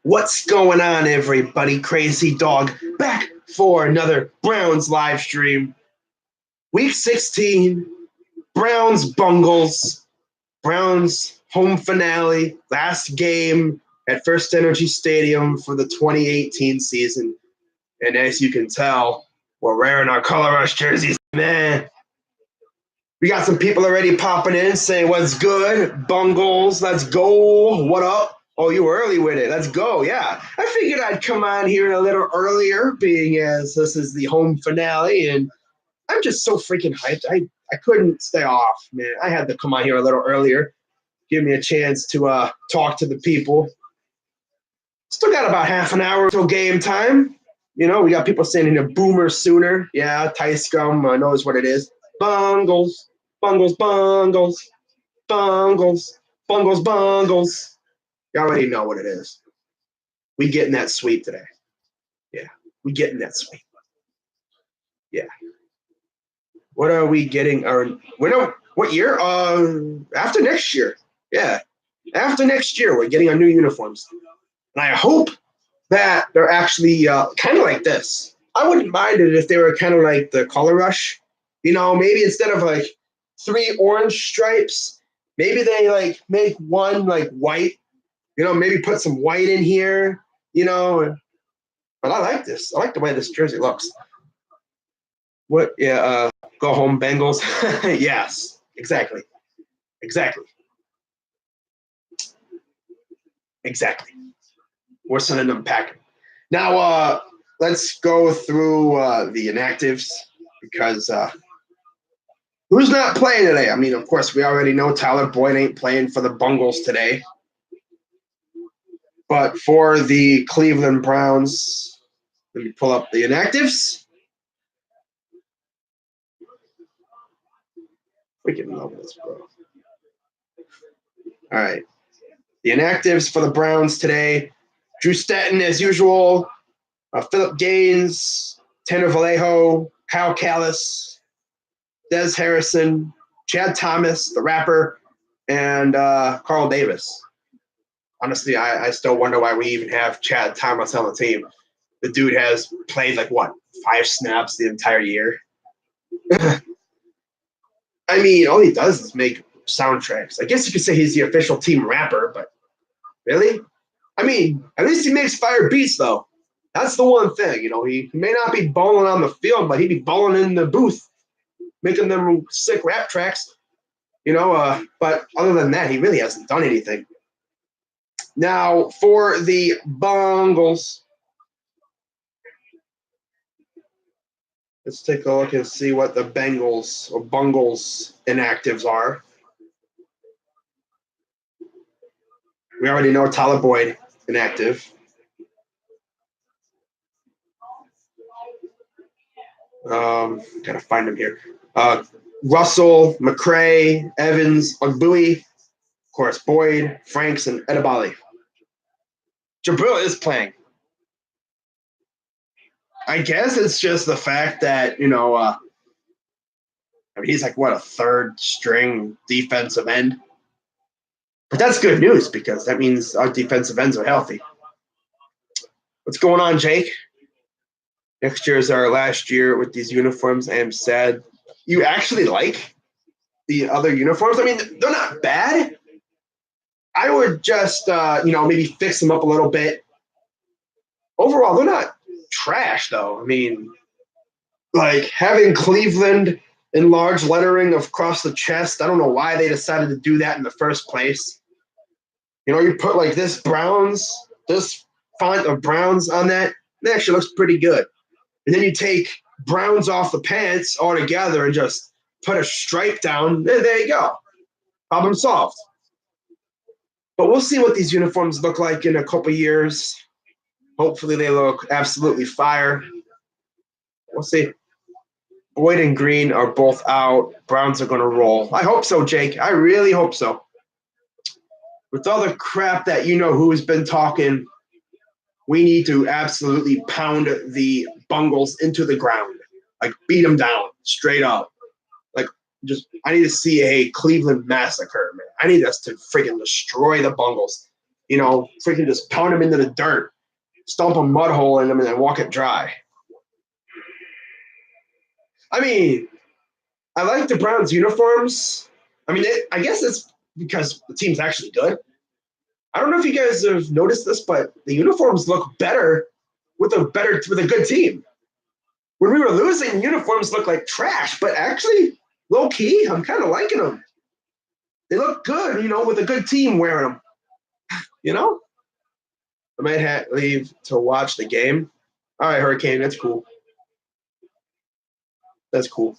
What's going on, everybody? Crazy Dog back for another Browns live stream. Week 16, Browns Bengals, Browns home finale, last game at First Energy Stadium for the 2018 season. And as you can tell, we're wearing our Color Rush jerseys, man. We got some people already popping in saying, what's good? Bengals, let's go. What up? Oh, you were early with it. Let's go. Yeah. I figured I'd come on here a little earlier, being as this is the home finale. And I'm just so freaking hyped. I couldn't stay off, man. I had to come on here a little earlier, give me a chance to talk to the people. Still got about half an hour till game time. You know, we got people saying in a boomer sooner. Yeah, Ty Scum knows what it is. Bengals, Bengals, Bengals, Bengals, Bengals, Bengals. You already know what it is. We getting that sweep today. Yeah, we getting that sweep. Yeah. What are we getting? What year? After next year. Yeah. After next year, we're getting our new uniforms. And I hope that they're actually kind of like this. I wouldn't mind it if they were kind of like the Color Rush. You know, maybe instead of like 3 orange stripes, maybe they like make one like white. You know, maybe put some white in here, you know. But I like this. I like the way this jersey looks. What? Yeah, go home Bengals. Yes, exactly. Exactly. Exactly. We're sending them packing. Now, let's go through the inactives because who's not playing today? I mean, of course, we already know Tyler Boyd ain't playing for the Bengals today. But for the Cleveland Browns, let me pull up the inactives. Freaking love this, bro. All right. The inactives for the Browns today. Drew Stanton, as usual. Philip Gaines, Tanner Vallejo, Kyle Callis, Des Harrison, Chad Thomas, the rapper, and Carl Davis. Honestly, I still wonder why we even have Chad Thomas on the team. The dude has played, 5 snaps the entire year. I mean, all he does is make soundtracks. I guess you could say he's the official team rapper, but really? I mean, at least he makes fire beats, though. That's the one thing, you know. He may not be balling on the field, but he'd be balling in the booth, making them sick rap tracks, you know. But other than that, he really hasn't done anything. Now, for the Bengals, let's take a look and see what the Bengals inactives are. We already know Tyler Boyd inactive. Gotta find him here. Russell, McCray, Evans, Ogbui, of course, Boyd, Franks, and Edebali. Jabril is playing. I guess it's just the fact that, you know, I mean, he's like, what, a third string defensive end? But that's good news because that means our defensive ends are healthy. What's going on, Jake? Next year is our last year with these uniforms. I am sad. You actually like the other uniforms? I mean, they're not bad. I would just, maybe fix them up a little bit. Overall, they're not trash, though. I mean, like having Cleveland in large lettering across the chest, I don't know why they decided to do that in the first place. You know, you put like this font of Browns on that, it actually looks pretty good. And then you take Browns off the pants altogether and just put a stripe down. There you go. Problem solved. But we'll see what these uniforms look like in a couple years. Hopefully they look absolutely fire. We'll see. Boyd and Green are both out. Browns are going to roll. I hope so, Jake. I really hope so. With all the crap that you know who's been talking, we need to absolutely pound the Bengals into the ground. Like, beat them down straight up. Like, I need to see a Cleveland massacre, man. I need us to freaking destroy the Bengals. freaking just pound them into the dirt, stomp a mud hole in them, and then walk it dry. I mean, I like the Browns' uniforms. I mean, I guess it's because the team's actually good. I don't know if you guys have noticed this, but the uniforms look better with a good team. When we were losing, uniforms looked like trash, but actually, low key, I'm kind of liking them. They look good, with a good team wearing them. You know, I might leave to watch the game. All right, Hurricane, that's cool. That's cool.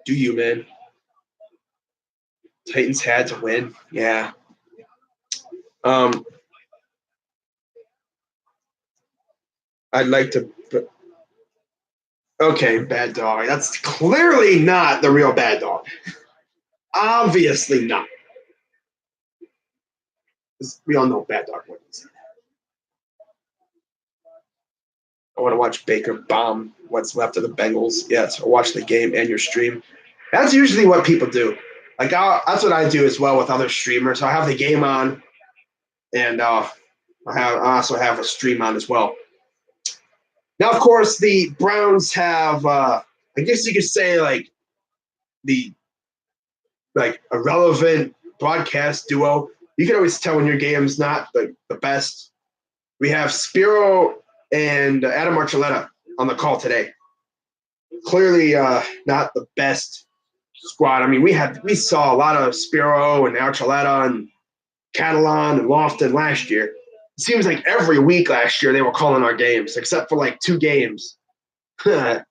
Do you, man? Titans had to win. Yeah. Um, I'd like to. Okay, bad dog. That's clearly not the real bad dog. Obviously not. We all know bad dog wins. I want to watch Baker bomb what's left of the Bengals. Yes, or watch the game and your stream. That's usually what people do. Like that's what I do as well with other streamers. I have the game on, and I also have a stream on as well. Now, of course, the Browns have, I guess you could say, the a relevant broadcast duo. You can always tell when your game's not the best. We have Spiro and Adam Archuleta on the call today. Clearly, not the best squad. I mean, we saw a lot of Spiro and Archuleta and Catalan and Lofton last year. It seems like every week last year they were calling our games, except for 2 games. I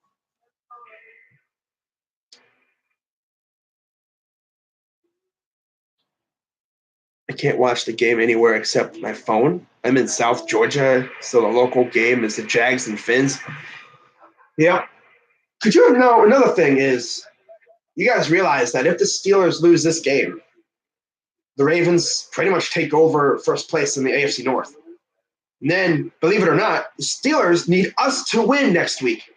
can't watch the game anywhere except my phone. I'm in South Georgia, so the local game is the Jags and Finns. Yeah. Could you know another thing is you guys realize that if the Steelers lose this game, the Ravens pretty much take over first place in the AFC North. And then, believe it or not, the Steelers need us to win next week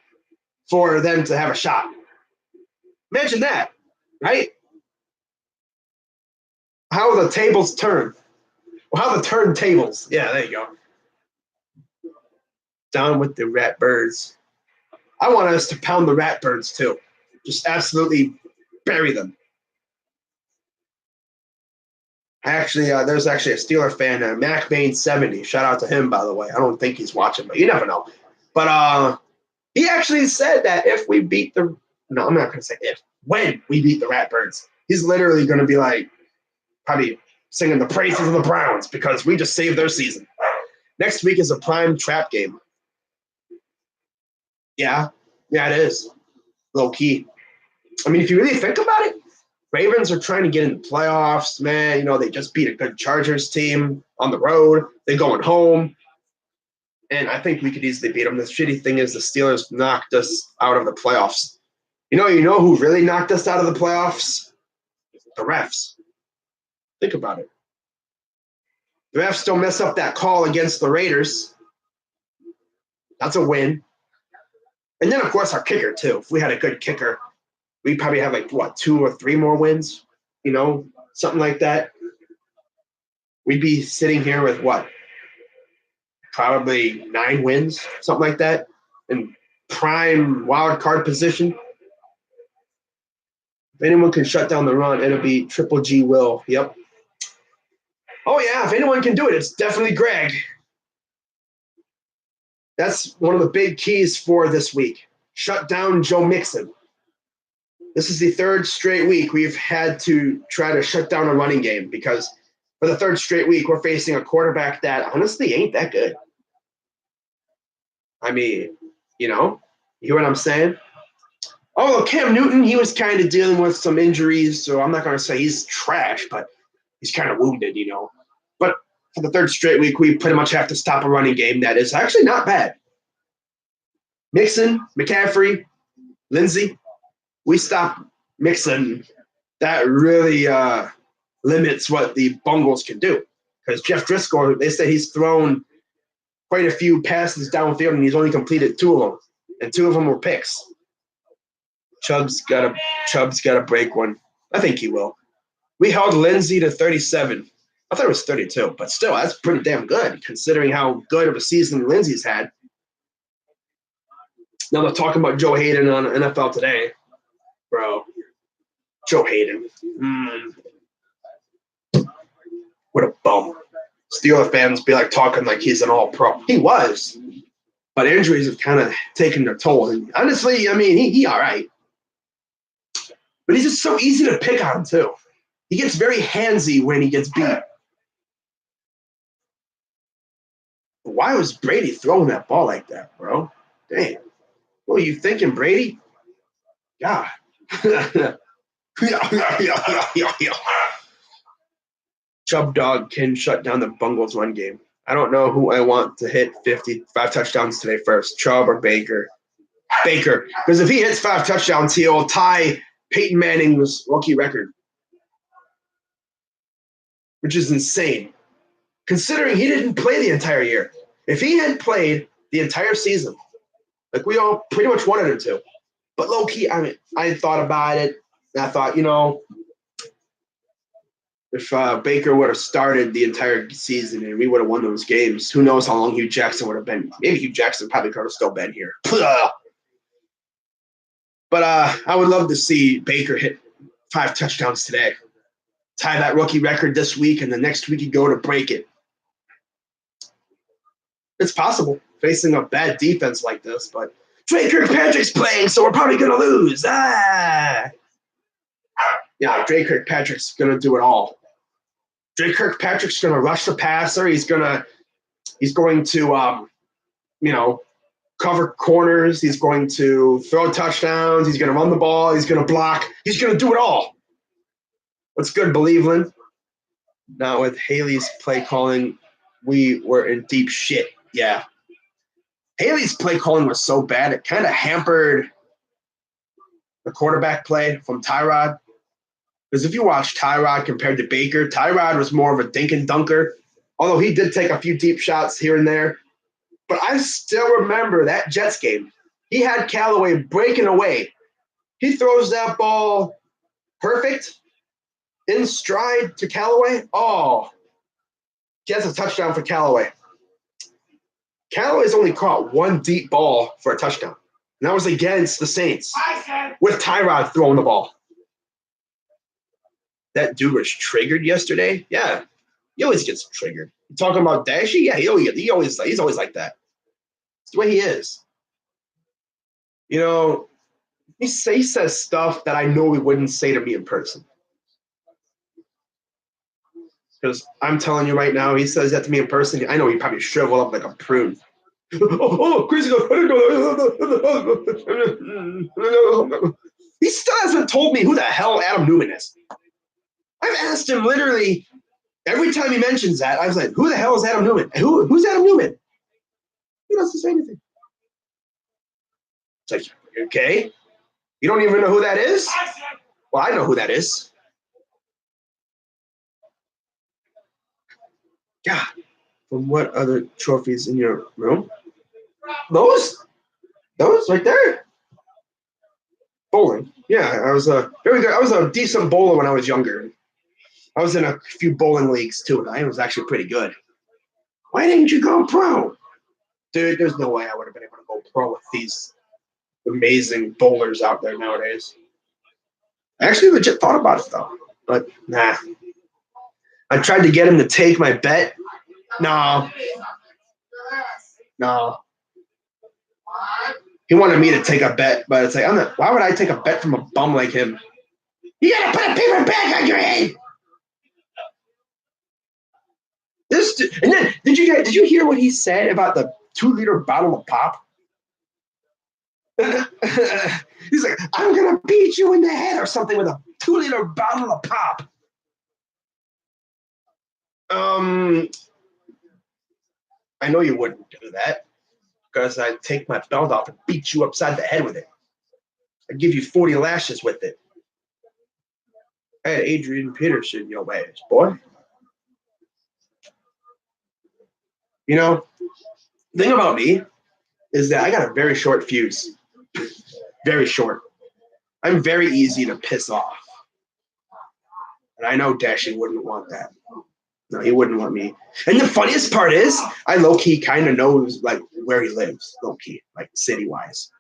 for them to have a shot. Imagine that, right? How the tables turn. Well, how the turntables. Yeah, there you go. Down with the Ratbirds. I want us to pound the Ratbirds too. Just absolutely bury them. Actually, there's actually a Steeler fan, MacBain70. Shout out to him, by the way. I don't think he's watching, but you never know. But he actually said that if we beat the – no, I'm not going to say if. When we beat the Ratbirds, he's literally going to be probably singing the praises of the Browns because we just saved their season. Next week is a prime trap game. Yeah, it is. Low key. I mean, if you really think about it, Ravens are trying to get in the playoffs, man. They just beat a good Chargers team on the road. They're going home. And I think we could easily beat them. The shitty thing is the Steelers knocked us out of the playoffs. You know who really knocked us out of the playoffs? The refs. Think about it. The refs don't mess up that call against the Raiders. That's a win. And then, of course, our kicker, too. If we had a good kicker, we'd probably have 2 or 3 more wins, something like that. We'd be sitting here with probably 9 wins, something like that, in prime wild card position. If anyone can shut down the run, it'll be Triple G Will. Yep. Oh, yeah, if anyone can do it, it's definitely Greg. That's one of the big keys for this week. Shut down Joe Mixon. This is the 3rd straight week we've had to try to shut down a running game because for the 3rd straight week, we're facing a quarterback that honestly ain't that good. I mean, you hear what I'm saying? Oh, Cam Newton, he was kind of dealing with some injuries, so I'm not going to say he's trash, but he's kind of wounded, But for the 3rd straight week, we pretty much have to stop a running game that is actually not bad. Mixon, McCaffrey, Lindsey, we stop Mixon. That really limits what the Bengals can do. Because Jeff Driscoll, they say he's thrown quite a few passes downfield, and he's only completed 2 of them. And 2 of them were picks. Chubb's got to break one. I think he will. We held Lindsey to 37. I thought it was 32, but still, that's pretty damn good considering how good of a season Lindsey's had. Now they're talking about Joe Hayden on NFL Today. Bro, Joe Hayden. What a bum. Steeler fans be like talking like he's an all-pro. He was, but injuries have kind of taken their toll. And honestly, I mean, he all right. But he's just so easy to pick on, too. He gets very handsy when he gets beat. Why was Brady throwing that ball like that, bro? Damn. What are you thinking, Brady? God. Chubb Dog can shut down the Bengals run game. I don't know who I want to hit 55 touchdowns today first, Chubb or Baker. Baker, because if he hits 5 touchdowns, he'll tie Peyton Manning's rookie record, which is insane, considering he didn't play the entire year. If he had played the entire season, like we all pretty much wanted him to, but low-key, I mean, I thought about it, and I thought, if Baker would have started the entire season and we would have won those games, who knows how long Hugh Jackson would have been. Maybe Hugh Jackson probably could have still been here. But I would love to see Baker hit 5 touchdowns today, tie that rookie record this week, and the next week you go to break it. It's possible facing a bad defense like this, but Drake Kirkpatrick's playing, so we're probably going to lose. Yeah, Drake Kirkpatrick's going to do it all. Drake Kirkpatrick's going to rush the passer. He's going to cover corners. He's going to throw touchdowns. He's going to run the ball. He's going to block. He's going to do it all. What's good, Believeland? Now with Haley's play calling, we were in deep shit. Yeah. Haley's play calling was so bad, it kind of hampered the quarterback play from Tyrod. Because if you watch Tyrod compared to Baker, Tyrod was more of a dink and dunker, although he did take a few deep shots here and there. But I still remember that Jets game. He had Callaway breaking away. He throws that ball perfect, in stride to Callaway. Oh, gets a touchdown for Callaway. Callaway's only caught 1 deep ball for a touchdown. And that was against the Saints with Tyrod throwing the ball. That dude was triggered yesterday. Yeah, he always gets triggered. You talking about Dashy? Yeah, he's always like that. It's the way he is. He says stuff that I know he wouldn't say to me in person. Because I'm telling you right now, he says that to me in person. I know he probably shrivel up like a prune. Crazy. He still hasn't told me who the hell Adam Newman is. I've asked him literally every time he mentions that. I was like, who the hell is Adam Newman? Who's Adam Newman? He doesn't say anything. It's like, okay, you don't even know who that is? Well, I know who that is. God, from what other trophies in your room? Those right there. Bowling. Yeah, I was very good. I was a decent bowler when I was younger. I was in a few bowling leagues too, and I was actually pretty good. Why didn't you go pro? Dude, there's no way I would have been able to go pro with these amazing bowlers out there nowadays. I actually legit thought about it though, but nah. I tried to get him to take my bet. No. He wanted me to take a bet, but it's like, why would I take a bet from a bum like him? You gotta put a paper bag on your head. And then did you hear what he said about the 2-liter bottle of pop? He's like, I'm gonna beat you in the head or something with a 2-liter bottle of pop. I know you wouldn't do that because I'd take my belt off and beat you upside the head with it. I'd give you 40 lashes with it. I had Adrian Peterson your ass, boy. The thing about me is that I got a very short fuse. Very short. I'm very easy to piss off. And I know Dashy wouldn't want that. No, he wouldn't want me. And the funniest part is, I low key kind of knows like where he lives, low key, like city wise.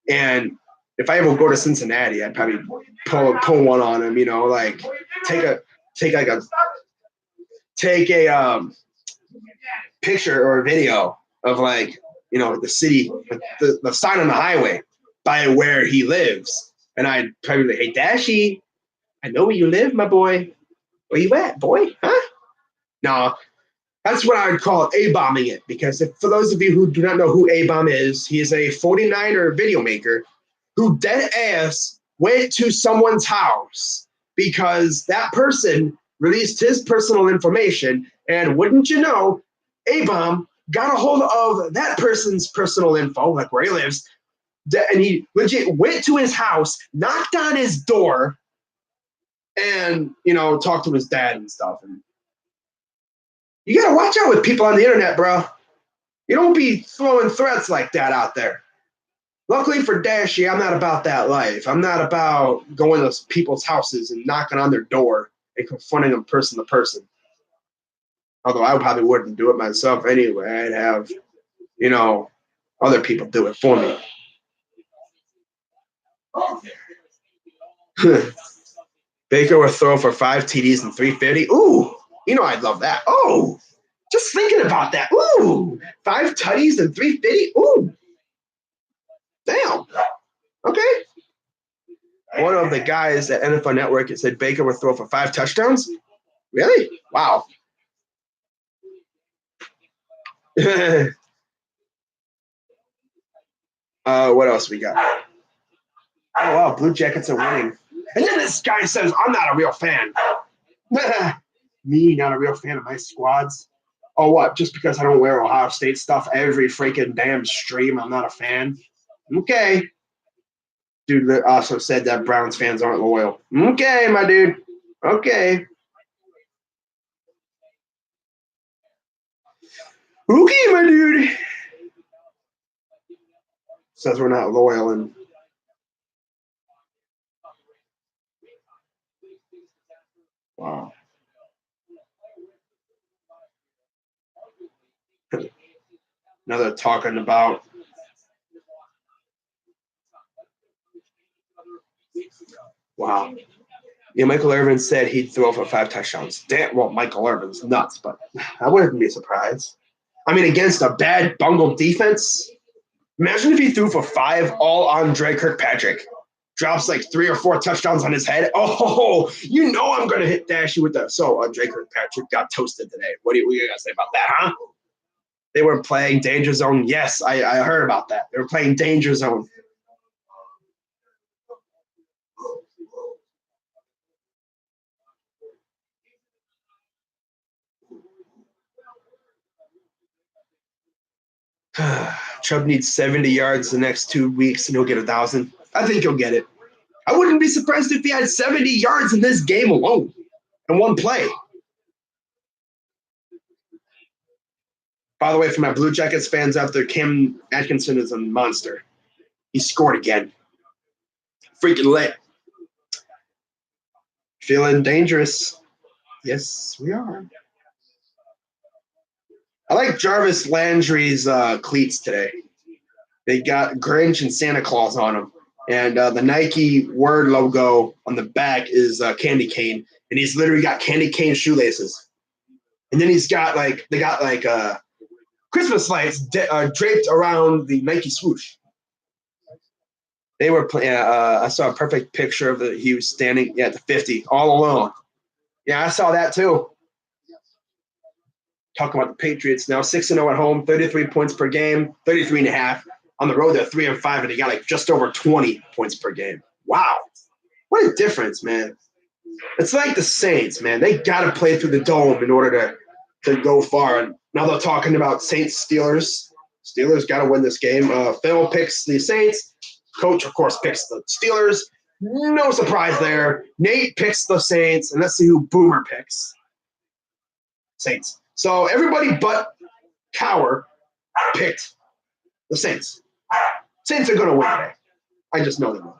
And if I ever go to Cincinnati, I'd probably pull one on him. You know, like take a take like a take a picture or a video of like the city, the sign on the highway by where he lives, and I'd probably be like, "Hey, Dashy, I know where you live, my boy. Where you at, boy? Huh?" No, that's what I would call A-bombing it, because for those of you who do not know who A-bomb is, he is a 49er video maker who dead ass went to someone's house because that person released his personal information, and wouldn't you know, A-bomb got a hold of that person's personal info, like where he lives, and he legit went to his house, knocked on his door, and talked to his dad and stuff. And you gotta watch out with people on the internet, bro. You don't be throwing threats like that out there. Luckily for Dashy, I'm not about that life. I'm not about going to people's houses and knocking on their door and confronting them person to person. Although I probably wouldn't do it myself anyway. I'd have, other people do it for me. Baker will throw for 5 TDs and 350. Ooh, I'd love that. Oh, just thinking about that. Ooh, 5 tutties and 350. Ooh, damn. Okay. One of the guys at NFL Network said Baker would throw for 5 touchdowns. Really? Wow. What else we got? Oh, wow. Blue Jackets are winning. And then this guy says, I'm not a real fan. Me, not a real fan of my squads. Oh, what? Just because I don't wear Ohio State stuff every freaking damn stream, I'm not a fan? Okay. Dude also said that Browns fans aren't loyal. Okay, my dude. Okay. Okay, my dude. Says we're not loyal and wow. Now they're talking about wow. Yeah, Michael Irvin said he'd throw for 5 touchdowns. Damn, well, Michael Irvin's nuts, but I wouldn't be surprised. I mean, against a bad bungled defense, imagine if he threw for 5 all on Dre Kirkpatrick. Drops like 3 or 4 touchdowns on his head. Oh, I'm going to hit Dashy with that. So, Dre Kirkpatrick got toasted today. What do you got to say about that, huh? They were playing Danger Zone. Yes, I heard about that. They were playing Danger Zone. Chubb needs 70 yards the next 2 weeks and he'll get 1,000. I think he'll get it. I wouldn't be surprised if he had 70 yards in this game alone in one play. By the way, for my Blue Jackets fans out there, Cam Atkinson is a monster. He scored again. Freaking lit. Feeling dangerous. Yes, we are. I like Jarvis Landry's cleats today. They got Grinch and Santa Claus on them. And the Nike word logo on the back is candy cane. And he's literally got candy cane shoelaces. And then he's got Christmas lights draped around the Nike swoosh. They were playing. I saw a perfect picture of he was standing at the 50 all alone. Yeah, I saw that too. Talking about the Patriots now, 6-0 at home, 33 points per game, 33.5. On the road, they're 3-5, and they got like just over 20 points per game. Wow, what a difference, man! It's like the Saints, man. They got to play through the dome in order to go far. And now they're talking about Saints Steelers. Steelers got to win this game. Phil picks the Saints. Coach, of course, picks the Steelers. No surprise there. Nate picks the Saints, and let's see who Boomer picks. Saints. So everybody but Cower picked the Saints. Saints are going to win today. I just know they will.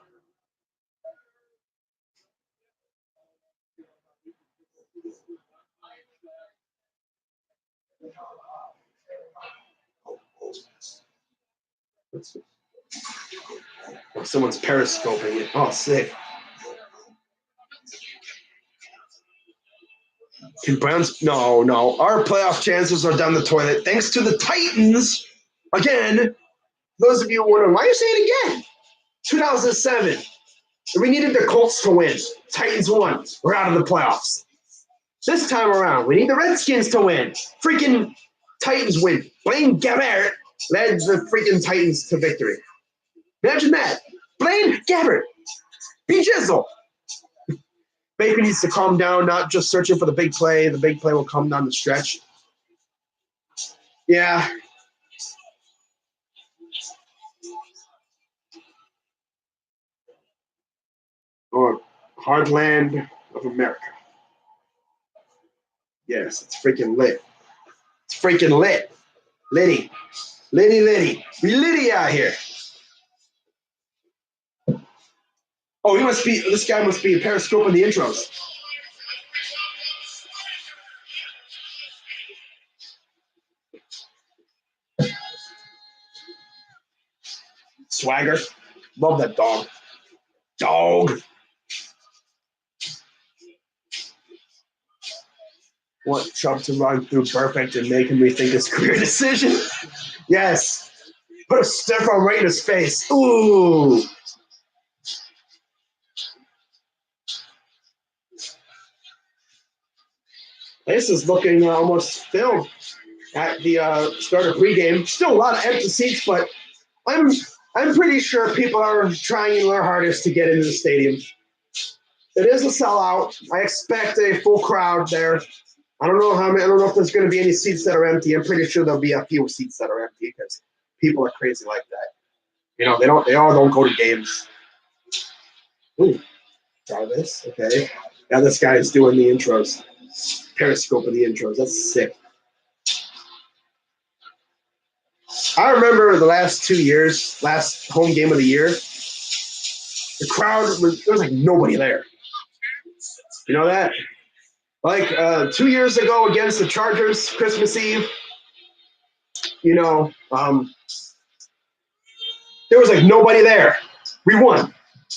Oh, someone's periscoping it. Oh, sick. Can Browns? No, no. Our playoff chances are down the toilet thanks to the Titans. Again, those of you wondering, why are you saying it again? 2007. We needed the Colts to win. Titans won. We're out of the playoffs. This time around, we need the Redskins to win. Freaking Titans win. Blaine Gabbert led the freaking Titans to victory. Imagine that. Blaine Gabbert. B-Jizzle. Baker needs to calm down, not just searching for the big play. The big play will come down the stretch. Yeah. Or Heartland of America. Yes, it's freaking lit. It's freaking lit. Liddy. Liddy, Liddy. We Liddy out here. Oh, this guy must be periscoping the intros. Swagger. Love that dog. Dog. Want Chubb to run through perfect and make him rethink his career decision? Yes. Put a stiff arm right in his face. Ooh. This is looking almost filled at the start of pregame. Still a lot of empty seats, but I'm pretty sure people are trying their hardest to get into the stadium. It is a sellout. I expect a full crowd there. I don't know if there's going to be any seats that are empty. I'm pretty sure there'll be a few seats that are empty because people are crazy like that. You know, they all don't go to games. Ooh, try this. Okay. Now this guy is doing the intros. Periscope of the intros. That's sick. I remember the last 2 years, last home game of the year, the crowd there was like nobody there. You know that? Like 2 years ago against the Chargers, Christmas Eve, you know, there was like nobody there. We won.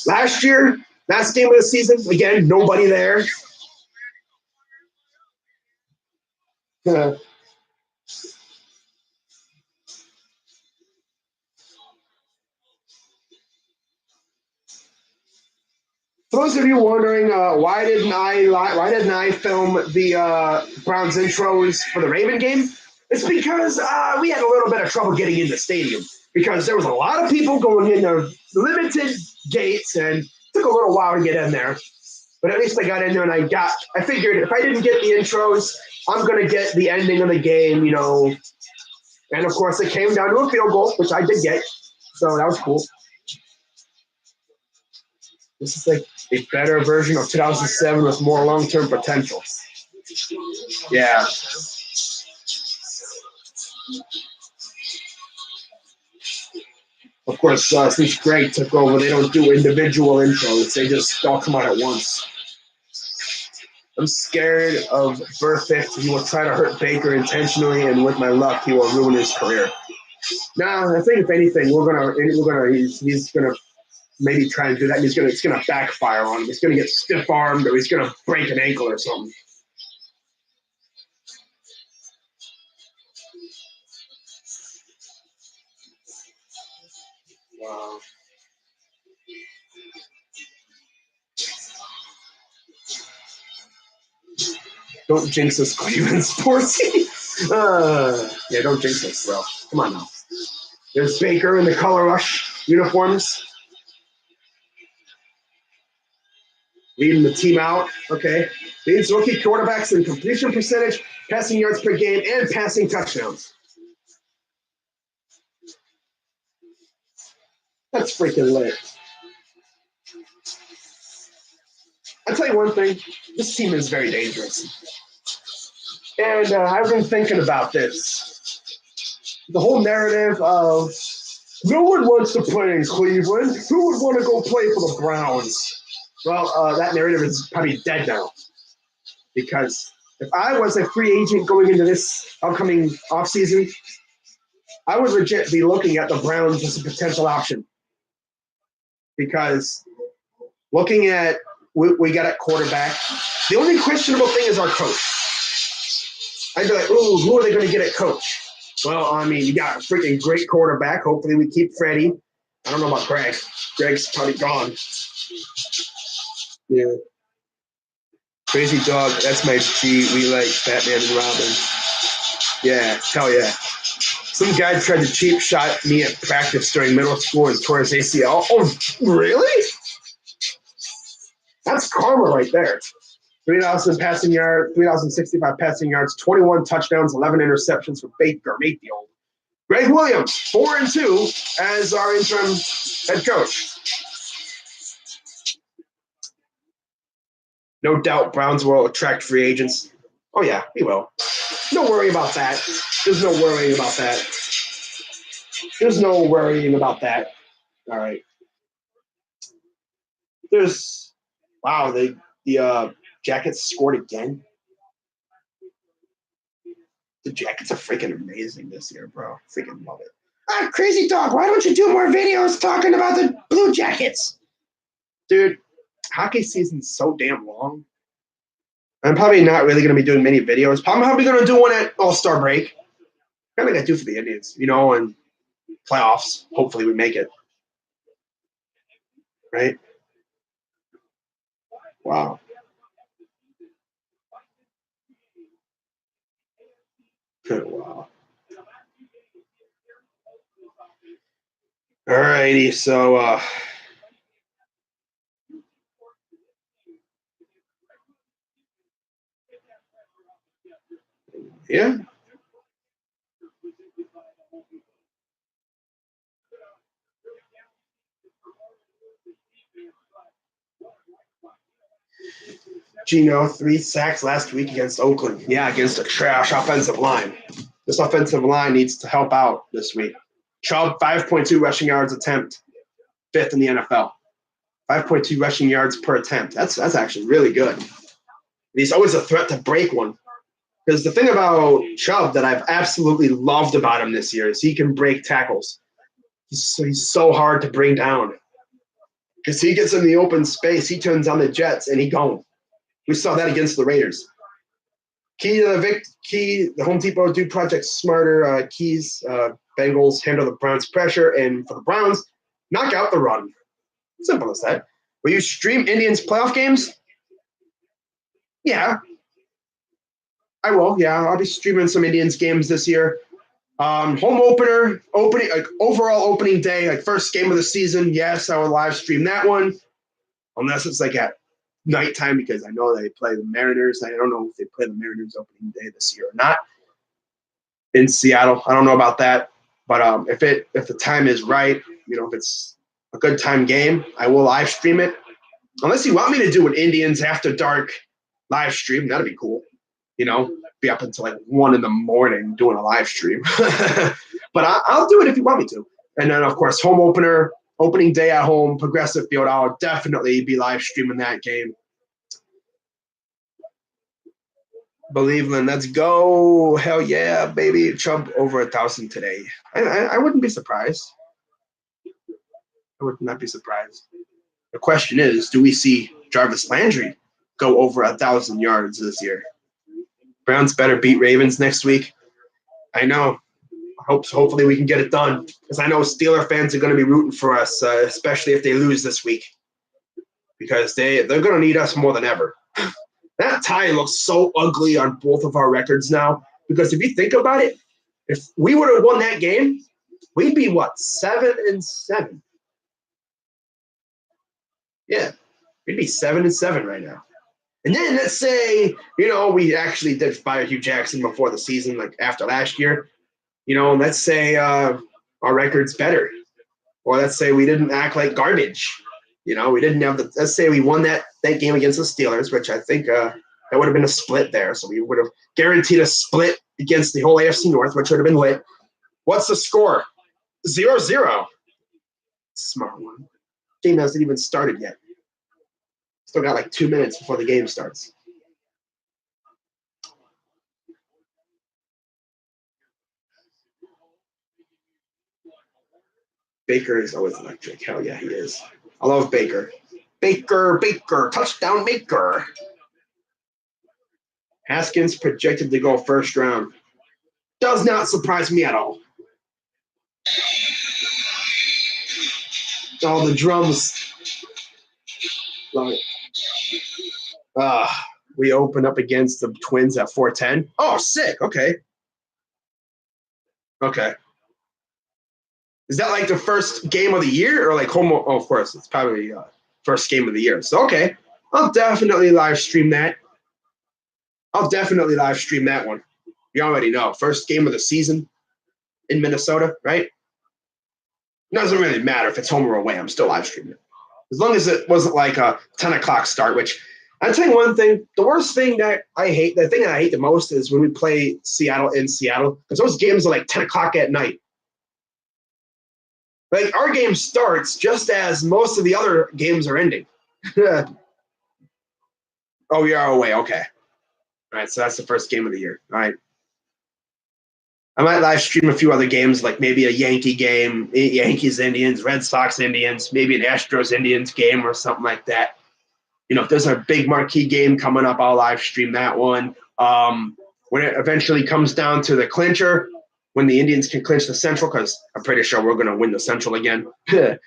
Last year, last game of the season, again, nobody there. For those of you wondering, why didn't I film the Browns intros for the Raven game? It's because we had a little bit of trouble getting in the stadium because there was a lot of people going in there, limited gates, and it took a little while to get in there. But at least I got in there, and I figured if I didn't get the intros, I'm gonna get the ending of the game, you know. And of course, it came down to a field goal, which I did get, so that was cool. This is like a better version of 2007 with more long-term potential. Yeah. Of course, since Greg took over, they don't do individual intros. They just all come out at once. I'm scared of Burfict. He will try to hurt Baker intentionally, and with my luck, he will ruin his career. Nah, I think if anything, he's gonna maybe try and do that. And it's gonna backfire on him. He's gonna get stiff armed, or he's gonna break an ankle or something. Wow. Don't jinx us, Cleveland sports. Yeah, don't jinx us, bro. Come on now. There's Baker in the color rush uniforms. Leading the team out. Okay. Leads rookie quarterbacks in completion percentage, passing yards per game, and passing touchdowns. That's freaking lit. I'll tell you one thing. This team is very dangerous. And I've been thinking about this. The whole narrative of no one wants to play in Cleveland. Who would want to go play for the Browns? Well, that narrative is probably dead now. Because if I was a free agent going into this upcoming offseason, I would legit be looking at the Browns as a potential option because looking at we got at quarterback, the only questionable thing is our coach. I'd be like, ooh, who are they going to get at coach? Well, I mean, you got a freaking great quarterback. Hopefully we keep Freddie. I don't know about Greg. Greg's probably gone. Yeah. Crazy Dog, that's my G. We like Batman and Robin. Yeah, hell yeah. Some guy tried to cheap shot me at practice during middle school and tore his ACL. Oh, really? That's karma right there. 3,000 passing yards, 3,065 passing yards, 21 touchdowns, 11 interceptions for Baker Mayfield. Greg Williams, 4-2 as our interim head coach. No doubt Browns will attract free agents. Oh, yeah, he will. No worry about that. There's no worrying about that. There's no worrying about that. All right. Wow, the Jackets scored again. The Jackets are freaking amazing this year, bro. Freaking love it. Crazy Dog, why don't you do more videos talking about the Blue Jackets? Dude, hockey season's so damn long. I'm probably not really going to be doing many videos. I'm probably going to do one at All-Star break. Kind of like I do for the Indians, and playoffs. Hopefully we make it. Right? Wow. Wow. All righty, so yeah. Gino, 3 sacks last week against Oakland. Yeah, against a trash offensive line. This offensive line needs to help out this week. Chubb, 5.2 rushing yards attempt, 5th in the NFL. 5.2 rushing yards per attempt. That's actually really good. And he's always a threat to break one. Because the thing about Chubb that I've absolutely loved about him this year is he can break tackles. He's so hard to bring down. Because he gets in the open space, he turns on the Jets, and he gone. We saw that against the Raiders. The Home Depot do project smarter. Keys, Bengals handle the Browns' pressure, and for the Browns, knock out the run. Simple as that. Will you stream Indians playoff games? Yeah, I will. Yeah, I'll be streaming some Indians games this year. Home overall opening day, like first game of the season. Yes, I will live stream that one, unless it's like at nighttime because I know they play the Mariners. I don't know if they play the Mariners opening day this year or not in Seattle. I don't know about that, but if the time is right, if it's a good time game, I will live stream it. Unless you want me to do an Indians after dark live stream, that'd be cool. Be up until like 1 a.m. doing a live stream. But I'll do it if you want me to. And then of course, opening day at home, Progressive Field. I'll definitely be live streaming that game. Believeland, let's go. Hell yeah, baby. Chubb over 1,000 today. I wouldn't be surprised. I would not be surprised. The question is, do we see Jarvis Landry go over 1,000 yards this year? Browns better beat Ravens next week. I know. Hopefully we can get it done because I know Steeler fans are going to be rooting for us, especially if they lose this week because they're going to need us more than ever. That tie looks so ugly on both of our records now because if you think about it, if we would have won that game, we'd be what, 7-7? Yeah, we'd be 7-7 right now. And then let's say, we actually did fire Hugh Jackson before the season, like after last year. Let's say our record's better. Or let's say we didn't act like garbage. We didn't have let's say we won that game against the Steelers, which I think that would have been a split there. So we would have guaranteed a split against the whole AFC North, which would have been lit. What's the score? 0-0. Smart one. Game hasn't even started yet. Still got like 2 minutes before the game starts. Baker is always electric. Hell yeah, he is. I love Baker. Baker, touchdown maker. Haskins projected to go first round. Does not surprise me at all. All the drums. Love it. We open up against the Twins at 4:10. Oh, sick. Okay. Okay. Is that like the first game of the year or like home? Oh, of course, it's probably first game of the year. So okay, I'll definitely live stream that. I'll definitely live stream that one. You already know, first game of the season in Minnesota, right? It doesn't really matter if it's home or away. I'm still live streaming it. As long as it wasn't like a 10 o'clock start, which I'll tell you one thing. The worst thing that I hate, the thing that I hate the most is when we play Seattle in Seattle, because those games are like 10 o'clock at night. Like our game starts just as most of the other games are ending. Oh, we are away. Okay. All right. So that's the first game of the year. All right. I might live stream a few other games, like maybe a Yankee game, Yankees, Indians, Red Sox, Indians, maybe an Astros, Indians game or something like that. You know, if there's a big marquee game coming up, I'll live stream that one. When it eventually comes down to the clincher, when the Indians can clinch the Central, because I'm pretty sure we're going to win the Central again. Yeah,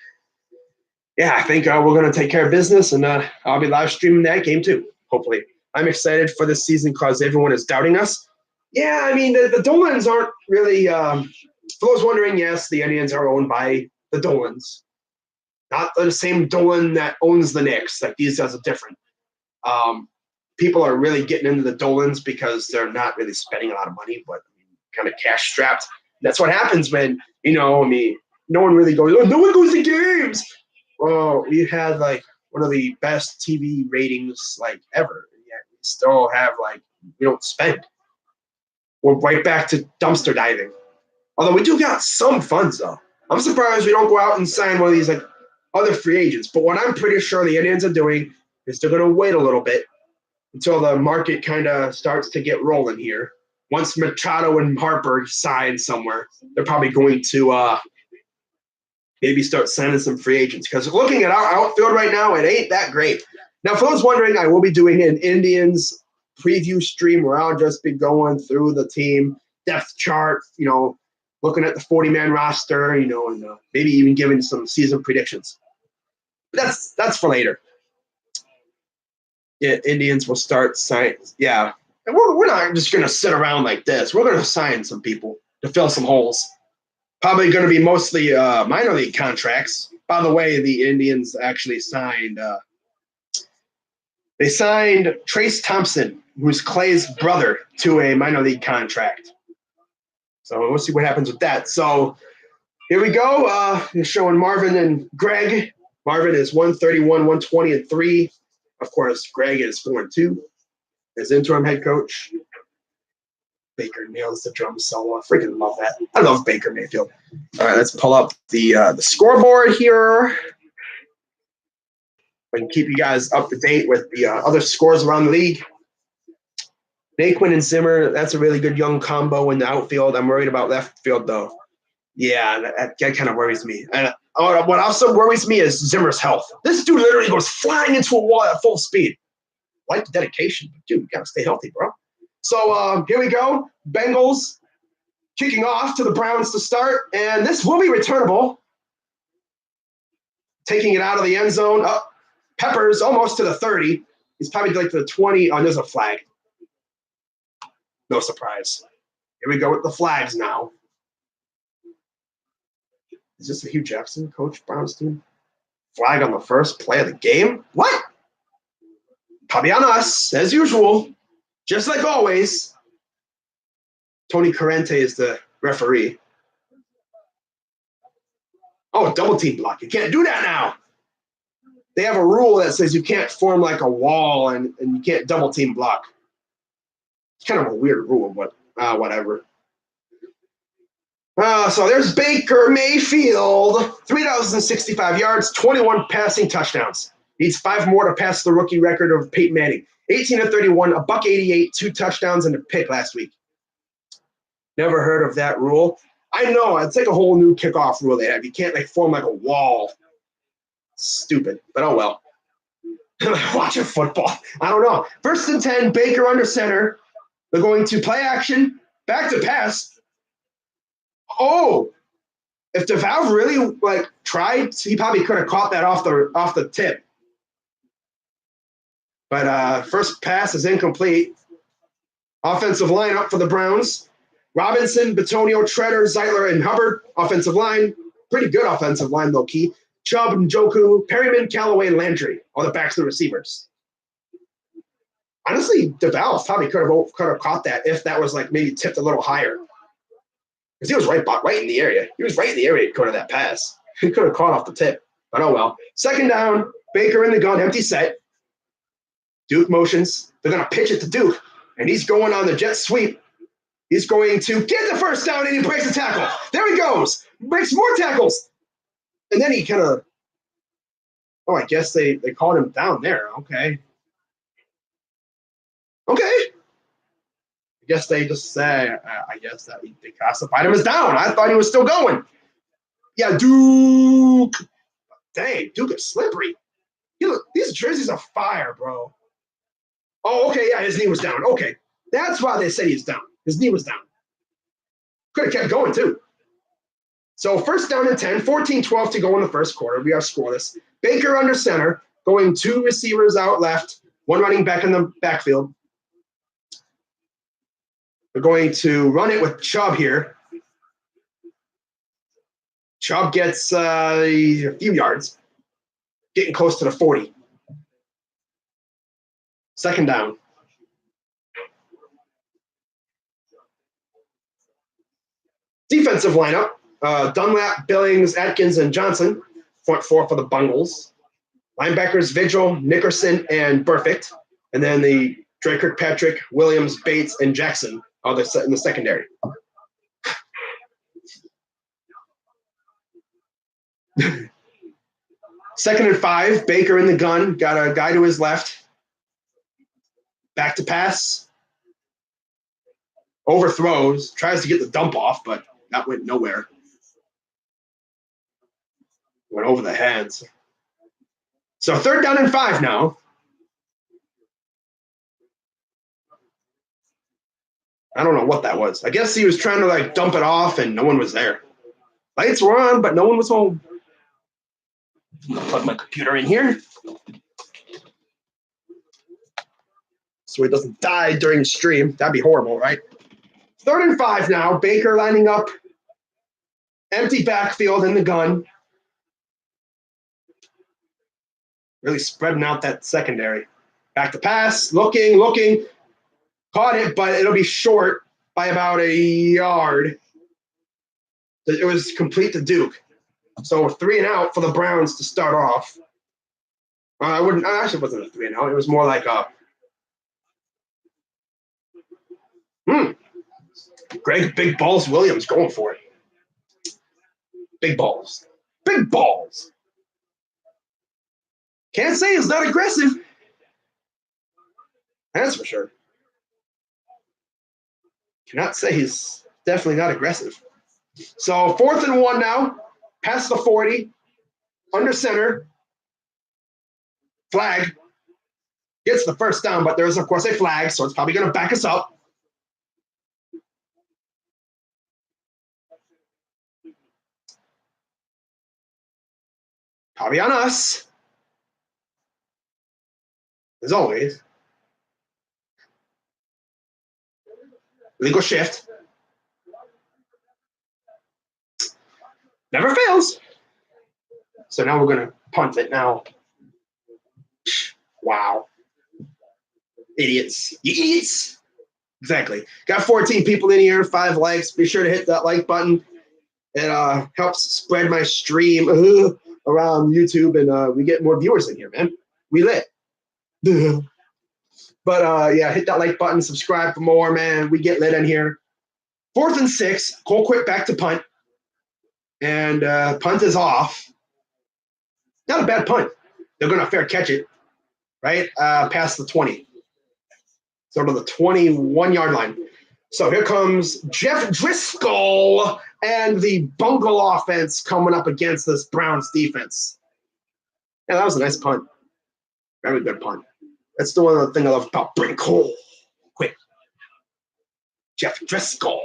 I think we're going to take care of business, and I'll be live streaming that game too, hopefully. I'm excited for this season because everyone is doubting us. Yeah, I mean, the Dolans aren't really for those wondering, yes, the Indians are owned by the Dolans. Not the same Dolan that owns the Knicks. Like, these guys are different. People are really getting into the Dolans because they're not really spending a lot of money, but kind of cash strapped. That's what happens when, no one really goes, oh, no one goes to games. Well, we had like one of the best TV ratings like ever. And yet we still have we don't spend. We're right back to dumpster diving. Although we do got some funds though. I'm surprised we don't go out and sign one of these other free agents. But what I'm pretty sure the Indians are doing is they're going to wait a little bit until the market kind of starts to get rolling here. Once Machado and Harper sign somewhere, they're probably going to maybe start signing some free agents. Because looking at our outfield right now, it ain't that great. Now, for those wondering, I will be doing an Indians preview stream where I'll just be going through the team depth chart, looking at the 40-man roster, and maybe even giving some season predictions. But that's for later. Yeah, Indians will start signing. Yeah, and we're not just going to sit around like this. We're going to sign some people to fill some holes. Probably going to be mostly minor league contracts. By the way, the Indians actually signed they signed Trace Thompson, who's Clay's brother, to a minor league contract. So we'll see what happens with that. So here we go. Showing Marvin and Greg. Marvin is 131, 120, and 3. Of course, Greg is 4-2 as interim head coach. Baker nails the drum solo. I freaking love that. I love Baker Mayfield. All right, let's pull up the scoreboard here. We can keep you guys up to date with the other scores around the league. Naquin and Zimmer, that's a really good young combo in the outfield. I'm worried about left field, though. Yeah, that kind of worries me. And what also worries me is Zimmer's health. This dude literally goes flying into a wall at full speed. Like the dedication. Dude, you got to stay healthy, bro. So here we go. Bengals kicking off to the Browns to start. And this will be returnable. Taking it out of the end zone. Peppers almost to the 30. He's probably like to the 20. Oh, there's a flag. No surprise. Here we go with the flags now. Is this a Hugh Jackson, Coach Browns team? Flag on the first play of the game? What? Probably on us, as usual. Just like always. Tony Corrente is the referee. Oh, double team block. You can't do that now. They have a rule that says you can't form like a wall and you can't double team block. It's kind of a weird rule, but whatever. So there's Baker Mayfield, 3,065 yards, 21 passing touchdowns. Needs 5 more to pass the rookie record of Peyton Manning. 18-31, $188, 2 touchdowns, and a pick last week. Never heard of that rule. I know it's like a whole new kickoff rule they have. You can't like form like a wall. Stupid, but oh well. Watching football. I don't know. 1st and 10, Baker under center. They're going to play action, back to pass. Oh, if DeValve really like tried, he probably could have caught that off the tip. But first pass is incomplete. Offensive line up for the Browns. Robinson, Batonio, Treader, Zeitler, and Hubbard. Offensive line. Pretty good offensive line, low key. Chubb, Njoku, Perryman, Callaway, and Landry. All the backs of the receivers. Honestly, DeValve probably could have caught that if that was like maybe tipped a little higher. Because he was right in the area. He was right in the area to go to that pass. He could have caught off the tip. But oh well. 2nd down, Baker in the gun, empty set. Duke motions. They're going to pitch it to Duke. And he's going on the jet sweep. He's going to get the 1st down, and he breaks a tackle. There he goes. Breaks more tackles. And then he kind of – I guess they called him down there. Okay. I guess they just say I guess that they classified him as down. I thought he was still going. Yeah, Duke. Dang, Duke is slippery. These jerseys are fire, bro. Oh, okay, yeah, his knee was down. Okay, that's why they say he's down. His knee was down. Could have kept going, too. So 1st down and 10, 14-12 to go in the 1st quarter. We are scoreless. Baker under center, going 2 receivers out left, 1 running back in the backfield. We're going to run it with Chubb here. Chubb gets a few yards, getting close to the 40. 2nd down. Defensive lineup, Dunlap, Billings, Atkins, and Johnson. Front 4 for the Bengals. Linebackers, Vigil, Nickerson, and Perfect. And then the Drake Kirkpatrick, Williams, Bates, and Jackson are in the secondary. Second and 5, Baker in the gun. Got a guy to his left. Back to pass. Overthrows. Tries to get the dump off, but that went nowhere. Went over the heads. So 3rd down and 5 now. I don't know what that was. I guess he was trying to like dump it off and no one was there. Lights were on, but no one was home. I'm gonna plug my computer in here so it doesn't die during the stream. That'd be horrible, right? 3rd and 5 now. Baker lining up. Empty backfield in the gun. Really spreading out that secondary. Back to pass. Looking. Caught it, but it'll be short by about a yard. It was complete to Duke. So 3 and out for the Browns to start off. Actually, it wasn't a 3 and out. It was more like a. Greg Big Balls Williams going for it. Big balls. Can't say he's not aggressive. That's for sure. Cannot say he's definitely not aggressive. So 4th and 1 now. Past the 40. Under center. Flag. Gets the 1st down, but there's, of course, a flag, so it's probably going to back us up. Probably on us. As always. Legal shift. Never fails. So now we're going to punt it now. Wow. Idiots. You idiots. Exactly. Got 14 people in here, 5 likes. Be sure to hit that like button. It helps spread my stream around YouTube, and we get more viewers in here, man. We lit. But yeah, hit that like button, subscribe for more, man. We get lit in here. 4th and 6, Colquitt back to punt. And punt is off. Not a bad punt. They're going to fair catch it, right? Past the 20. So to the 21-yard line. So here comes Jeff Driscoll and the Bungle offense coming up against this Browns defense. Yeah, that was a nice punt. Very good punt. That's the one thing I love about Brink Cole. Quick. Jeff Driscoll.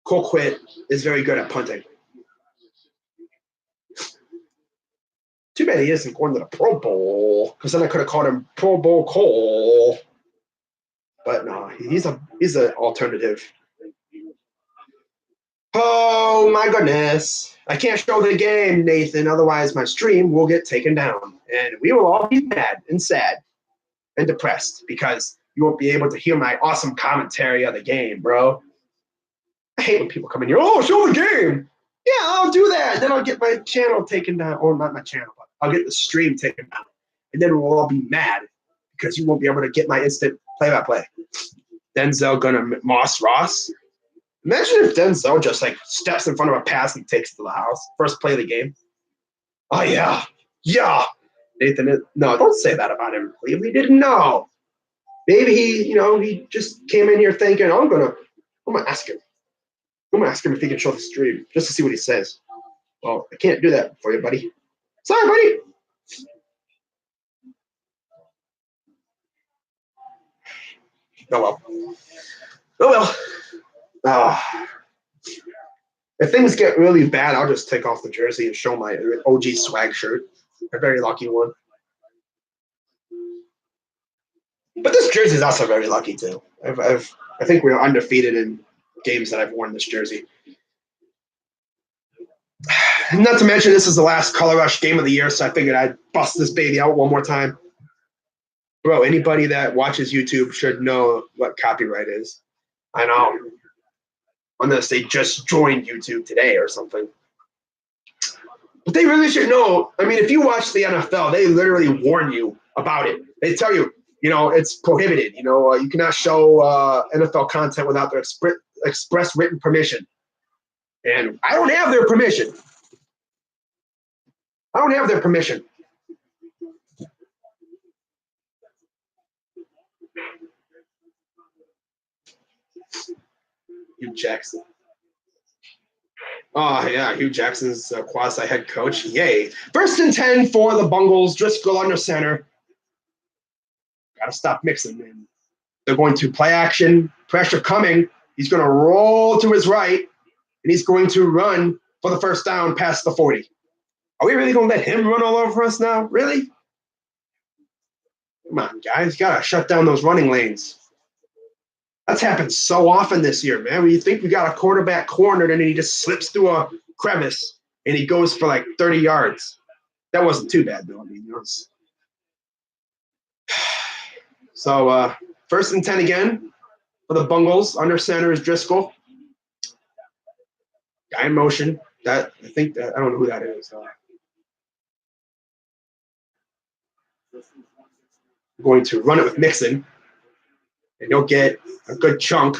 Colquitt is very good at punting. Too bad he isn't going to the Pro Bowl, because then I could have called him Pro Bowl Cole. But no, he's an alternative. Oh my goodness. I can't show the game, Nathan, otherwise my stream will get taken down. And we will all be mad and sad and depressed because you won't be able to hear my awesome commentary of the game, bro. I hate when people come in here, oh, show the game. Yeah, I'll do that. Then I'll get my channel taken down, or not my channel, but I'll get the stream taken down. And then we'll all be mad because you won't be able to get my instant play-by-play. Denzel gonna Moss Ross. Imagine if Denzel just like steps in front of a pass and takes it to the house. First play of the game. Oh yeah. Yeah. Nathan, no, don't say that about him. Cleveland didn't know. Maybe he just came in here thinking, I'm gonna ask him. I'm gonna ask him if he can show the stream just to see what he says. Well, I can't do that for you, buddy. Sorry, buddy. Oh well. Oh well. If things get really bad, I'll just take off the jersey and show my OG swag shirt. A very lucky one. But this jersey is also very lucky too. I think we're undefeated in games that I've worn this jersey. Not to mention, this is the last Color Rush game of the year, so I figured I'd bust this baby out one more time. Bro, anybody that watches YouTube should know what copyright is. I know. Unless they just joined YouTube today or something. But they really should know. I mean, if you watch the NFL, they literally warn you about it. They tell you, it's prohibited. You cannot show NFL content without their express written permission. And I don't have their permission. I don't have their permission. Hugh Jackson. Oh, yeah, Hugh Jackson's quasi-head coach. Yay. First and 10 for the Bengals. Driscoll under center. Got to stop mixing, man. They're going to play action. Pressure coming. He's going to roll to his right, and he's going to run for the first down past the 40. Are we really going to let him run all over us now? Really? Come on, guys. Got to shut down those running lanes. That's happened so often this year, man. When you think we got a quarterback cornered and then he just slips through a crevice and he goes for like 30 yards. That wasn't too bad, though. I mean, So first and 10 again for the Bengals. Under center is Driscoll. Guy in motion. I don't know who that is. I'm going to run it with Mixon, and he'll get a good chunk.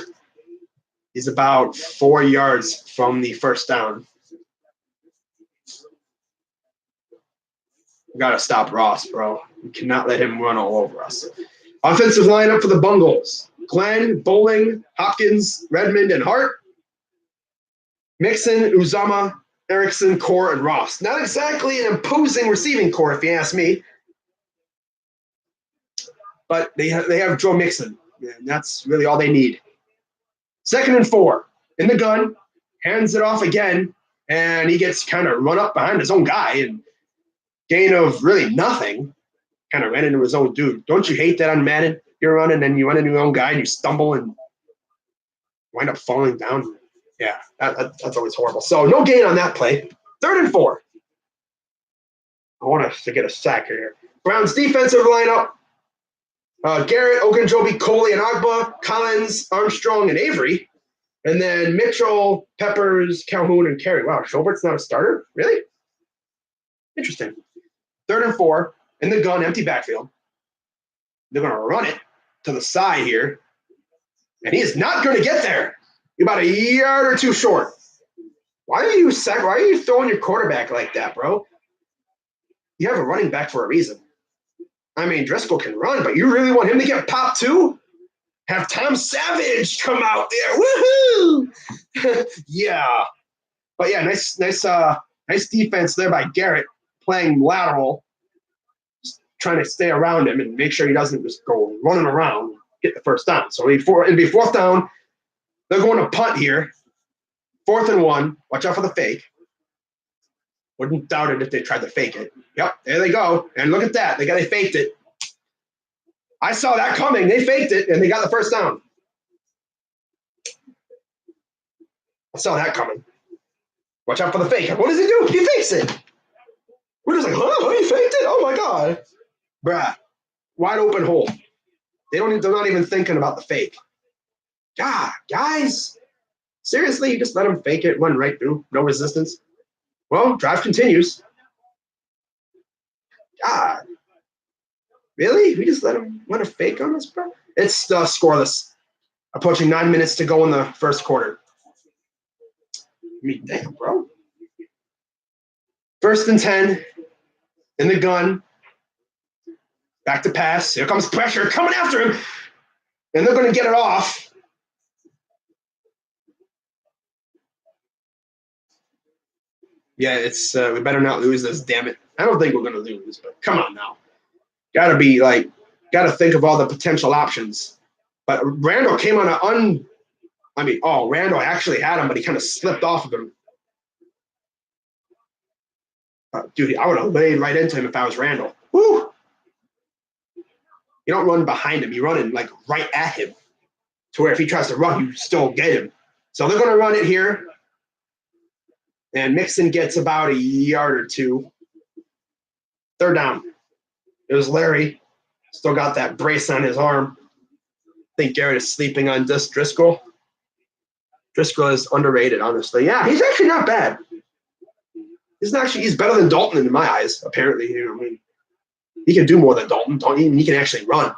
He's about 4 yards from the first down. We got to stop Ross, bro. We cannot let him run all over us. Offensive lineup for the Bengals. Glenn, Bowling, Hopkins, Redmond, and Hart. Mixon, Uzama, Erickson, Core, and Ross. Not exactly an imposing receiving core, if you ask me. But they have Joe Mixon, and that's really all they need. 2nd and 4. In the gun. Hands it off again, and he gets kind of run up behind his own guy and gain of really nothing. Kind of ran into his own dude. Don't you hate that on Madden? You're running and you run into your own guy and you stumble and wind up falling down. Yeah, that's always horrible. So no gain on that play. 3rd and 4. I want us to get a sack here. Browns defensive lineup. Garrett, Ogunjobi, Coley, and Agba, Collins, Armstrong, and Avery. And then Mitchell, Peppers, Calhoun, and Carey. Wow, Schulbert's not a starter? Really? Interesting. 3rd and 4. In the gun, empty backfield. They're going to run it to the side here. And he is not going to get there. You're about a yard or two short. Why are you throwing your quarterback like that, bro? You have a running back for a reason. I mean, Driscoll can run, but you really want him to get popped too? Have Tom Savage come out there. Woohoo! Yeah. But yeah, nice defense there by Garrett, playing lateral, trying to stay around him and make sure he doesn't just go running around, get the first down. So it'd be fourth down. They're going to punt here. 4th and 1. Watch out for the fake. Wouldn't doubt it if they tried to fake it. Yep, there they go. And look at that. They faked it. I saw that coming. They faked it, and they got the first down. I saw that coming. Watch out for the fake. What does he do? He fakes it. We're just like, huh? He faked it? Oh, my God. Bruh. Wide open hole. They're not even thinking about the fake. God, guys. Seriously, you just let him fake it, run right through. No resistance. Well, drive continues. God. Really? We just let him run a fake on us, bro? It's scoreless. Approaching 9 minutes to go in the first quarter. I mean, damn, bro. 1st and 10. In the gun. Back to pass. Here comes pressure coming after him. And they're going to get it off. Yeah, it's we better not lose this, damn it. I don't think we're going to lose, but come on now. Got to think of all the potential options. But Randall came on Randall actually had him, but he kind of slipped off of him. Dude, I would have laid right into him if I was Randall. Woo! You don't run behind him. You run in right at him to where if he tries to run, you still get him. So they're going to run it here. And Mixon gets about a yard or two. 3rd down. It was Larry. Still got that brace on his arm. I think Garrett is sleeping on Driscoll. Driscoll is underrated, honestly. Yeah, he's actually not bad. He's better than Dalton in my eyes, apparently. He can do more than Dalton. He can actually run.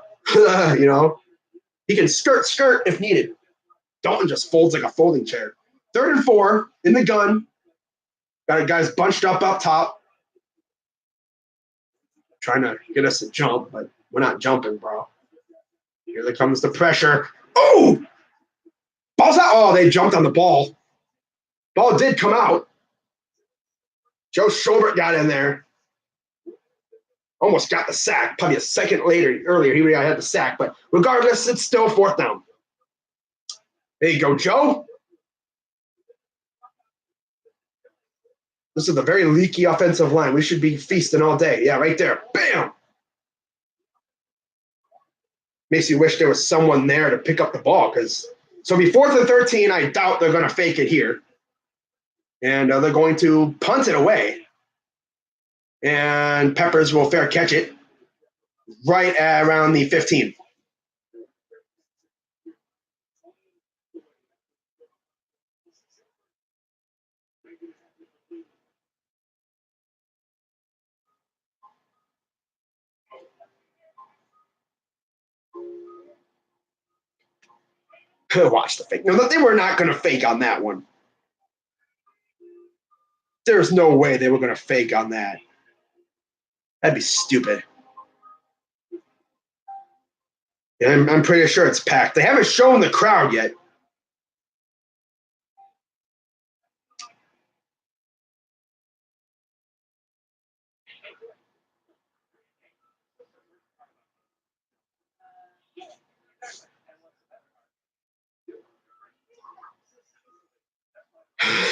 He can skirt if needed. Dalton just folds like a folding chair. 3rd and 4 in the gun. Got guys bunched up top. Trying to get us to jump, but we're not jumping, bro. Here comes the pressure. Oh! Ball's out. Oh, they jumped on the ball. Ball did come out. Joe Schobert got in there. Almost got the sack. Probably a second earlier, he really had the sack. But regardless, it's still 4th down. There you go, Joe. This is a very leaky offensive line. We should be feasting all day. Yeah, right there. Bam! Makes you wish there was someone there to pick up the ball. So be 4th and 13. I doubt they're going to fake it here. And they're going to punt it away. And Peppers will fair catch it right around the 15. Watch the fake. No, they were not going to fake on that one. There's no way they were going to fake on that. That'd be stupid. And I'm pretty sure it's packed. They haven't shown the crowd yet.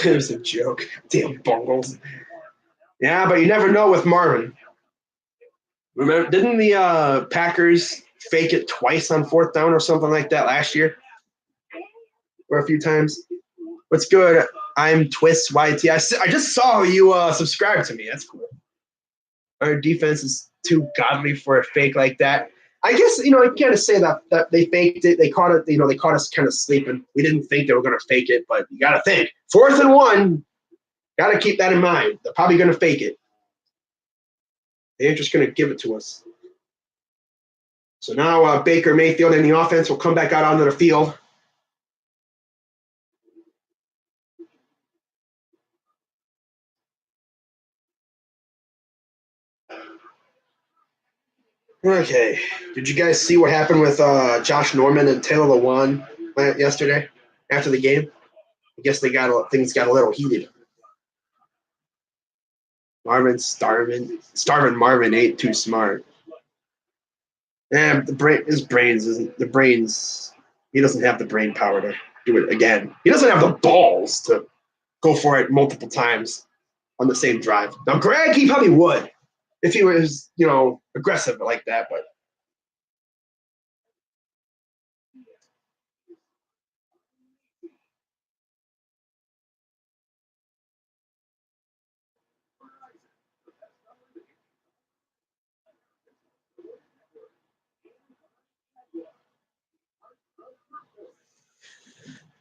It was a joke. Damn Bengals. Yeah, but you never know with Marvin. Remember, didn't the Packers fake it twice on 4th down or something like that last year? Or a few times? What's good? I'm Twist YT. I just saw you subscribe to me. That's cool. Our defense is too godly for a fake like that. I guess, I can't say that they faked it. They caught it. They caught us kind of sleeping. We didn't think they were going to fake it, but you got to think. 4th and 1, got to keep that in mind. They're probably going to fake it. They're just going to give it to us. So now Baker Mayfield and the offense will come back out onto the field. Okay. Did you guys see what happened with Josh Norman and Taylor Lewan yesterday after the game? I guess things got a little heated. Starvin Marvin ain't too smart. And his brains isn't the brains. He doesn't have the brain power to do it again. He doesn't have the balls to go for it multiple times on the same drive. Now, Greg, he probably would if he was, aggressive like that. But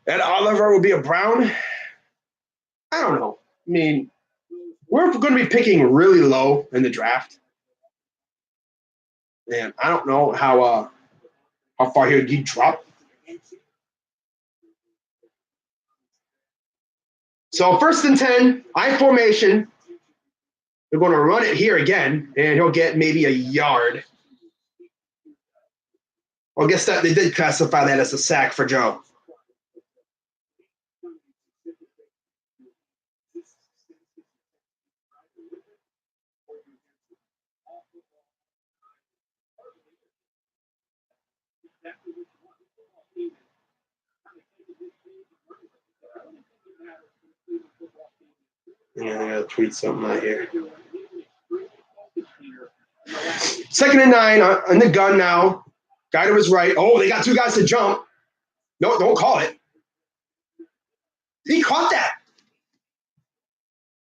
Ed Oliver will be a Brown. I don't know. I mean, we're going to be picking really low in the draft, and I don't know how far he would drop. So 1st and 10, I formation. They're going to run it here again, and he'll get maybe a yard. Well, I guess that they did classify that as a sack for Joe. Yeah, I gotta tweet something out here. 2nd and 9 on the gun now. Guy to his right. Oh, they got two guys to jump. No, don't call it. He caught that.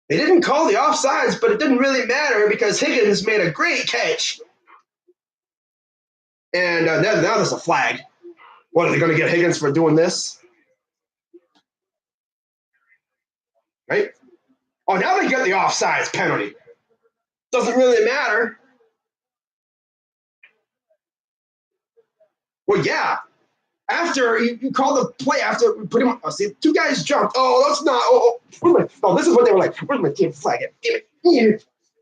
They didn't call the offsides, but it didn't really matter because Higgins made a great catch. And now there's a flag. What, are they going to get Higgins for doing this? Right? Oh, now they get the offsides penalty. Doesn't really matter. Well, yeah. After you call the play, after we put him, see, two guys jumped. Oh, that's not. Oh, this is what they were like. Where's my damn flag? Damn it.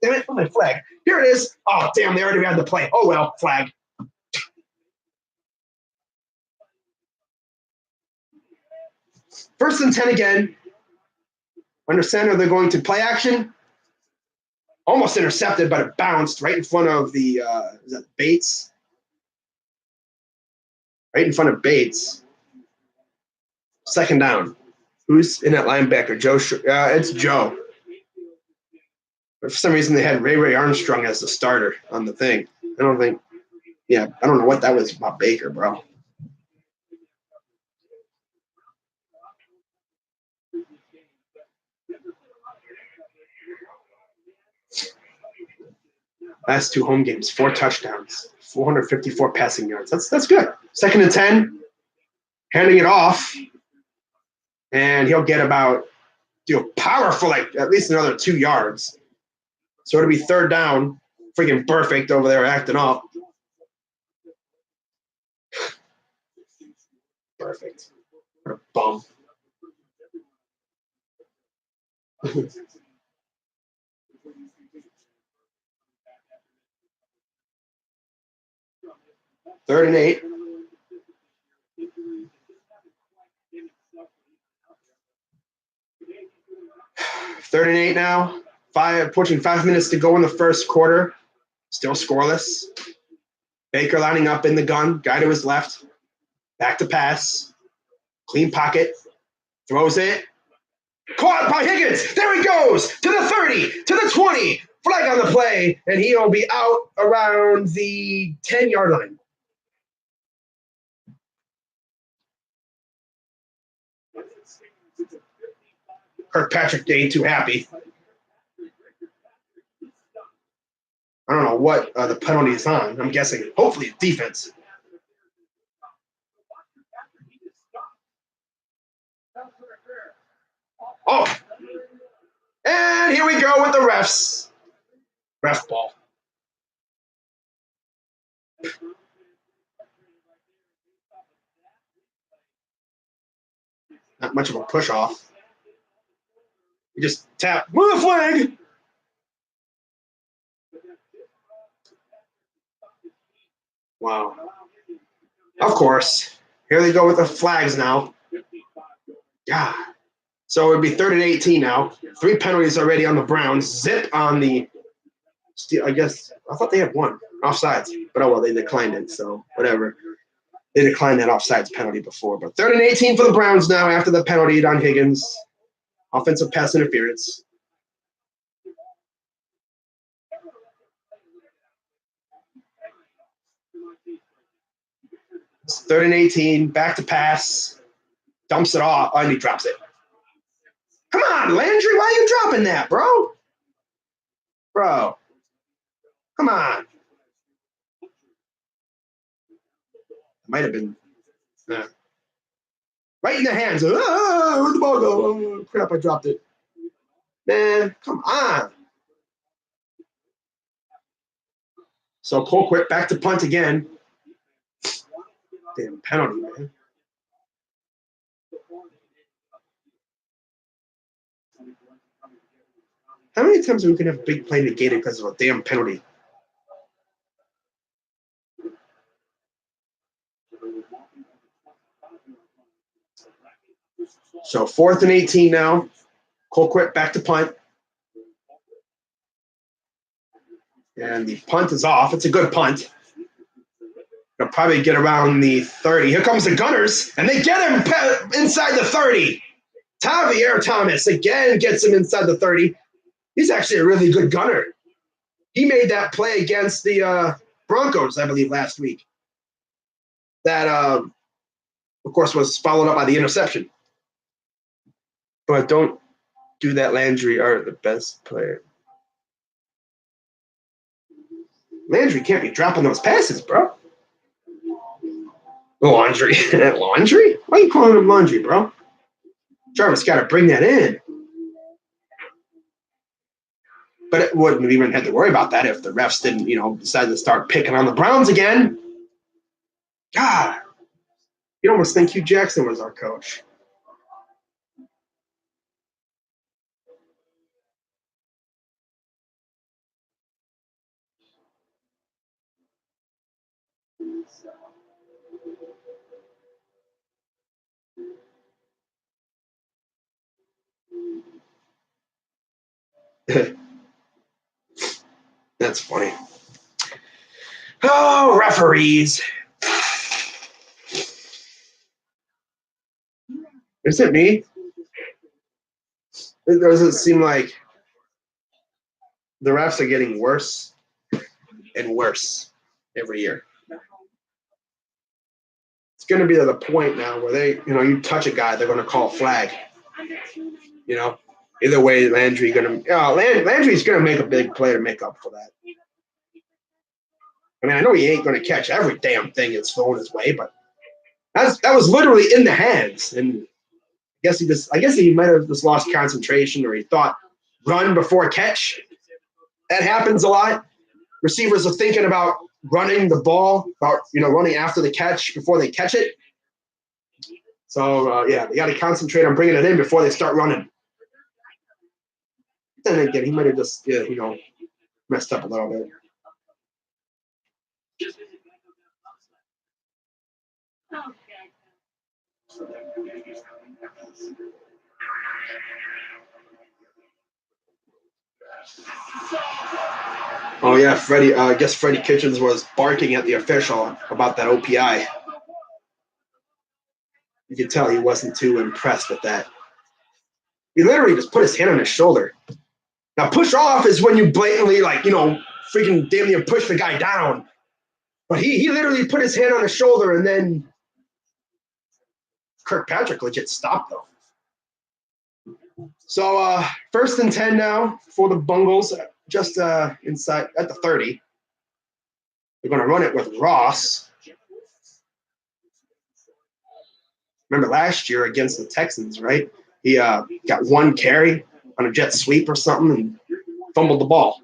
Damn it. Where's my flag? Here it is. Oh, damn, they already had the play. Oh, well, flag. 1st and 10 again. Under center, they're going to play action. Almost intercepted, but it bounced right in front of the is that Bates? Right in front of Bates. 2nd down. Who's in that linebacker? Joe. It's Joe. But for some reason, they had Ray Armstrong as the starter on the thing. I don't know what that was about Baker, bro. Last two home games, 4 touchdowns, 454 passing yards. That's good. 2nd and 10, handing it off, and he'll get about power for like at least another 2 yards. So it'll be 3rd down. Freaking perfect over there acting up. Perfect. What a bum. Third and 8. Third and 8 now. Approaching 5 minutes to go in the first quarter. Still scoreless. Baker lining up in the gun. Guy to his left. Back to pass. Clean pocket. Throws it. Caught by Higgins. There he goes to the 30, to the 20. Flag on the play, and he'll be out around the 10-yard line. Kirkpatrick ain't too happy. I don't know what the penalty is on. I'm guessing, hopefully, defense. Oh, and here we go with the refs. Ref ball. Not much of a push off. You just tap. Move the flag. Wow. Of course. Here they go with the flags now. God. So it'd be 3rd and 18 now. 3 penalties already on the Browns. Zip on the. I guess I thought they had one offsides, but oh well, they declined it. So whatever. They declined that offsides penalty before. But 3rd and 18 for the Browns now after the penalty on Higgins. Offensive pass interference. It's 3rd and 18. Back to pass. Dumps it off. Oh, and he drops it. Come on, Landry. Why are you dropping that, bro? Bro. Come on. Might have been. Right in the hands. Where'd the ball go? Oh, crap, I dropped it. Man, come on. So Colquitt back to punt again. Damn penalty, man. How many times are we going to have a big play negated because of a damn penalty? So 4th and 18 now. Colquitt back to punt. And the punt is off. It's a good punt. They'll probably get around the 30. Here comes the Gunners, and they get him inside the 30. Javier Thomas again gets him inside the 30. He's actually a really good gunner. He made that play against the Broncos, I believe, last week. That, of course, was followed up by the interception. But don't do that. Landry are the best player. Landry can't be dropping those passes, bro. Laundry. Laundry? Why are you calling him laundry, bro? Jarvis got to bring that in. But it wouldn't even have to worry about that if the refs didn't, decide to start picking on the Browns again. God, you'd almost think Hugh Jackson was our coach. That's funny. Oh, referees. Is it me? It doesn't seem like the refs are getting worse and worse every year. It's going to be to the point now where they, you touch a guy, they're going to call a flag. Either way, Landry's going to make a big play to make up for that. I mean, I know he ain't going to catch every damn thing that's thrown his way, but that was literally in the hands. And I guess he might have just lost concentration, or he thought run before catch. That happens a lot. Receivers are thinking about running the ball, about running after the catch before they catch it. So they got to concentrate on bringing it in before they start running. Then again, he might have just messed up a little bit. Oh yeah, Freddie. I guess Freddie Kitchens was barking at the official about that OPI. You could tell he wasn't too impressed with that. He literally just put his hand on his shoulder. Now, push off is when you blatantly, freaking damn near push the guy down. But he literally put his hand on his shoulder, and then Kirkpatrick legit stopped, though. So 1st and 10 now for the Bengals, just inside at the 30. They're going to run it with Ross. Remember last year against the Texans, right? He got one carry on a jet sweep or something and fumbled the ball.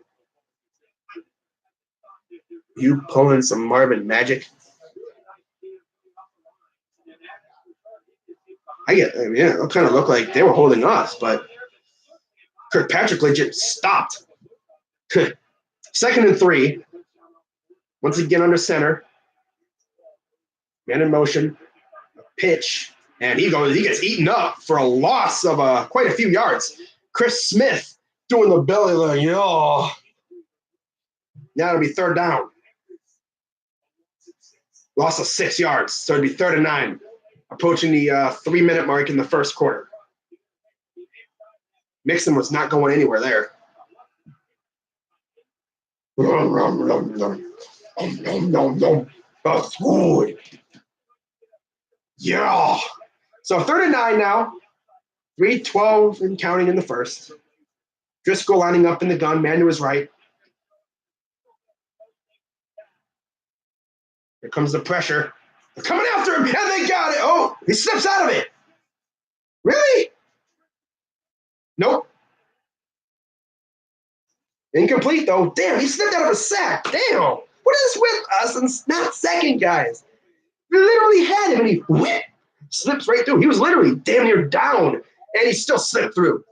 You pulling some Marvin magic? It kind of looked like they were holding us, but Kirkpatrick legit stopped. 2nd and 3. Once again under center. Man in motion, pitch, and he gets eaten up for a loss of quite a few yards. Chris Smith doing the belly like, Now it'll be third down. Loss of 6 yards, so it'd be 3rd and 9, approaching the 3-minute mark in the first quarter. Mixon was not going anywhere there. That's good. Yeah. So 3rd and 9 now. 3:12 and counting in the first. Driscoll lining up in the gun. Man to his right. Here comes the pressure. They're coming after him, and they got it. Oh, he slips out of it. Really? Nope. Incomplete, though. Damn, he slipped out of a sack. Damn. What is with us and not second guys? We literally had him, and he slips right through. He was literally damn near down, and he still slipped through.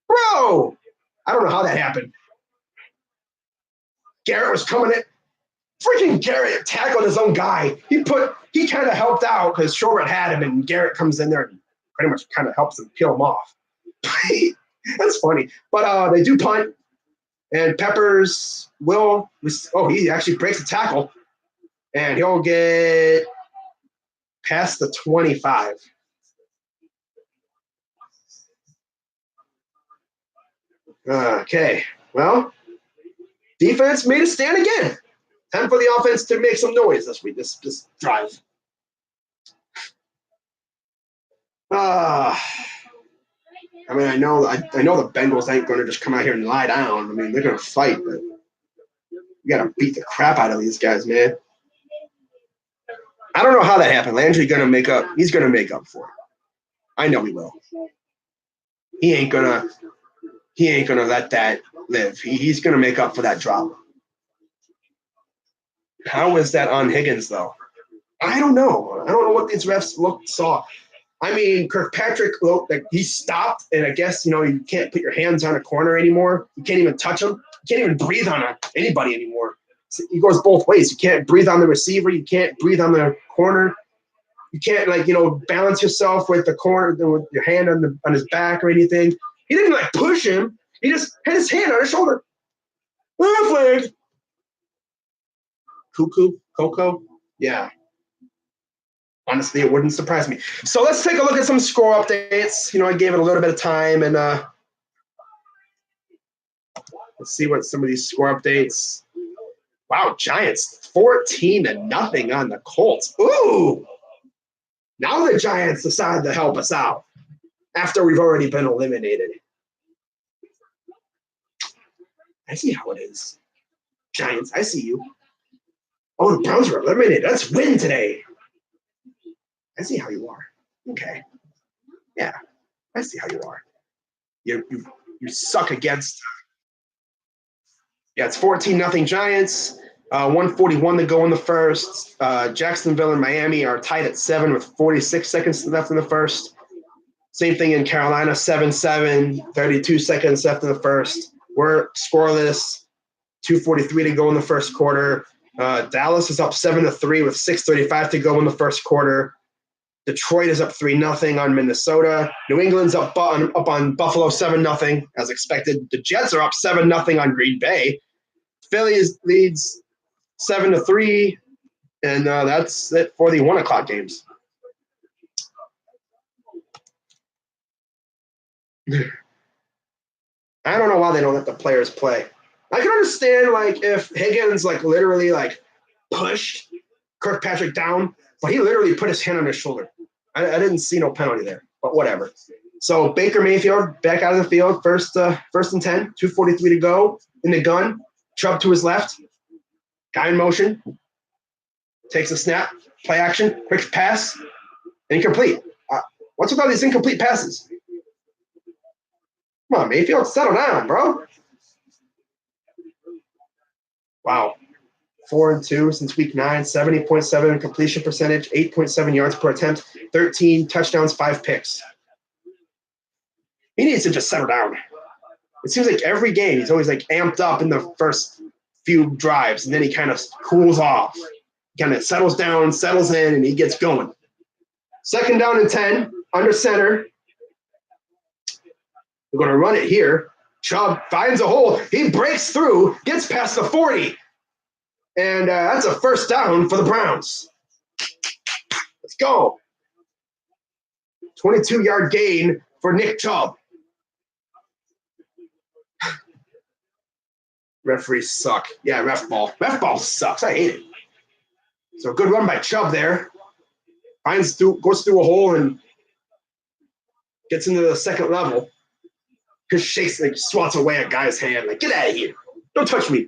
Bro, I don't know how that happened. Garrett was coming in. Freaking Garrett tackled his own guy. He kind of helped out because Shortman had him, and Garrett comes in there and pretty much kind of helps him peel him off. That's funny. But they do punt, and Peppers he actually breaks the tackle, and he'll get past the 25. Okay, well, defense made a stand again. Time for the offense to make some noise this week, this drive. I mean, I know the Bengals ain't going to just come out here and lie down. I mean, they're going to fight, but you got to beat the crap out of these guys, man. I don't know how that happened. Landry going to make up. He's going to make up for it. I know he will. He ain't gonna let that live. He's going to make up for that drop. How is that on Higgins, though? I don't know. I don't know what these refs saw. I mean, Kirkpatrick, like, he stopped, and I guess, you can't put your hands on a corner anymore. You can't even touch him. You can't even breathe on anybody anymore. So he goes both ways. You can't breathe on the receiver. You can't breathe on the corner. You can't, balance yourself with the corner, with your hand on his back or anything. He didn't, push him. He just had his hand on his shoulder. Flag. Coco? Yeah. Honestly, it wouldn't surprise me. So let's take a look at some score updates. I gave it a little bit of time, and let's see what some of these score updates. Wow, Giants 14-0 on the Colts. Ooh! Now the Giants decide to help us out after we've already been eliminated. I see how it is. Giants, I see you. Oh, the Browns were eliminated. Let's win today. I see how you are. Okay. Yeah, I see how you are. You suck against. Yeah, it's 14-0 Giants. 141 to go in the first. Jacksonville and Miami are tied at 7 with 46 seconds left in the first. Same thing in Carolina, 7-7, 32 seconds left in the first. We're scoreless, 2:43 to go in the first quarter. Dallas is up 7-3 with 6:35 to go in the first quarter. Detroit is up 3-0 on Minnesota. New England's up on Buffalo 7-0 as expected. The Jets are up 7-0 on Green Bay. Philly leads 7-3, and that's it for the 1:00 games. I don't know why they don't let the players play. I can understand if Higgins literally pushed Kirkpatrick down, but he literally put his hand on his shoulder. I didn't see no penalty there, but whatever. So Baker Mayfield back out of the field, first and 10, 2:43 to go in the gun. Chubb to his left, guy in motion, takes a snap, play action, quick pass, incomplete. What's with all these incomplete passes? Come on, Mayfield, settle down, bro. Wow. 4-2 since week 9, 70.7 completion percentage, 8.7 yards per attempt, 13 touchdowns, 5 picks. He needs to just settle down. It seems like every game he's always amped up in the first few drives, and then he kind of cools off. Kind of settles down, settles in, and he gets going. 2nd down and 10, under center. We're going to run it here. Chubb finds a hole. He breaks through, gets past the 40. And that's a 1st down for the Browns. Let's go. 22-yard gain for Nick Chubb. Referees suck. Yeah, ref ball. Ref ball sucks. I hate it. So good run by Chubb there. Goes through a hole and gets into the 2nd level. Just shakes, like, swats away a guy's hand. Like, get out of here. Don't touch me.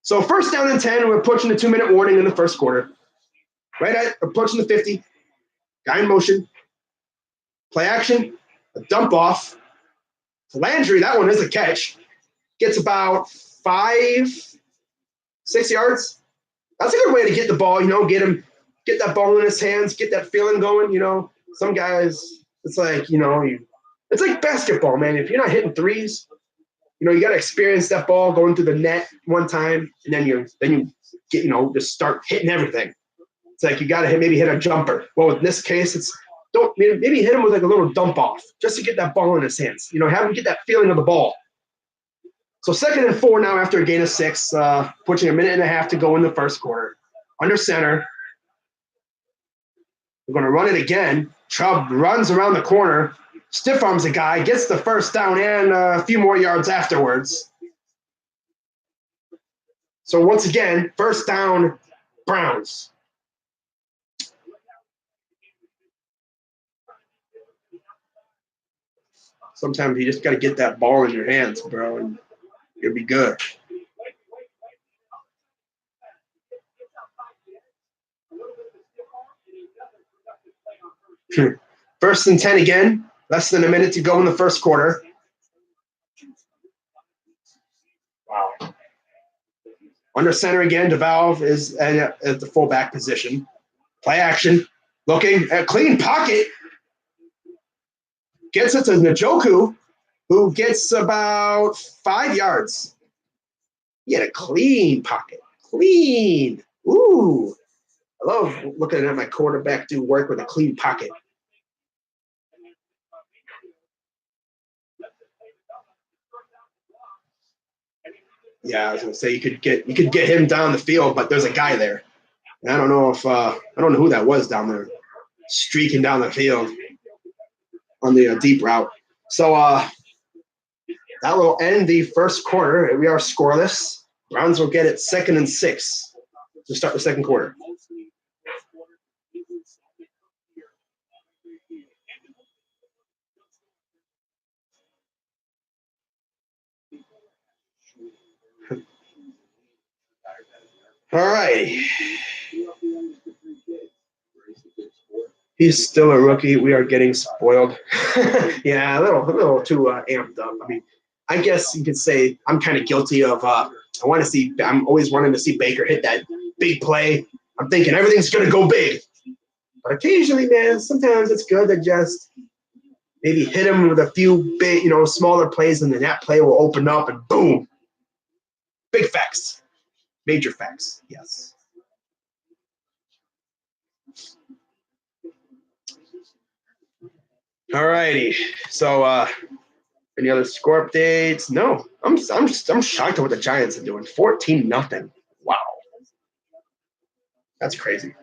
So 1st down and 10. We're approaching the 2-minute warning in the 1st quarter. Right at approaching the 50. Guy in motion. Play action. A dump off. To Landry, that one is a catch. Gets about 5-6 yards. That's a good way to get the ball, get that ball in his hands, get that feeling going, Some guys, it's like, it's like basketball, man. If you're not hitting threes, you got to experience that ball going through the net one time, and then you get, just start hitting everything. It's like you got to maybe hit a jumper. Well, in this case, maybe hit him with like a little dump off just to get that ball in his hands. Have him get that feeling of the ball. So 2nd and 4 now after a gain of 6, pushing a minute and a half to go in the 1st quarter. Under center. We're going to run it again. Chubb runs around the corner, stiff arms a guy, gets the 1st down and a few more yards afterwards. So once again, 1st down, Browns. Sometimes you just got to get that ball in your hands, bro, and you'll be good. First and 10 again. Less than a minute to go in the 1st quarter. Wow. Under center again, DeValve is at the fullback position. Play action. Looking at clean pocket. Gets it to Njoku, who gets about 5 yards. He had a clean pocket. Clean. Ooh. I love looking at my quarterback do work with a clean pocket. Yeah, I was gonna say you could get him down the field, but there's a guy there. And I don't know who that was down there, streaking down the field on the deep route. So that will end the 1st quarter. We are scoreless. Browns will get it 2nd and 6 to start the 2nd quarter. All right. He's still a rookie. We are getting spoiled. Yeah, a little too amped up. I mean, I guess you could say I'm kind of guilty of. I'm always wanting to see Baker hit that big play. I'm thinking everything's gonna go big, but occasionally, man, sometimes it's good to just maybe hit him with a few big, smaller plays, and then that play will open up and boom, big facts, major facts. Yes. All righty. So, any other score updates? No. I'm shocked at what the Giants are doing. 14-0. Wow. That's crazy.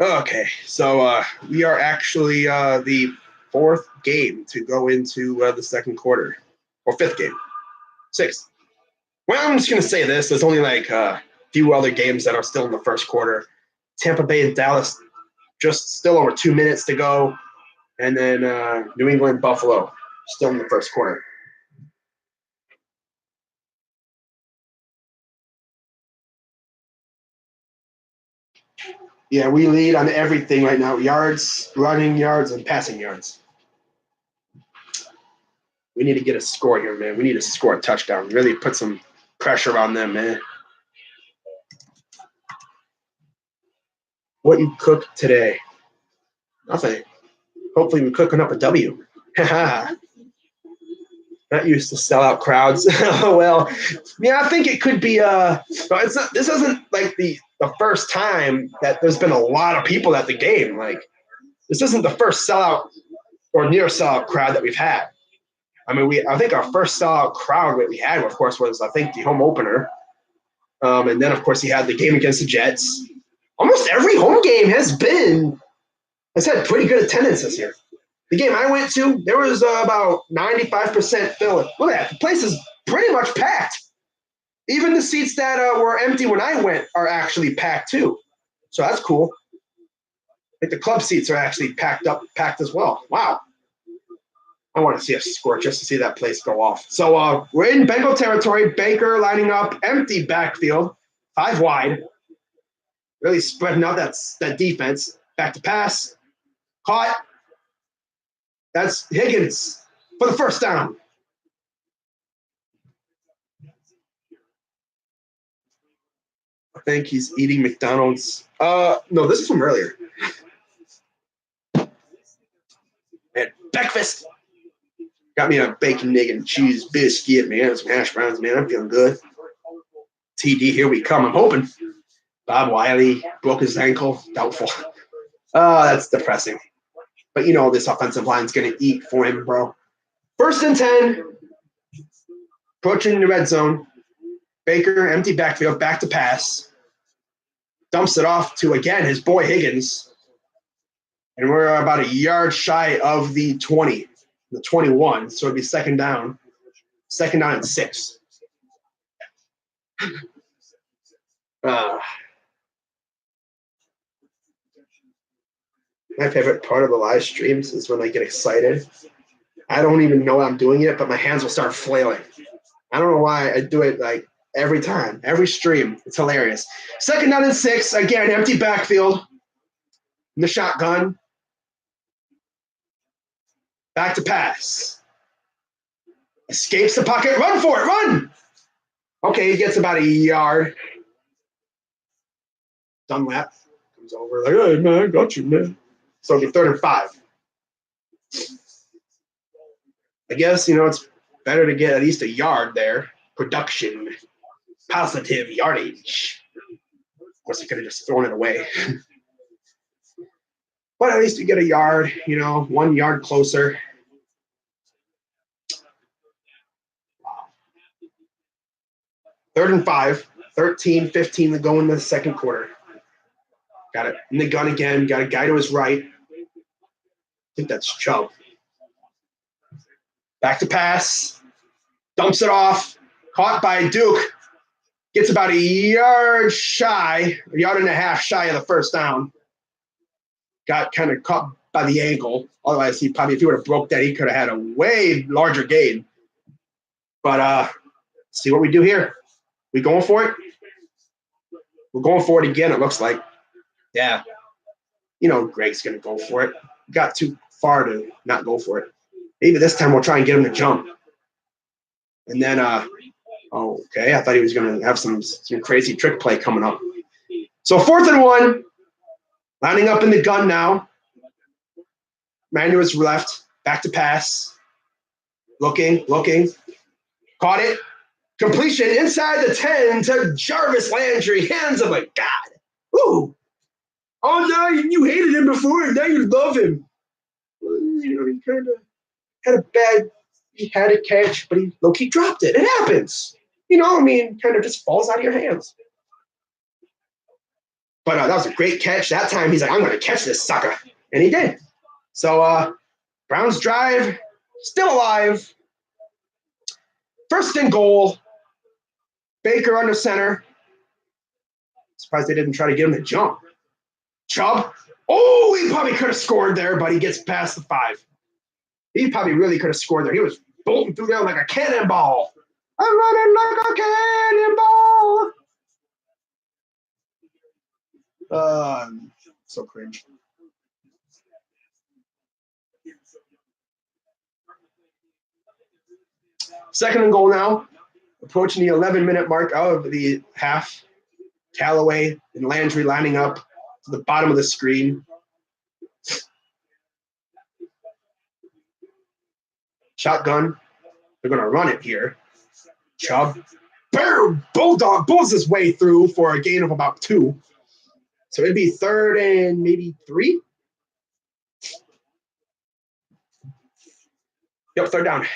Okay, so we are actually the 4th game to go into the 2nd quarter, or 5th game, 6th. Well, I'm just gonna say this: there's only like a few other games that are still in the 1st quarter. Tampa Bay and Dallas, just still over 2 minutes to go, and then New England, Buffalo, still in the 1st quarter. Yeah, we lead on everything right now: yards, running yards, and passing yards. We need to get a score here, man. We need to score a touchdown. Really put some pressure on them, man. What you cooked today? Nothing. Hopefully, we're cooking up a W. Not used to sellout crowds. Oh well, yeah, I think it could be. But it's not. This isn't like the first time that there's been a lot of people at the game. Like this isn't the first sellout or near sellout crowd that we've had. I mean, I think our first sellout crowd that we had, of course, was I think the home opener, and then of course he had the game against the Jets. Almost every home game has had pretty good attendance this year. The game I went to, there was about 95% filling. Look at that. The place is pretty much packed. Even the seats that were empty when I went are actually packed too. So that's cool. Like the club seats are actually packed as well. Wow. I want to see a score just to see that place go off. So we're in Bengal territory. Baker lining up, empty backfield, 5 wide. Really spreading out that defense. Back to pass. Caught. That's Higgins for the first down. I think he's eating McDonald's. No, this is from earlier. And breakfast. Got me a bacon, egg, and cheese biscuit, man. Some hash browns, man. I'm feeling good. TD, here we come. I'm hoping. Bob Wiley broke his ankle. Doubtful. Oh, that's depressing. But you know this offensive line's going to eat for him, bro. 1st and 10. Approaching the red zone. Baker, empty backfield, back to pass. Dumps it off to, again, his boy Higgins. And we're about a yard shy of the 20, the 21. So it'd be second down. Second down and 6. My favorite part of the live streams is when I get excited. I don't even know I'm doing it, but my hands will start flailing. I don't know why I do it like every time, every stream. It's hilarious. Second down and 6. Again, empty backfield. In the shotgun. Back to pass. Escapes the pocket. Run for it. Run. Okay, he gets about a yard. Dunlap comes over like, hey, man, I got you, man. So it'll be 3rd and 5. I guess, it's better to get at least a yard there. Production. Positive yardage. Of course, he could have just thrown it away. But at least you get a yard, 1 yard closer. Wow. 3rd and 5. 13-15 to go in the second quarter. Got it in the gun again. Got a guy to his right. I think that's Chubb. Back to pass. Dumps it off. Caught by Duke. Gets about a yard and a half shy of the first down. Got kind of caught by the ankle. Otherwise, if he would have broke that, he could have had a way larger gain. But see what we do here. We going for it? We're going for it again, it looks like. Yeah. Greg's going to go for it. Got too far to not go for it. Maybe this time we'll try and get him to jump. And then, okay, I thought he was going to have some crazy trick play coming up. So 4th and 1. Lining up in the gun now. Man to his left. Back to pass. Looking. Caught it. Completion inside the 10 to Jarvis Landry. Hands of a God. Ooh. Oh, no, you hated him before, and now you love him. He kind of had he had a catch, but he low-key dropped it. It happens. Kind of just falls out of your hands. But that was a great catch. That time, he's like, I'm going to catch this sucker. And he did. So, Browns drive, still alive. 1st and goal. Baker under center. Surprised they didn't try to get him to jump. Chubb. Oh, he probably could have scored there, but he gets past the 5. He probably really could have scored there. He was bolting through there like a cannonball. I'm running like a cannonball. So cringe. Second and goal now. Approaching the 11-minute mark of the half. Callaway and Landry lining up to the bottom of the screen. Shotgun. They're going to run it here. Chubb. Boom! Bulldog pulls his way through for a gain of about 2. So it'd be 3rd and maybe 3. Yep, 3rd down.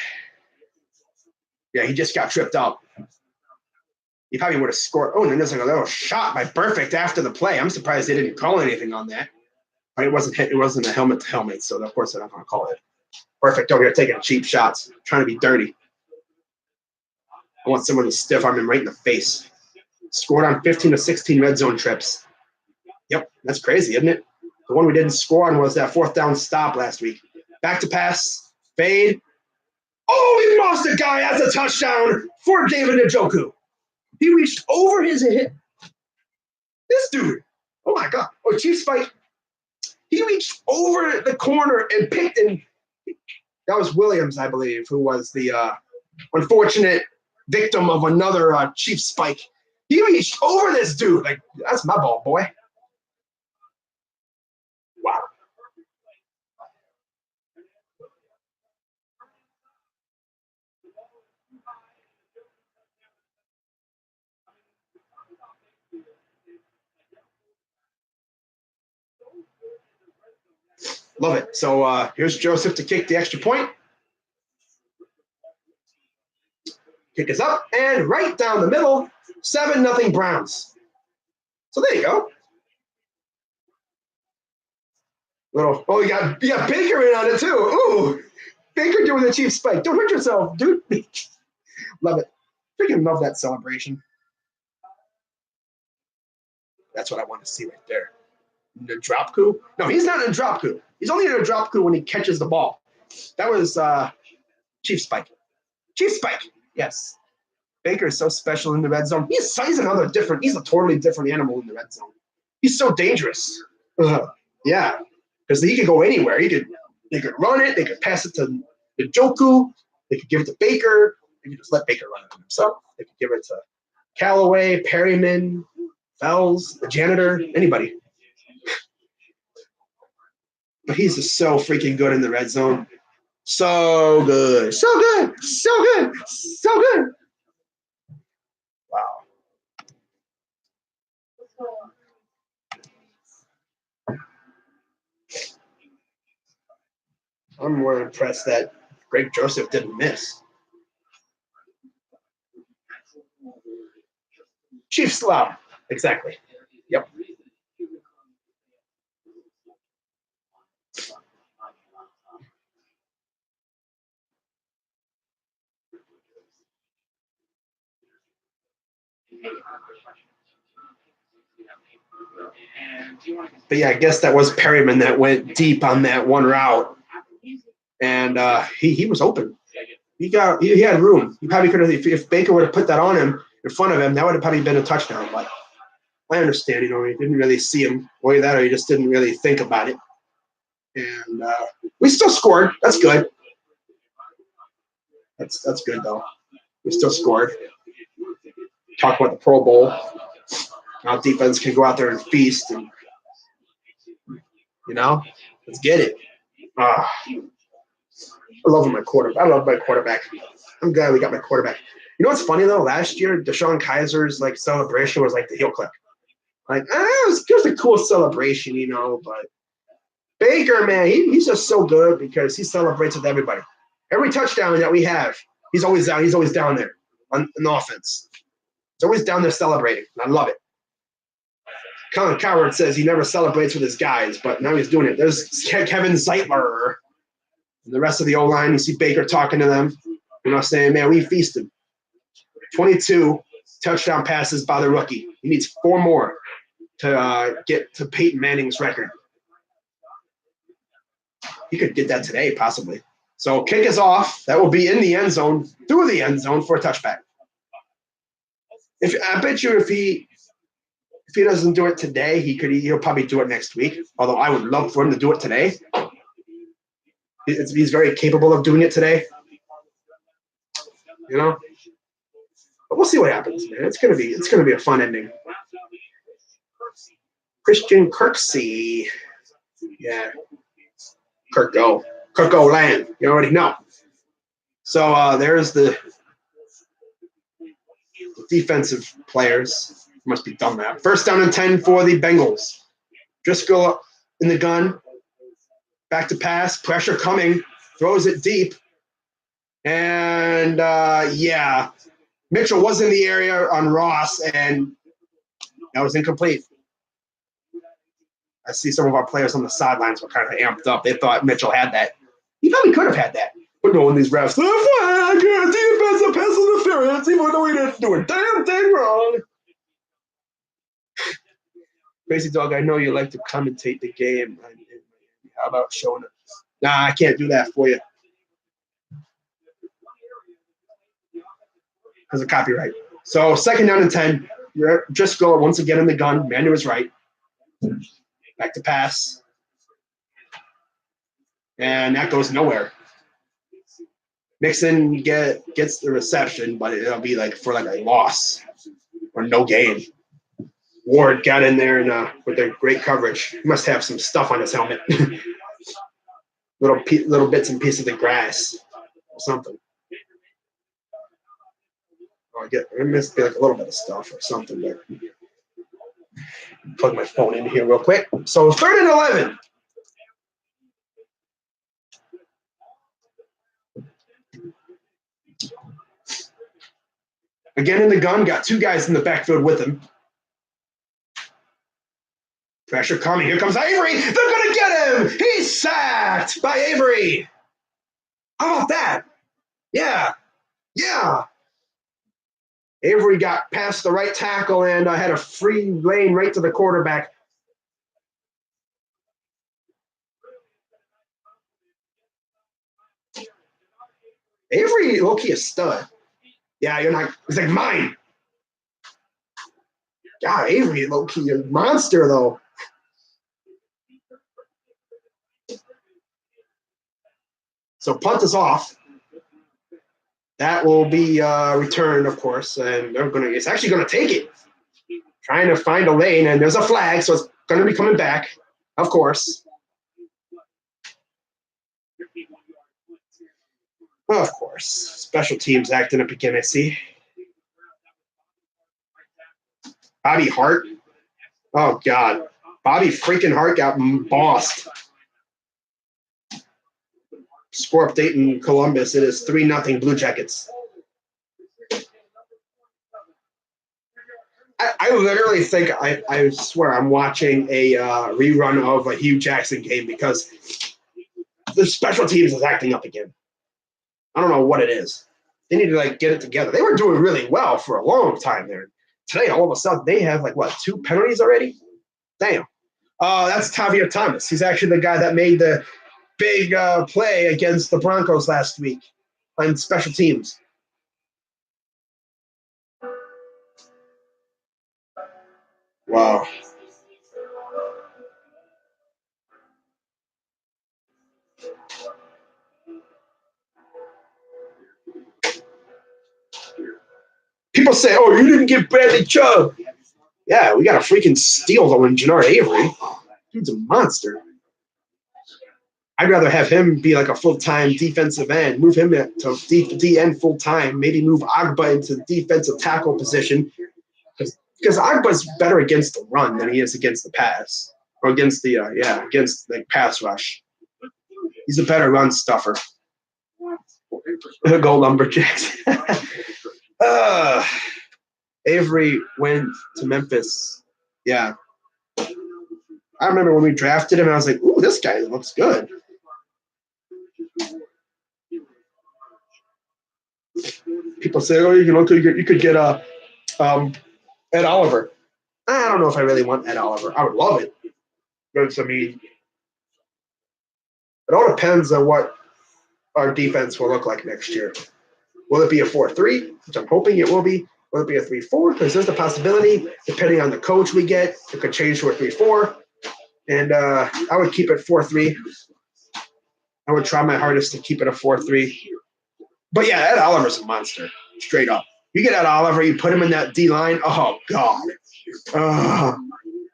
Yeah, he just got tripped up. He probably would have scored. Oh, and then there's like a little shot by Perfect after the play. I'm surprised they didn't call anything on that. It wasn't hit. It wasn't a helmet to helmet, so of course they're not going to call it. Perfect over here taking cheap shots, trying to be dirty. I want someone to stiff arm him right in the face. Scored on 15 to 16 red zone trips. Yep, that's crazy, isn't it? The one we didn't score on was that 4th down stop last week. Back to pass, fade. Oh, he lost a guy as a touchdown for David Njoku. He reached over his hip. This dude, oh my God. Oh, Chief Spike. He reached over the corner and picked, and that was Williams, I believe, who was the unfortunate victim of another Chief Spike. He reached over this dude. Like, that's my ball, boy. Wow. Love it. So here's Joseph to kick the extra point. Kick is up and right down the middle. 7-0 Browns. So there you go. Oh, you got Baker in on it too. Ooh, Baker doing the Chief Spike. Don't hurt yourself, dude. Love it. Freaking love that celebration. That's what I want to see right there. The drop coup? No, he's not in a drop coup. He's only in a drop coup when he catches the ball. That was Chief Spike. Chief Spike. Yes. Baker is so special in the red zone. He's a totally different animal in the red zone. He's so dangerous. Yeah. Because he could go anywhere. They could run it, they could pass it to Njoku, they could give it to Baker, they could just let Baker run it himself. They could give it to Callaway, Perryman, Fells, the janitor, anybody. But he's just so freaking good in the red zone. So good. So good. So good. So good. Wow. I'm more impressed that Greg Joseph didn't miss. Chief Slob. Exactly. Yep. But yeah, I guess that was Perryman that went deep on that one route, and he was open. He had room. He probably could have if Baker would have put that on him in front of him, that would have probably been a touchdown. But I understand, he didn't really see him or that, or he just didn't really think about it. And we still scored. That's good. That's good though. We still scored. Talk about the Pro Bowl. Now defense can go out there and feast, and let's get it. I love my quarterback. I love my quarterback. I'm glad we got my quarterback. You know what's funny though? Last year, Deshaun Kaiser's celebration was like the heel click. It was a cool celebration, but Baker, man, he's just so good because he celebrates with everybody. Every touchdown that we have, he's always down. He's always down there on the offense. He's always down there celebrating. And I love it. Colin Coward says he never celebrates with his guys, but now he's doing it. There's Kevin Zeitler and the rest of the O-line. You see Baker talking to them, saying, man, we feasted. 22 touchdown passes by the rookie. He needs 4 more to get to Peyton Manning's record. He could get that today, possibly. So kick is off. That will be in the end zone, through the end zone for a touchback. I bet you if he doesn't do it today, he'll probably do it next week. Although I would love for him to do it today. He's very capable of doing it today. But we'll see what happens, man. It's gonna be a fun ending. Christian Kirksey. Yeah. Kirko land. You already know. So there's the defensive players. Must be done that. First down and 10 for the Bengals. Driscoll in the gun. Back to pass. Pressure coming. Throws it deep. And yeah, Mitchell was in the area on Ross, and that was incomplete. I see some of our players on the sidelines were kind of amped up. They thought Mitchell had that. He probably could have had that. But no, these refs, flag, defensive pass interference, even though he didn't do a damn thing wrong. Crazy Dog, I know you like to commentate the game. How about showing it? Nah, I can't do that for you. Because of copyright. So second down and 10. You're just go once again in the gun. Manu is right. Back to pass. And that goes nowhere. Mixon gets the reception, but it'll be like for like a loss or no gain. Ward got in there and with their great coverage. He must have some stuff on his helmet. little bits and pieces of grass or something. Oh, I missed like a little bit of stuff or something. But plug my phone in here real quick. So 3rd and 11. Again in the gun, got two guys in the backfield with him. Pressure coming. Here comes Avery. They're going to get him. He's sacked by Avery. How about that? Yeah. Avery got past the right tackle and had a free lane right to the quarterback. Avery, low-key a stud. Yeah, you're not. It's like mine. God, Avery, low-key a monster, though. So punt is off. That will be returned, of course, and it's actually going to take it. Trying to find a lane, and there's a flag, so it's going to be coming back, of course. Of course. Special teams acting up again, I see. Bobby Hart. Oh, God. Bobby freaking Hart got bossed. Score update in Columbus. It is 3-0 Blue Jackets. I literally think, I swear, I'm watching a rerun of a Hugh Jackson game because the special teams is acting up again. I don't know what it is. They need to get it together. They were doing really well for a long time there. Today, all of a sudden, they have 2 penalties already? Damn. That's Tavia Thomas. He's actually the guy that made the big play against the Broncos last week on special teams. Wow. People say, oh, you didn't get Bradley Chubb. Yeah, we got to freaking steal though in Jannard Avery. Dude's a monster. I'd rather have him be like a full-time defensive end, move him to D end full-time, maybe move Agba into defensive tackle position because Agba's better against the run than he is against the pass or against the against the pass rush. He's a better run stuffer. Go Lumberjacks. Avery went to Memphis. Yeah. I remember when we drafted him, I was like, ooh, this guy looks good. People say, oh, you could get Ed Oliver. I don't know if I really want Ed Oliver. I would love it. But, I mean, it all depends on what our defense will look like next year. Will it be a 4-3, which I'm hoping it will be? Will it be a 3-4? Because there's the possibility, depending on the coach we get, it could change to a 3-4. And I would keep it 4-3. I would try my hardest to keep it a 4-3. But yeah, Ed Oliver's a monster, straight up. You get Ed Oliver, you put him in that D line. Oh God,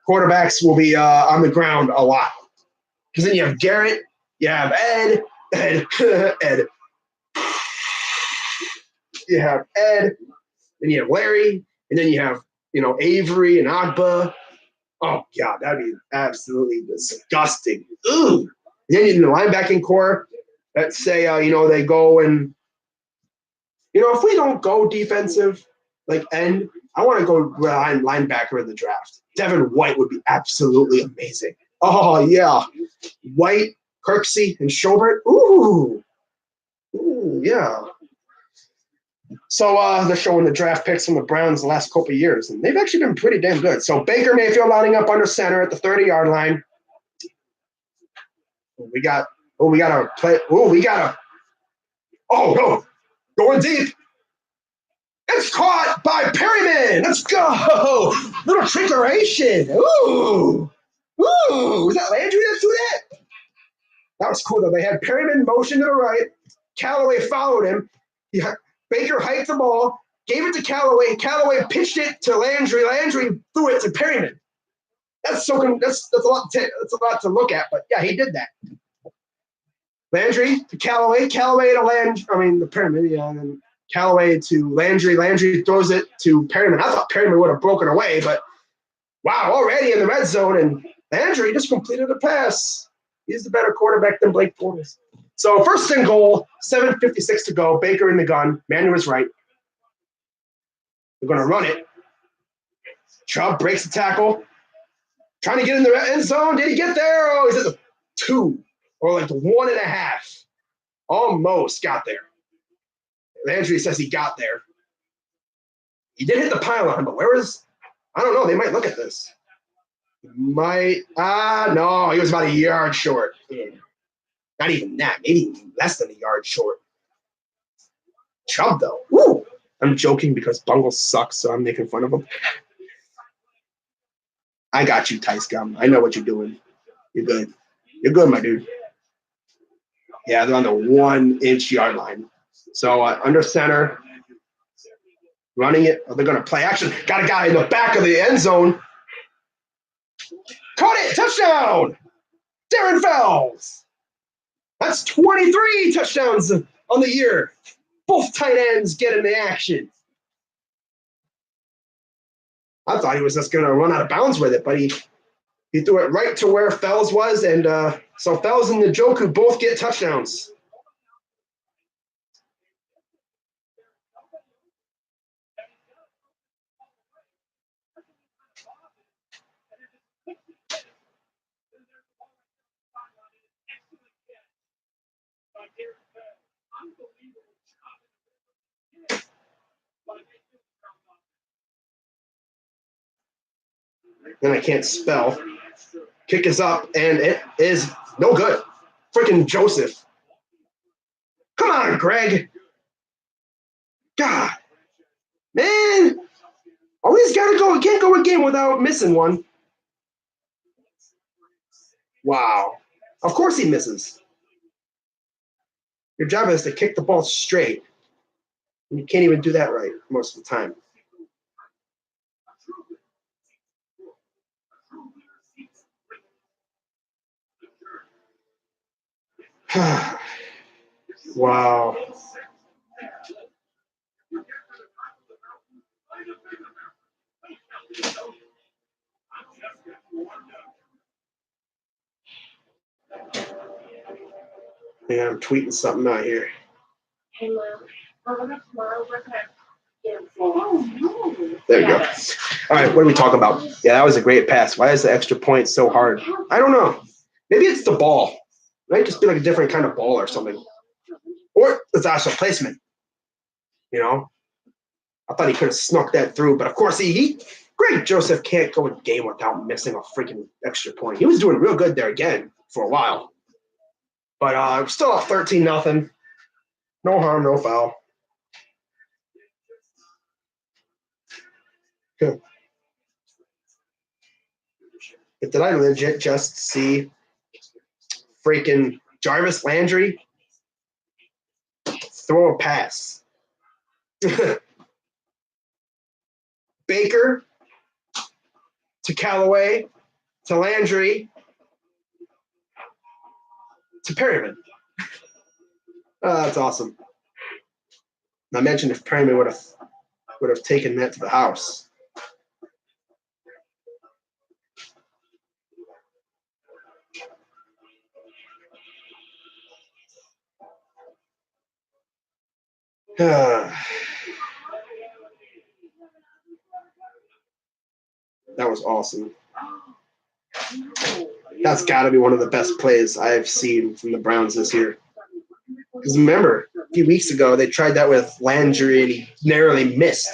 quarterbacks will be on the ground a lot. Because then you have Garrett, you have Ed. You have Ed, then you have Larry, and then you have Avery and Agba. Oh god, that'd be absolutely disgusting. Ooh. And then in the linebacking core, let's say they go and if we don't go defensive like end, I want to go linebacker in the draft. Devin White would be absolutely amazing. Oh yeah, White, Kirksey, and Schobert. Ooh, yeah. So they're showing the draft picks from the Browns the last couple of years, and they've actually been pretty damn good. So Baker Mayfield lining up under center at the 30-yard line. We got to play. Oh no, going deep. It's caught by Perryman. Let's go. Little trickeration. Ooh. Was that Landry that threw that? That was cool, though. They had Perryman motion to the right. Callaway followed him. Baker hiked the ball, gave it to Callaway. Callaway pitched it to Landry. Landry threw it to Perryman. That's a lot. That's a lot to look at. But yeah, he did that. Landry to Callaway. Callaway to Landry. I mean, the Perryman. Yeah, and then Callaway to Landry. Landry throws it to Perryman. I thought Perryman would have broken away, but wow, already in the red zone, and Landry just completed a pass. He's the better quarterback than Blake Bortles. So 1st and goal, 7:56 to go. Baker in the gun. Manu is right. They're going to run it. Chubb breaks the tackle. Trying to get in the end zone. Did he get there? Oh, he's at the 2 or like the 1.5. Almost got there. Landry says he got there. He did hit the pylon, but where is – I don't know. They might look at this. No, he was about a yard short. Yeah. Not even that. Maybe less than a yard short. Chubb, though. Woo! I'm joking because Bungles sucks, so I'm making fun of him. I got you, Tice Gum. I know what you're doing. You're good. You're good, my dude. Yeah, they're on the 1-inch yard line. So under center, running it. Oh, they're going to play action. Got a guy in the back of the end zone. Caught it. Touchdown. Darren Fells. That's 23 touchdowns on the year. Both tight ends getting the action. I thought he was just going to run out of bounds with it, but he threw it right to where Fells was, and so Fells and Njoku both get touchdowns. And I can't spell. Kick is up, and it is no good. Freaking Joseph. Come on, Greg. God. Man. Always got to go. Can't go a game without missing one. Wow. Of course he misses. Your job is to kick the ball straight. And you can't even do that right most of the time. Wow. Yeah, I'm tweeting something out here. Hey, Mom. There you go. All right, what are we talking about? Yeah, that was a great pass. Why is the extra point so hard? I don't know. Maybe it's the ball. It might just be like a different kind of ball or something. Or it's actual placement. I thought he could have snuck that through, but of course Greg Joseph can't go a game without missing a freaking extra point. He was doing real good there again for a while. But still up 13-0. No harm, no foul. Good. Did I legit just see freaking Jarvis Landry throw a pass? Baker to Callaway to Landry to Perryman. Oh, that's awesome. I mentioned if Perryman would have taken that to the house. That was awesome. That's got to be one of the best plays I've seen from the Browns this year. Because remember, a few weeks ago, they tried that with Landry and he narrowly missed.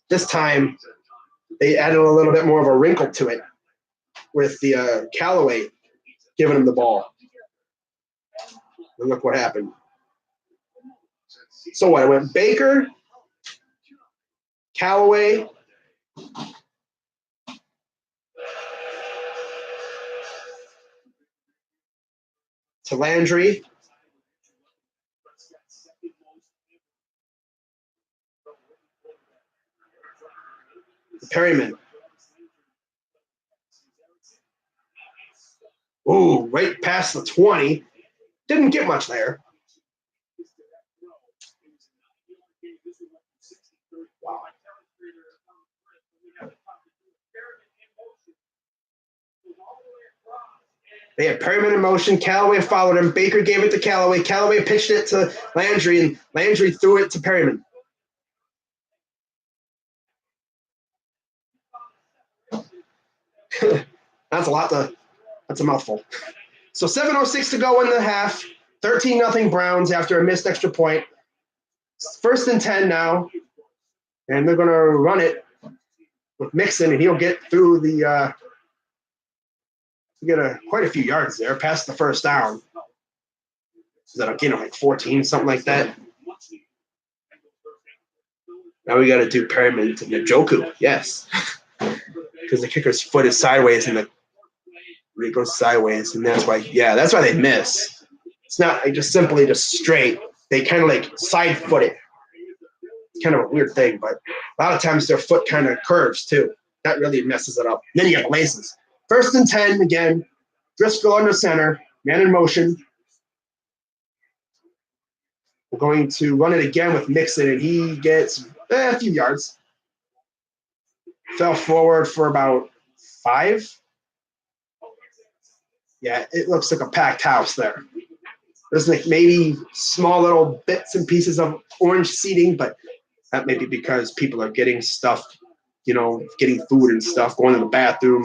This time, they added a little bit more of a wrinkle to it with the Callaway giving him the ball. And look what happened. So what? I went Baker, Callaway, to Landry, Perryman. Ooh, right past the 20. Didn't get much there. Wow. They had Perryman in motion. Callaway followed him. Baker gave it to Callaway. Callaway pitched it to Landry, and Landry threw it to Perryman. That's a lot that's a mouthful. So 7:06 to go in the half. 13-0 Browns after a missed extra point. First and 10 now. And they're going to run it with Mixon, and he'll get through the quite a few yards there, past the first down. Is that like 14, something like that? Now we got to do Perryman to Njoku. Yes. Because the kicker's foot is sideways and it goes sideways, and that's why they miss. It's not just simply straight. They kind of like side foot it. It's kind of a weird thing, but a lot of times their foot kind of curves too. That really messes it up. And then you got laces. First and 10 again. Driscoll under center, man in motion. We're going to run it again with Mixon, and he gets a few yards. Fell forward for about 5. Yeah, it looks like a packed house there. There's like maybe small little bits and pieces of orange seating, but that may be because people are getting stuff, getting food and stuff, going to the bathroom,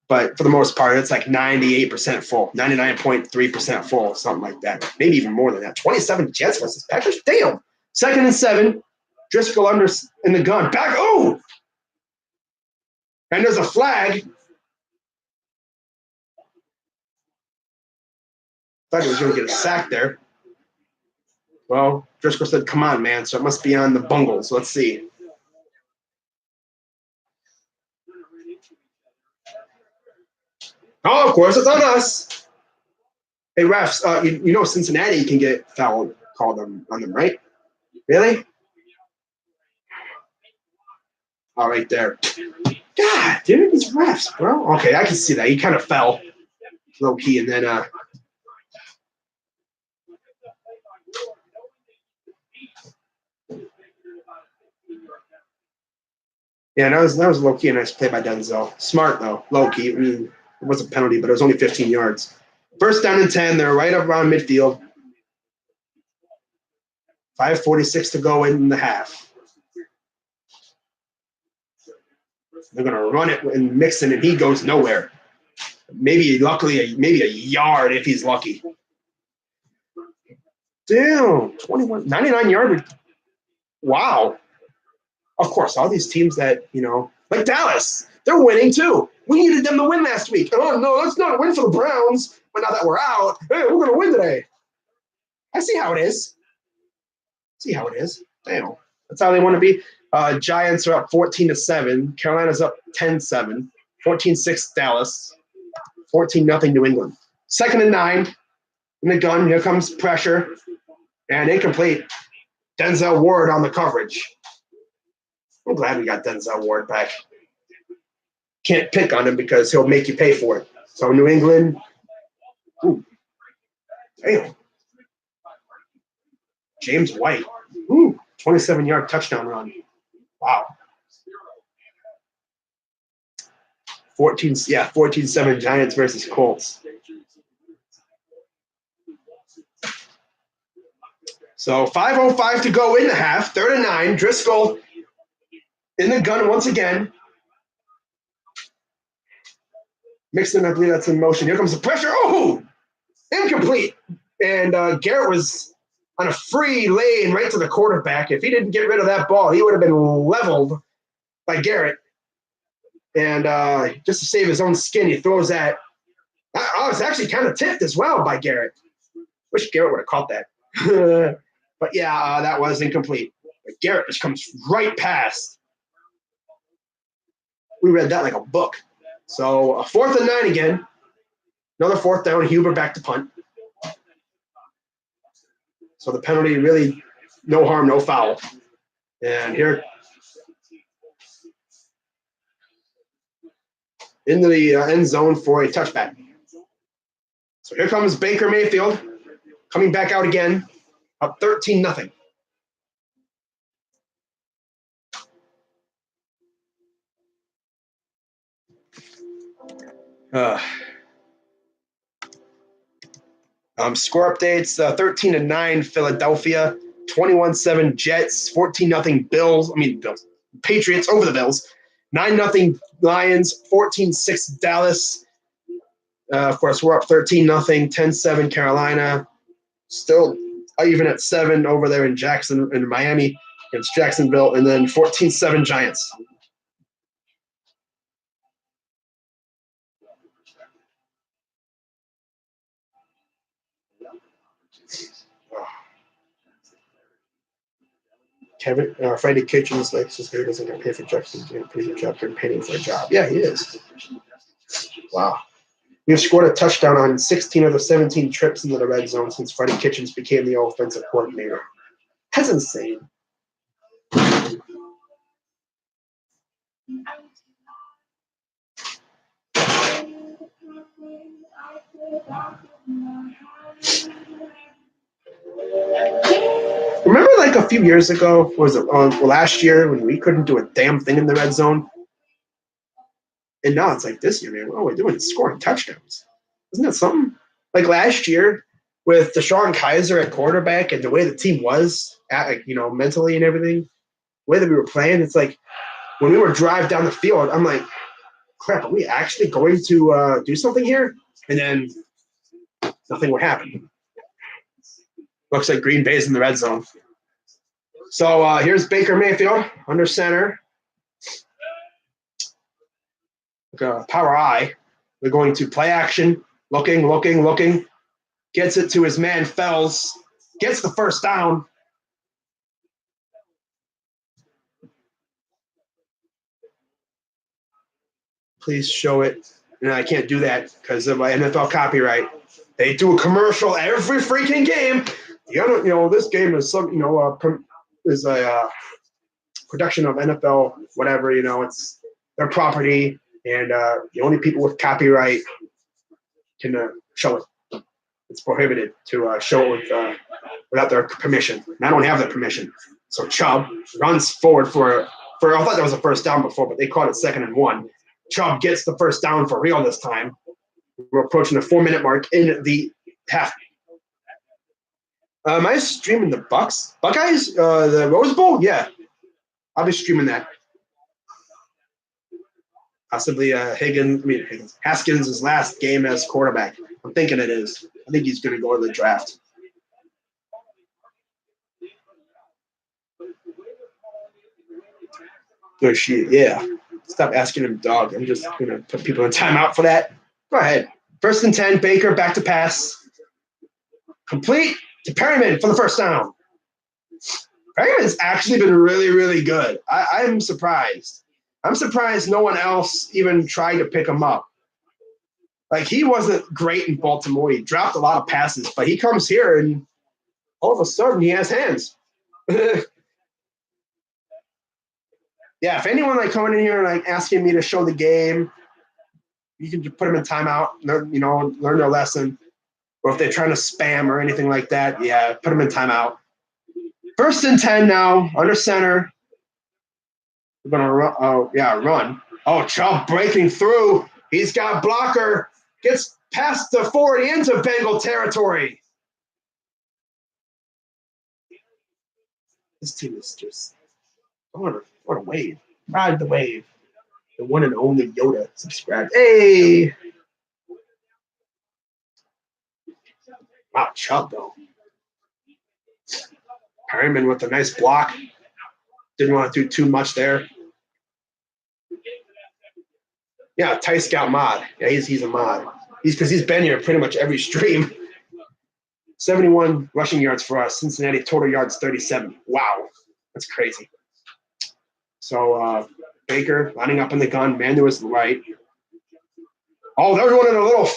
But for the most part, it's like 98% full, 99.3% full, something like that. Maybe even more than that. 27 Jets versus Packers. Damn. 2nd and 7. Driscoll under in the gun. Back. Oh! And there's a flag. Thought he was going to get a sack there. Well, Driscoll said, come on, man. So it must be on the Bengals. Let's see. Oh, of course, it's on us. Hey, refs, Cincinnati can get foul called on them, right? Really? Oh, right there. God, dude, these refs, bro. Okay, I can see that. He kind of fell low key, and then yeah, that was low key a nice play by Denzel. Smart though, low key. I mean, it was a penalty, but it was only 15 yards. First down and 10. They're right up around midfield. 5:46 to go in the half. They're gonna run it and Mixon, and he goes nowhere. Maybe a yard if he's lucky. Damn, 99 yard. Wow. Of course, all these teams that, like Dallas, they're winning too. We needed them to win last week. Oh, no, that's not a win for the Browns. But now that we're out, hey, we're going to win today. I see how it is. Damn. That's how they want to be. Giants are up 14-7. Carolina's up 10-7. 14-6 Dallas. 14-0 New England. 2nd and 9. In the gun, here comes pressure. And incomplete. Denzel Ward on the coverage. I'm glad we got Denzel Ward back. Can't pick on him because he'll make you pay for it. So New England, ooh, damn. James White. Ooh, 27-yard touchdown run. Wow. 14-7 Giants versus Colts. So 5:05 to go in the half, 3rd and 9. Driscoll in the gun once again. Mixon, I believe that's in motion. Here comes the pressure. Oh, incomplete. And Garrett was on a free lane right to the quarterback. If he didn't get rid of that ball, he would have been leveled by Garrett. And just to save his own skin, he throws that. I was actually kind of tipped as well by Garrett. Wish Garrett would have caught that. But yeah, that was incomplete. But Garrett just comes right past. We read that like a book. So 4th and 9 again. Another 4th down. Huber back to punt. So the penalty really no harm, no foul. And here into the end zone for a touchback. So here comes Baker Mayfield coming back out again, up 13-0. Score updates: 13-9 Philadelphia, 21-7 Jets, 14-0 Bills. Patriots over the Bills, 9-0 Lions, 14-6 Dallas. Of course, we're up 13-0, 10-7 Carolina. Still even at 7 over there in Miami against Jacksonville, and then 14-7 Giants. Freddie Kitchens likes his hair doesn't get paid for Jackson. Pretty job for paying for a job. Yeah, he is. Wow. We've scored a touchdown on 16 of the 17 trips into the red zone since Freddie Kitchens became the offensive coordinator. That's insane. Remember, like a few years ago, was it last year when we couldn't do a damn thing in the red zone? And now it's like this year, man. What are we doing? It's scoring touchdowns. Isn't that something? Like last year with Deshaun Kaiser at quarterback and the way the team was, mentally and everything, the way that we were playing, it's like when we were drive down the field, I'm like, crap, are we actually going to do something here? And then nothing would happen. Looks like Green Bay's in the red zone. So here's Baker Mayfield under center. Power I. They're going to play action. Looking. Gets it to his man, Fells. Gets the first down. Please show it. And I can't do that because of my NFL copyright. They do a commercial every freaking game. This game is is a production of NFL, whatever. It's their property, and the only people with copyright can show it. It's prohibited to show it without their permission. And I don't have their permission. So Chubb runs forward for I thought that was a first down before, but they called it 2nd and 1. Chubb gets the first down for real this time. We're approaching the 4-minute mark in the half. Am I streaming the Buckeyes, the Rose Bowl? Yeah, I'll be streaming that. Possibly Haskins' last game as quarterback. I'm thinking it is. I think he's going to go to the draft. Good shit, yeah. Stop asking him, dog. I'm just going to put people in timeout for that. Go ahead. 1st and 10, Baker back to pass. Complete to Perryman for the first down. Perryman's actually been really, really good. I'm surprised. I'm surprised no one else even tried to pick him up. Like, he wasn't great in Baltimore. He dropped a lot of passes, but he comes here and all of a sudden he has hands. Yeah, if anyone coming in here and asking me to show the game, you can just put them in timeout, learn their lesson. Or if they're trying to spam or anything like that, yeah, put them in timeout. First and 10 now, under center. We're going to run. Oh, yeah, run. Oh, Chubb breaking through. He's got blocker. Gets past the 40 into Bengal territory. This team is just, what a wave. Ride the wave. The one and only Yoda. Subscribe. Hey! Wow, Chubb, though. Perryman with a nice block. Didn't want to do too much there. Yeah, Ty Scout mod. Yeah, he's a mod. Because he's been here pretty much every stream. 71 rushing yards for us. Cincinnati total yards 37. Wow, that's crazy. So Baker lining up in the gun. Man to his right. Oh, they're running a little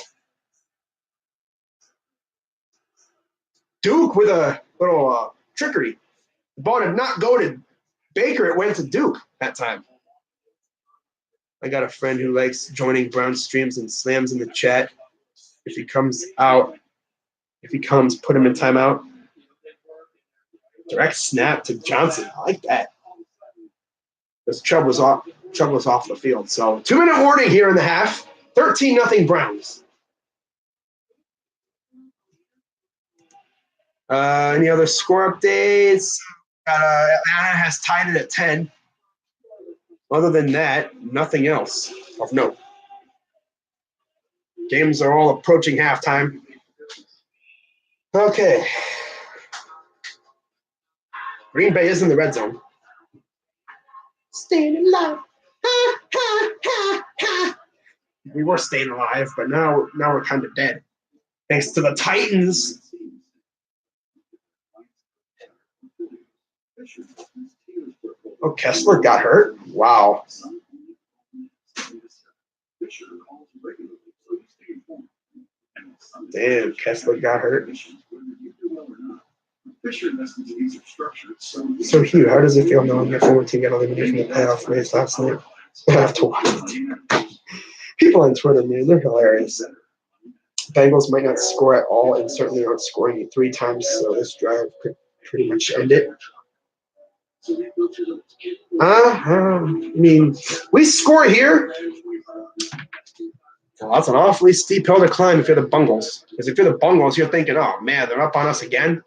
Duke with a little trickery. The ball did not go to Baker. It went to Duke that time. I got a friend who likes joining Brown streams and slams in the chat. If he comes, put him in timeout. Direct snap to Johnson. I like that. Because Chubb was off the field. So 2-minute warning here in the half. 13-0 Browns. Any other score updates? Atlanta has tied it at 10. Other than that, nothing else of note. Games are all approaching halftime. Okay. Green Bay is in the red zone. Staying alive. Ha, ha, ha, ha. We were staying alive, but now we're kind of dead. Thanks to the Titans. Oh, Kessler got hurt? Wow. Damn, Kessler got hurt. So, Hugh, how does it feel knowing your former team got eliminated from the playoff race last night? I have to watch it. People on Twitter, man, they're hilarious. Bengals might not score at all and certainly aren't scoring 3 times, so this drive could pretty much end it. I mean, we score here. Well, that's an awfully steep hill to climb if you're the Bengals. Because if you're the Bengals, you're thinking, oh, man, they're up on us again.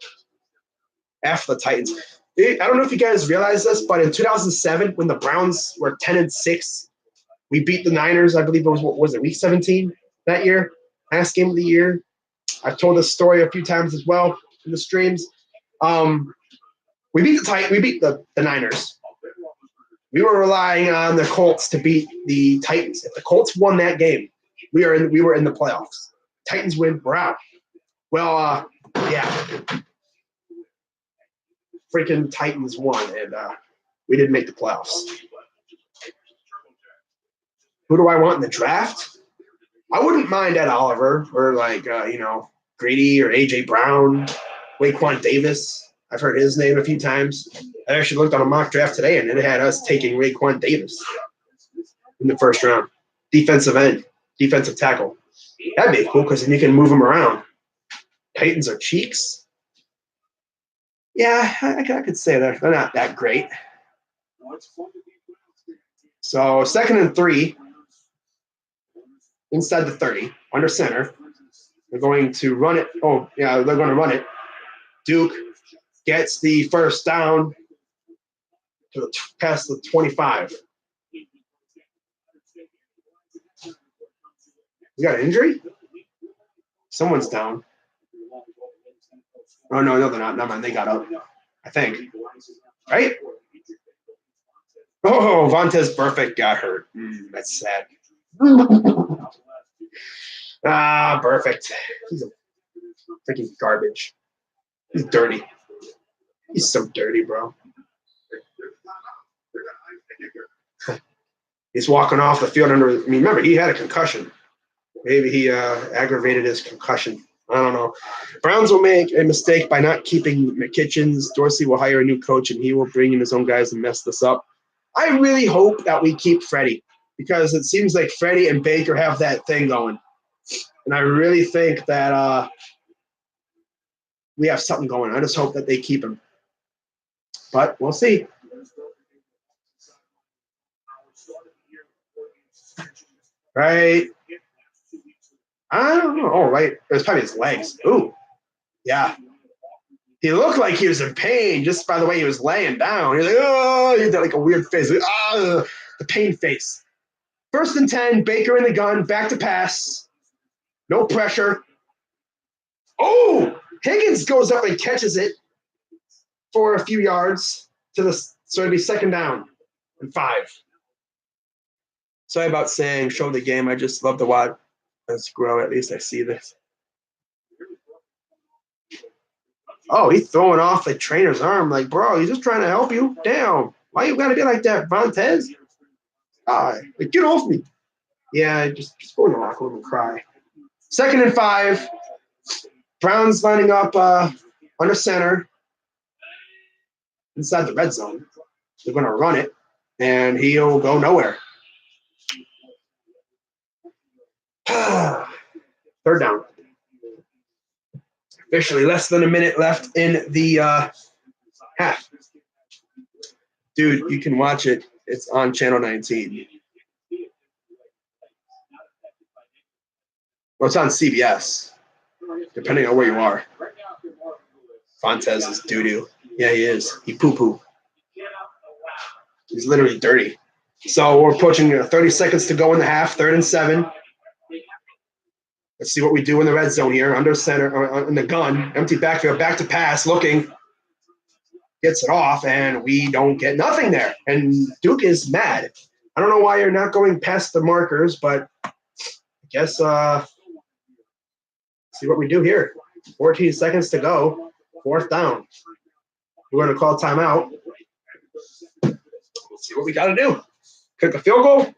After the Titans. I don't know if you guys realize this, but in 2007, when the Browns were 10-6, we beat the Niners. I believe it was week 17 that year, last game of the year. I've told this story a few times as well in the streams. We beat the Niners. We were relying on the Colts to beat the Titans. If the Colts won that game, we were in the playoffs. Titans win, we're out. Well, yeah. Freaking Titans won, and we didn't make the playoffs. Who do I want in the draft? I wouldn't mind Ed Oliver or Grady or A.J. Brown, Raekwon Davis. I've heard his name a few times. I actually looked on a mock draft today, and it had us taking Raekwon Davis in the first round. Defensive end, defensive tackle. That'd be cool because then you can move them around. Titans are cheeks. Yeah, I could say that. They're not that great. So 2nd and 3, inside the 30, under center. They're going to run it. Oh, yeah, they're going to run it. Duke gets the first down to past the 25. You got an injury? Someone's down. Oh, no, they're not. Never mind. They got up, I think. Right? Oh, Vontaze Burfict got hurt. That's sad. Perfect. He's a freaking garbage. He's dirty. He's so dirty, bro. He's walking off the field remember, he had a concussion. Maybe he aggravated his concussion. I don't know. Browns will make a mistake by not keeping McKitchens. Dorsey will hire a new coach, and he will bring in his own guys and mess this up. I really hope that we keep Freddie because it seems like Freddie and Baker have that thing going. And I really think that we have something going. I just hope that they keep him. but we'll see. Right. I don't know. Oh, right. It was probably his legs. Ooh. Yeah. He looked like he was in pain just by the way he was laying down. He's like, oh, he did like a weird face. Like, the pain face. 1st and 10, Baker in the gun, back to pass. No pressure. Oh, Higgins goes up and catches it for a few yards so it'd be 2nd down and 5. Sorry about saying show the game. I just love to watch us grow. At least I see this. Oh, he's throwing off the trainer's arm. Like, bro, he's just trying to help you. Damn. Why you got to be like that, Vontez? Like, get off me. Yeah, just go in the locker room and cry. 2nd and 5. Browns lining up under center inside the red zone. They're going to run it, and he'll go nowhere. 3rd down. Officially less than a minute left in the half. Dude, you can watch it. It's on Channel 19. Well, it's on CBS, depending on where you are. Fontez is doo-doo. Yeah, he is. He poo-poo. He's literally dirty. So we're approaching 30 seconds to go in the half, 3rd and 7. Let's see what we do in the red zone here. Under center, in the gun, empty backfield, back to pass, looking. Gets it off, and we don't get nothing there. And Duke is mad. I don't know why you're not going past the markers, but I guess see what we do here. 14 seconds to go. 4th down. We're going to call timeout. Let's see what we got to do. Kick a field goal.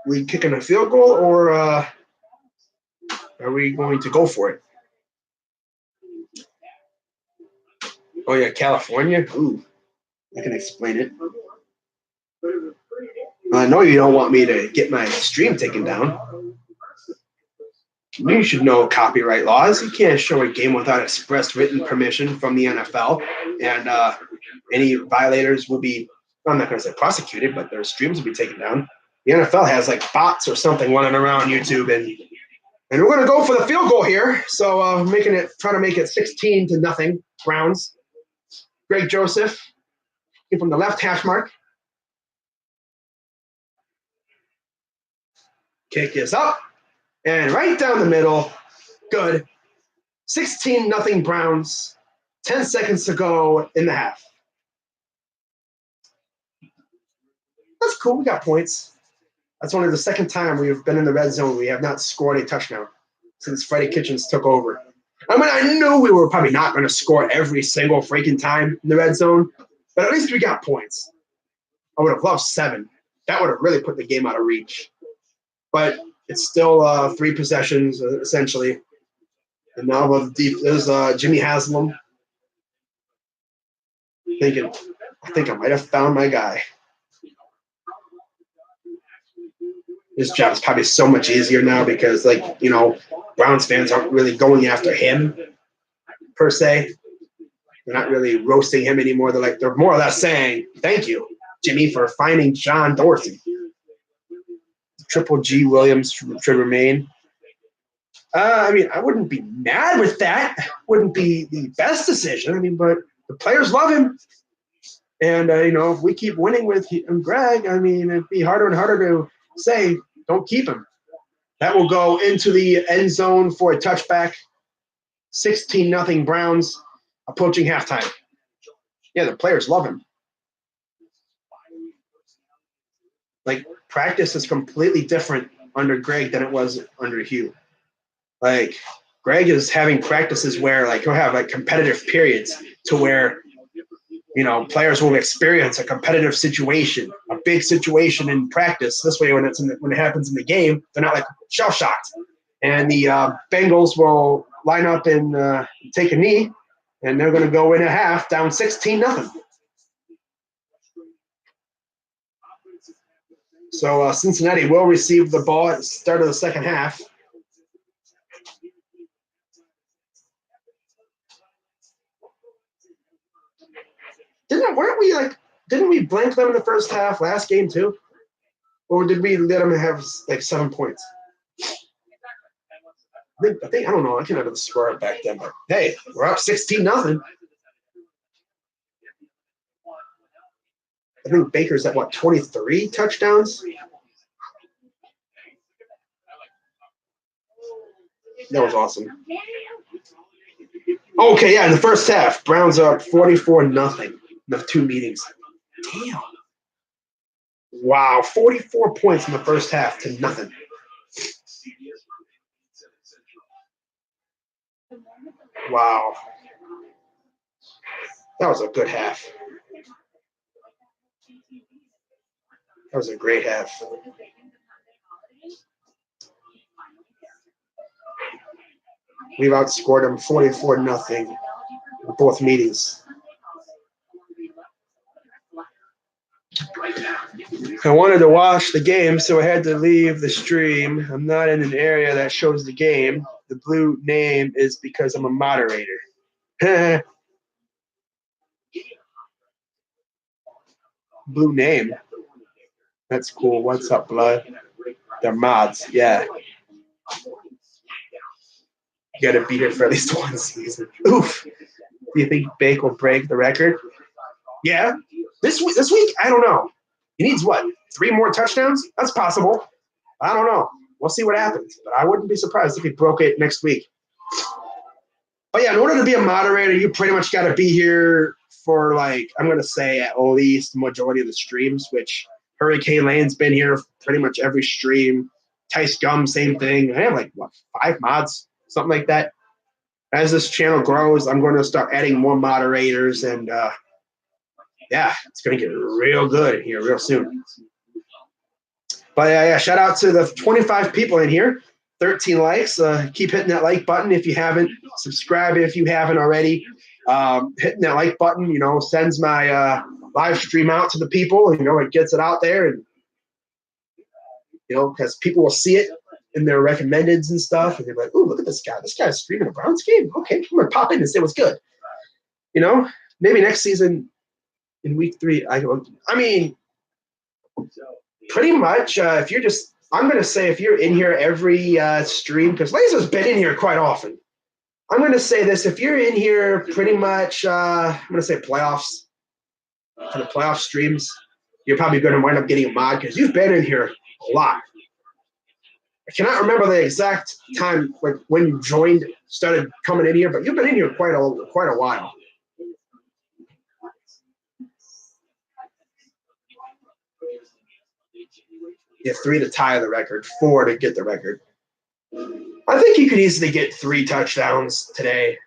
We kicking a field goal, or are we going to go for it? Oh, yeah, California? Ooh, I can explain it. I know you don't want me to get my stream taken down. You should know copyright laws. You can't show a game without express written permission from the NFL. And any violators will be, I'm not going to say prosecuted, but their streams will be taken down. The NFL has like bots or something running around YouTube, and we're going to go for the field goal here. So trying to make it 16-0 Browns. Greg Joseph from the left hash mark. Kick is up and right down the middle. Good. 16-0 Browns. 10 seconds to go in the half. That's cool. We got points. That's only the 2nd time we've been in the red zone. We have not scored a touchdown since Freddie Kitchens took over. I mean, I knew we were probably not going to score every single freaking time in the red zone, but at least we got points. I would have loved 7. That would have really put the game out of reach. But it's still 3 possessions, essentially. And now there's Jimmy Haslam thinking, I think I might have found my guy. His job is probably so much easier now because, Browns fans aren't really going after him, per se. They're not really roasting him anymore. They're more or less saying, thank you, Jimmy, for finding John Dorsey. Triple G Williams should remain. I wouldn't be mad with that. Wouldn't be the best decision. But the players love him. And, if we keep winning with Greg, it'd be harder and harder to say, don't keep him. That will go into the end zone for a touchback. 16-0 Browns approaching halftime. Yeah, the players love him. Practice is completely different under Greg than it was under Hugh. Greg is having practices where, he'll have, competitive periods to where, players will experience a competitive situation, a big situation in practice. This way, when it happens in the game, they're not, shell-shocked. And the Bengals will line up and take a knee, and they're going to go in a half down 16-0. So Cincinnati will receive the ball at the start of the 2nd half. Didn't we blank them in the first half last game too? Or did we let them have like 7 points? I think I don't know. I can't remember the score back then, but hey, we're up 16-0. I think Baker's at what, 23 touchdowns? That was awesome. Okay, yeah, in the first half, Browns are up 44-0 in the 2 meetings. Damn. Wow, 44 points in the first half to nothing. Wow. That was a good half. That was a great half. We've outscored them 44-0 in both meetings. I wanted to watch the game, so I had to leave the stream. I'm not in an area that shows the game. The blue name is because I'm a moderator. Blue name. That's cool. What's up, blood? They're mods. Yeah. You got to be here for at least 1 season. Oof. Do you think Bake will break the record? Yeah. This week, I don't know. He needs what? 3 more touchdowns? That's possible. I don't know. We'll see what happens. But I wouldn't be surprised if he broke it next week. But yeah, in order to be a moderator, you pretty much got to be here for like, I'm going to say at least the majority of the streams, which Hurricane Lane's been here pretty much every stream. Tice Gum, same thing. I have like, what, 5 mods? Something like that. As this channel grows, I'm going to start adding more moderators, and yeah, it's going to get real good here real soon. But yeah, shout out to the 25 people in here, 13 likes. Keep hitting that like button if you haven't. Subscribe if you haven't already. Hitting that like button, sends my live stream out to the people. It gets it out there, and because people will see it in their recommendeds and stuff, and they're like, "Ooh, look at this guy! This guy's streaming a Browns game. Okay, I'm gonna pop in and say what's good." Maybe next season in week 3, pretty much. I'm gonna say if you're in here every stream, because Laser's been in here quite often. I'm gonna say this: if you're in here pretty much, I'm gonna say playoffs for the playoff streams, you're probably gonna wind up getting a mod because you've been in here a lot. I cannot remember the exact time, like when you started coming in here, but you've been in here quite a while. Yeah, 3 to tie the record, 4 to get the record. I think you could easily get 3 touchdowns today.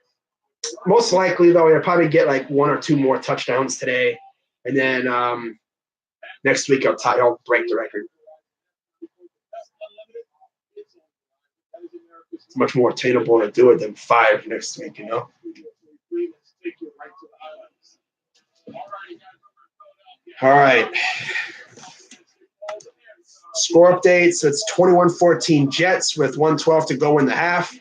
Most likely, though, you'll probably get like 1 or 2 more touchdowns today, and then next week I'll break the record. It's much more attainable to do it than 5 next week, All right. Score updates. It's 21-14 Jets with 1:12 to go in the half.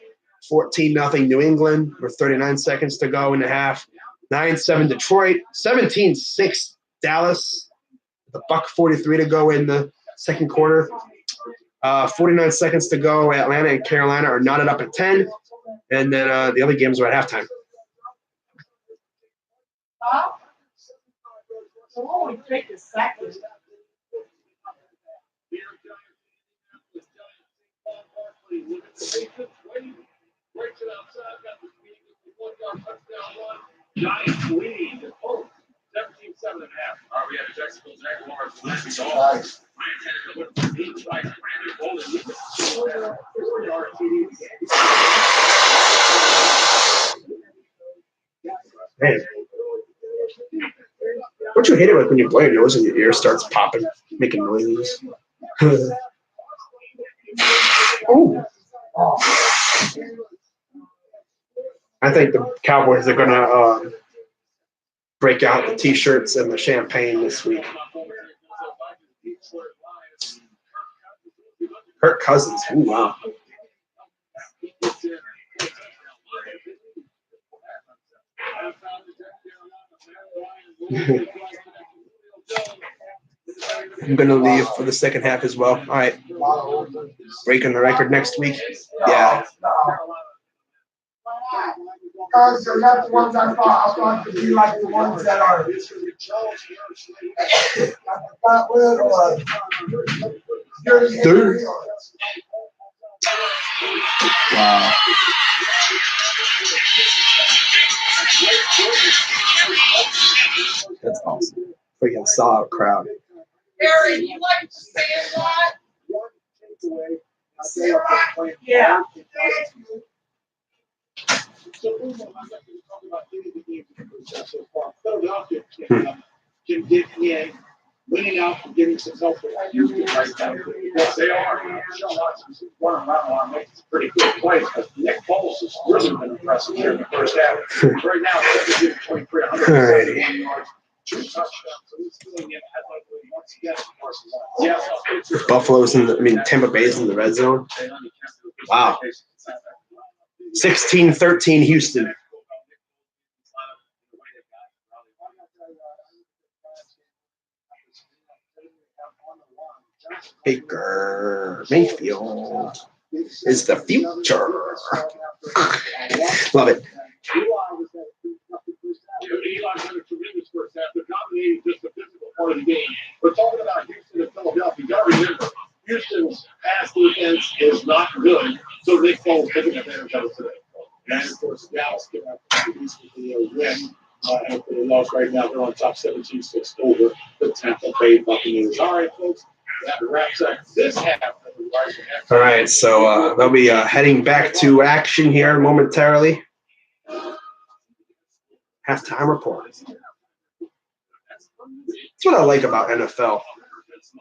14-0 New England with 39 seconds to go in the half. 9-7 Detroit. 17-6 Dallas. The $1:43 to go in the second quarter. 49 seconds to go. Atlanta and Carolina are knotted up at 10. And then the other games are at halftime. Giants lead. 17-7.5. Are we at Jacksonville? Man, don't you hate it when you blow your nose and your ear starts popping, making noises? Oh. I think the Cowboys are gonna break out the T-shirts and the champagne this week. Kirk Cousins. Ooh, wow. I'm gonna leave for the second half as well. All right, breaking the record next week. Yeah. Because they're not the ones I thought to be like the ones that are Scotland or Dude. Wow. That's awesome. Freaking solid crowd. Harry, you like to say a lot? Say a lot? Yeah. Philadelphia can get in, winning out and getting some help with Houston right now. Yes, they are. Sean Watson's running around makes a pretty good plays, but Nick Foles has really been impressive here in the first half. Right now, he's 23, 171 yards, 2 touchdowns. So he's filling in athletically once again. Yes, Buffalo's Tampa Bay's in the red zone. Wow. 16-13 Houston. Baker Mayfield is the future. Love it. Eli's had a tremendous first half. They're dominating just the physical part of the game. We're talking about Houston and Philadelphia. You got to remember, Houston's pass defense is not good, so Nick Foles taking advantage of it today. And of course, Dallas came out for the win. And for the loss right now, they're on top 17-6 over the Tampa Bay Buccaneers. All right, folks, that wraps up this half. All right, so they'll be heading back to action here momentarily. Halftime report. That's what I like about NFL.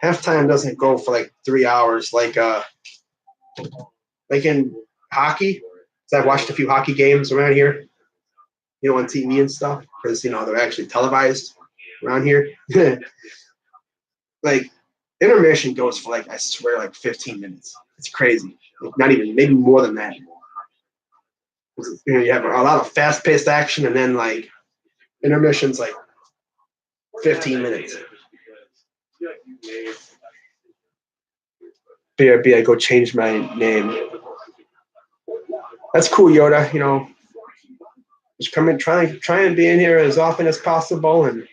Halftime doesn't go for like 3 hours like in hockey. So I've watched a few hockey games around here, on TV and stuff, because they're actually televised around here. Like intermission goes for I swear 15 minutes. It's crazy. Not even, maybe more than that. You have a lot of fast-paced action, and then intermissions 15 minutes. BRB, I go change my name. That's cool, Yoda. Just come in, try and be in here as often as possible. And if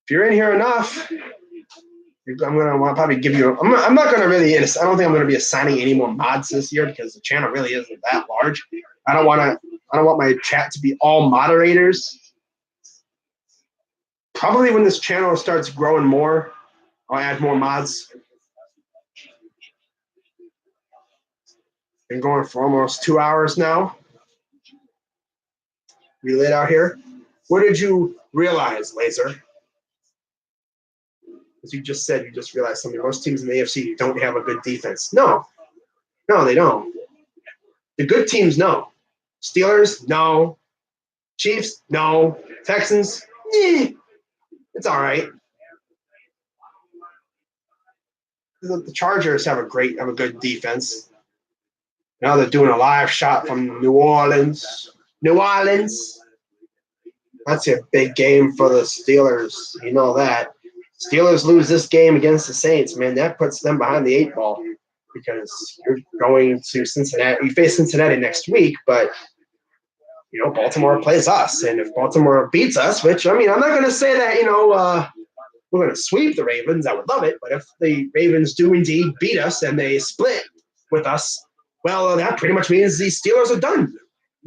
you're in here enough, I'm gonna probably give you. I'm not gonna really. I don't think I'm gonna be assigning any more mods this year because the channel really isn't that large. I don't want my chat to be all moderators. Probably when this channel starts growing more, I'll add more mods. Been going for almost 2 hours now. We lit out here. What did you realize, Laser? As you just said, you just realized something. Most teams in the AFC don't have a good defense. No, they don't. The good teams, no. Steelers, no. Chiefs, no. Texans, it's all right. The Chargers have a good defense. Now they're doing a live shot from New Orleans. That's a big game for the Steelers. You know that. Steelers lose this game against the Saints, man. That puts them behind the 8 ball because you're going to Cincinnati. You face Cincinnati next week, but Baltimore plays us, and if Baltimore beats us, which I'm not going to say that we're going to sweep the Ravens. I would love it, but if the Ravens do indeed beat us and they split with us, well, that pretty much means the Steelers are done.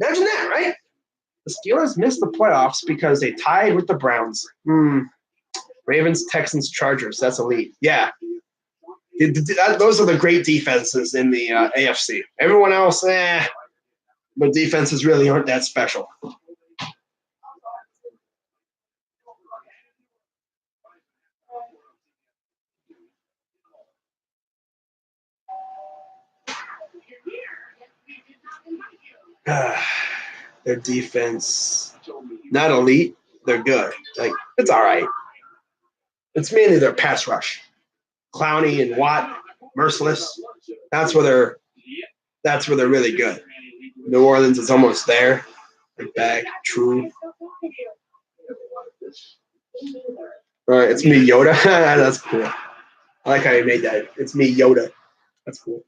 Imagine that, right? The Steelers missed the playoffs because they tied with the Browns. Ravens, Texans, Chargers. That's elite. Yeah. Those are the great defenses in the AFC. Everyone else, the defenses really aren't that special. Their defense, not elite. They're good. It's all right. It's mainly their pass rush. Clowney and Watt, merciless. That's where they're really good. New Orleans is almost there. Back, true. It's me, Yoda. That's cool. I like how you made that. It's me, Yoda. That's cool.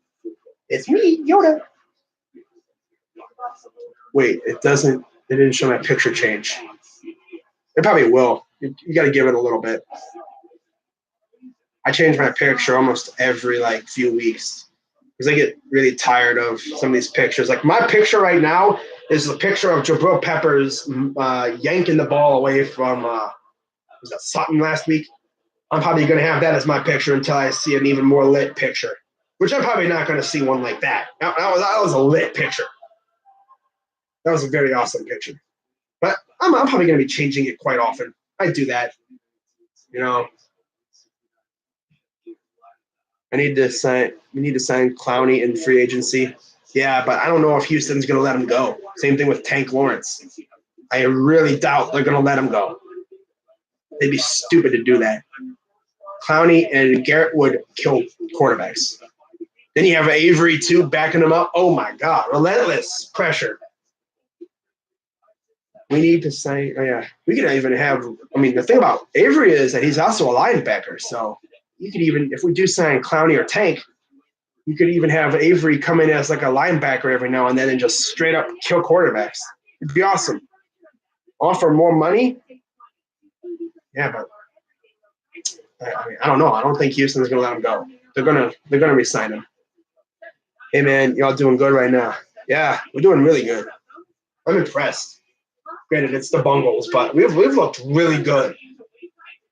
It's me, Yoda. Wait, it doesn't. It didn't show my picture change. It probably will. You got to give it a little bit. I change my picture almost every like few weeks because I get really tired of some of these pictures. Like my picture right now is the picture of Jabril Peppers yanking the ball away from was that Sutton last week. I'm probably going to have that as my picture until I see an even more lit picture, which I'm probably not going to see one like that. That was a lit picture. That was a very awesome picture. But I'm probably going to be changing it quite often. I do that. You know, we need to sign Clowney in free agency. Yeah, but I don't know if Houston's going to let him go. Same thing with Tank Lawrence. I really doubt they're going to let him go. They'd be stupid to do that. Clowney and Garrett would kill quarterbacks. Then you have Avery, too, backing him up. Oh, my God. Relentless pressure. We need to sign – oh, yeah. We could even have – I mean, the thing about Avery is that he's also a linebacker. So you could even – if we do sign Clowney or Tank, you could even have Avery come in as like a linebacker every now and then and just straight up kill quarterbacks. It'd be awesome. Offer more money? Yeah, but I don't know. I don't think Houston's gonna let him go. They're gonna re-sign him. Hey man, y'all doing good right now? Yeah, we're doing really good. I'm impressed. Granted, it's the Bengals, but we've looked really good.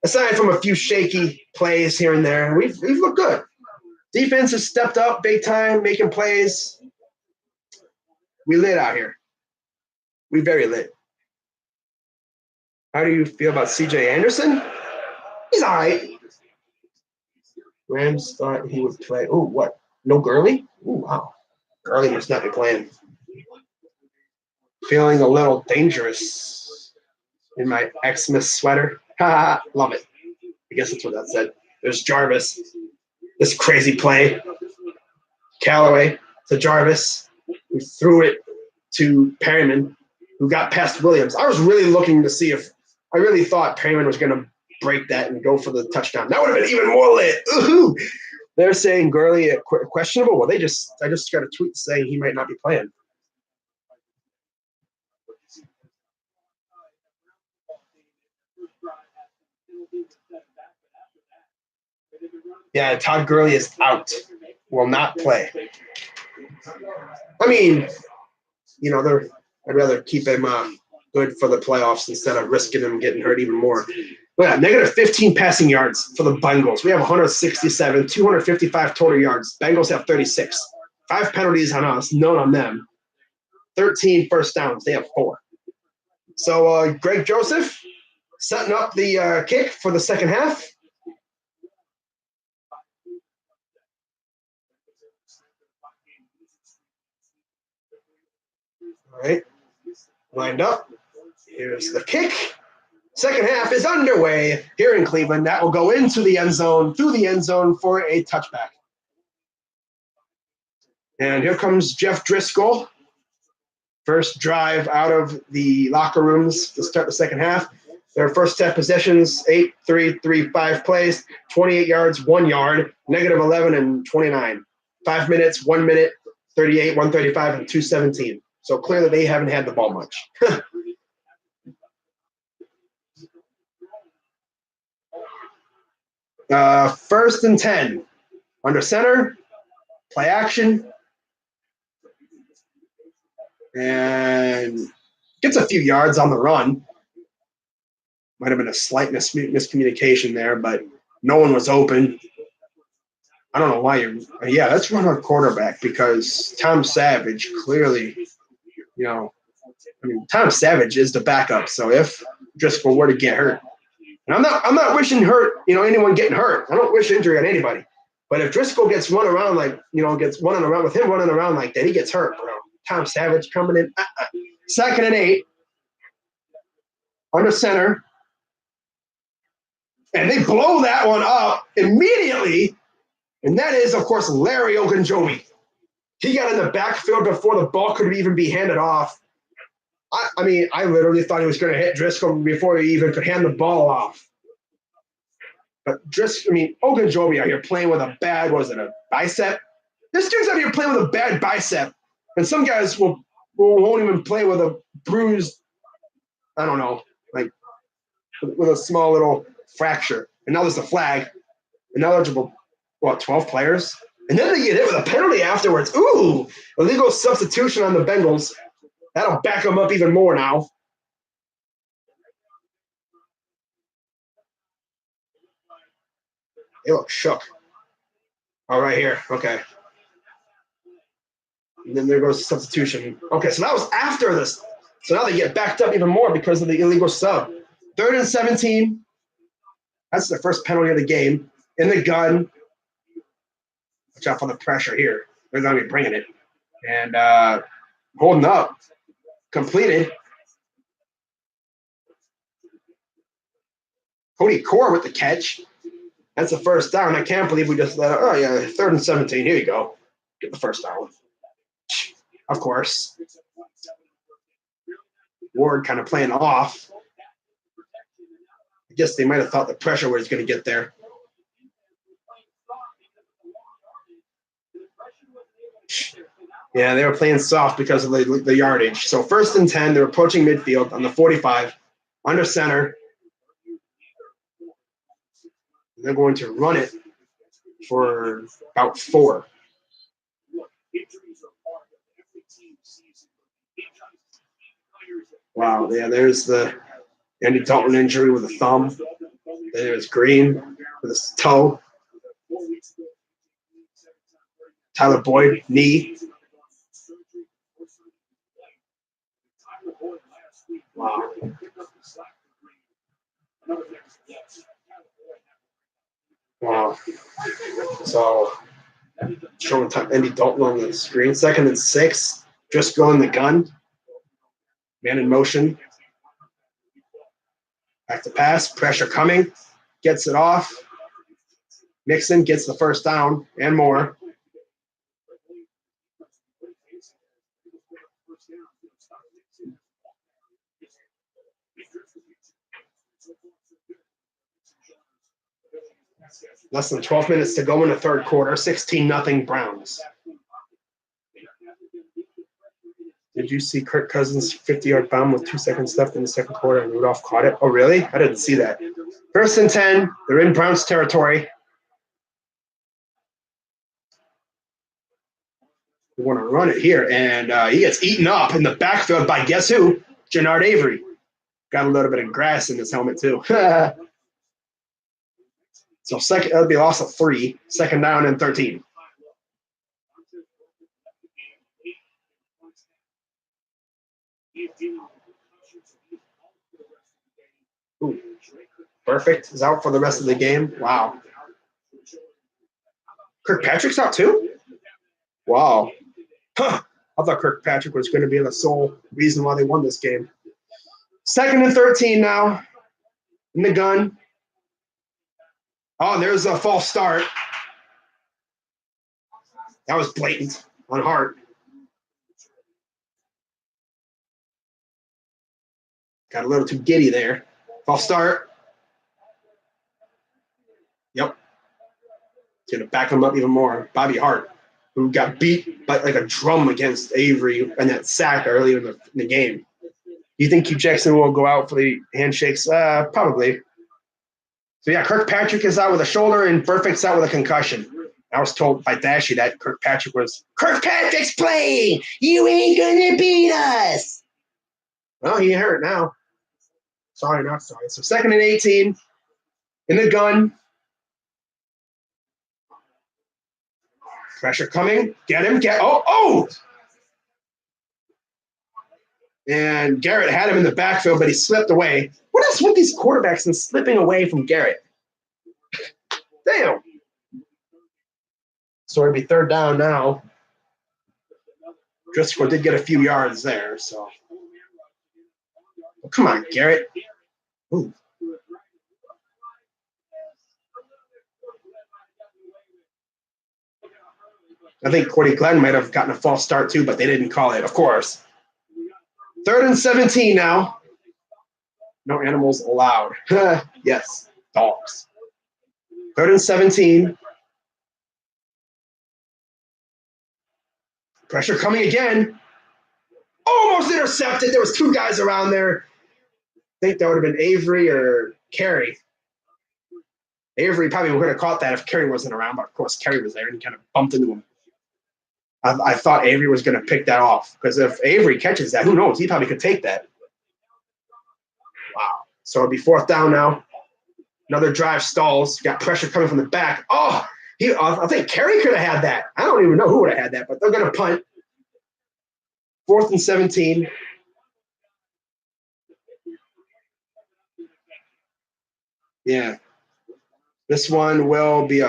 Aside from a few shaky plays here and there, we've looked good. Defense has stepped up big time, making plays. We lit out here. We very lit. How do you feel about C.J. Anderson? He's all right. Rams thought he would play. Oh, what? No Gurley? Oh, wow. Gurley must not be playing. Feeling a little dangerous in my Xmas sweater. Ha, love it. I guess that's what that said. There's Jarvis. This crazy play. Callaway to Jarvis, who threw it to Perryman, who got past Williams. I was really looking to see if I really thought Perryman was going to break that and go for the touchdown. That would have been even more lit. Ooh. They're saying Gurley questionable. Well, I just got a tweet saying he might not be playing. Yeah, Todd Gurley is out. Will not play. I mean, you know, I'd rather keep him good for the playoffs instead of risking him getting hurt even more. But yeah, negative 15 passing yards for the Bengals. We have 167, 255 total yards. Bengals have 36. 5 penalties on us, none on them. 13 first downs. They have 4. So Greg Joseph setting up the kick for the second half. All right, lined up. Here's the kick. Second half is underway here in Cleveland. That will go into the end zone, through the end zone for a touchback. And here comes Jeff Driscoll. First drive out of the locker rooms to start the second half. Their first 10 possessions, 8, 3, 3, 5 plays, 28 yards, 1 yard, negative 11 and 29. 5 minutes, 1 minute, 38, 135, and 217. So clearly they haven't had the ball much. First and 10. Under center, play action. And gets a few yards on the run. Might have been a slight miscommunication there, but no one was open. I don't know why you're – yeah, let's run our quarterback because Tom Savage clearly, you know – I mean, Tom Savage is the backup. So if Driscoll were to get hurt – and I'm not wishing hurt, anyone getting hurt. I don't wish injury on anybody. But if Driscoll gets run around gets running around with him running around like that, he gets hurt, bro. Tom Savage coming in. Second and 8. Under center. And they blow that one up immediately. And that is, of course, Larry Ogunjobi. He got in the backfield before the ball could even be handed off. I mean, I literally thought he was going to hit Driscoll before he even could hand the ball off. But just, I mean, Ogunjobi out here playing with a bad, what was it, a bicep? This dude's out here playing with a bad bicep. And some guys won't even play with a bruised, I don't know, like with a small little fracture. And now there's a flag. Ineligible, 12 players? And then they get hit with a penalty afterwards. Ooh, illegal substitution on the Bengals. That'll back them up even more now. They look shook. Oh, right here. Okay. And then there goes the substitution. Okay, so that was after this. So now they get backed up even more because of the illegal sub. 3rd and 17. That's the first penalty of the game. In the gun. Watch out for the pressure here. They're going to be bringing it. And holding up. Completed. Cody Core with the catch. That's the first down. I can't believe we just let it. Oh, yeah, 3rd and 17. Here you go. Get the first down. Of course. Ward kind of playing off. I guess they might have thought the pressure was going to get there. Yeah, they were playing soft because of the yardage. So 1st and 10, they're approaching midfield on the 45, under center. They're going to run it for about 4. Wow, yeah, there's the Andy Dalton injury with a thumb. There's Green with his toe. Tyler Boyd, knee. Wow. Wow. So, showing Andy Dalton on the screen. 2nd and 6. Just going the gun. Man in motion. Back to pass. Pressure coming. Gets it off. Mixon gets the first down and more. Less than 12 minutes to go in the 3rd quarter. 16-0 Browns. Did you see Kirk Cousins' 50-yard bomb with 2 seconds left in the 2nd quarter and Rudolph caught it? Oh, really? I didn't see that. 1st and 10. They're in Browns territory. We want to run it here, and he gets eaten up in the backfield by guess who? Jannard Avery. Got a little bit of grass in his helmet, too. So that'll be a loss of 3. 2nd down and 13. Ooh. Perfect. Is out for the rest of the game. Wow. Kirkpatrick's out too? Wow. Huh. I thought Kirkpatrick was going to be the sole reason why they won this game. 2nd and 13 now. In the gun. Oh, there's a false start. That was blatant on Hart. Got a little too giddy there. False start. Yep. It's going to back him up even more. Bobby Hart, who got beat by like a drum against Avery in that sack earlier in the game. Do you think Hugh Jackson will go out for the handshakes? Probably. So, yeah, Kirkpatrick is out with a shoulder and Burfict's out with a concussion. I was told by Dashy that Kirkpatrick's playing! You ain't going to beat us! Well, he hurt now. Sorry, not sorry. So 2nd and 18. In the gun. Pressure coming. Get him. Oh! And Garrett had him in the backfield, but he slipped away. What is with these quarterbacks and slipping away from Garrett? Damn. So it'll be 3rd down now. Driscoll did get a few yards there, so. Oh, come on, Garrett. Ooh. I think Cordy Glenn might have gotten a false start too, but they didn't call it, of course. 3rd and 17 now. No animals allowed. Yes, dogs. Third and 17. Pressure coming again. Almost intercepted. There was two guys around there. I think that would have been Avery or Carey. Avery probably would have caught that if Carey wasn't around, but of course Carey was there and he kind of bumped into him. I thought Avery was going to pick that off because if Avery catches that, who knows? He probably could take that. Wow. So it'll be fourth down now. Another drive stalls. Got pressure coming from the back. Oh, I think Carey could have had that. I don't even know who would have had that, but they're going to punt. Fourth and 17. Yeah. This one will be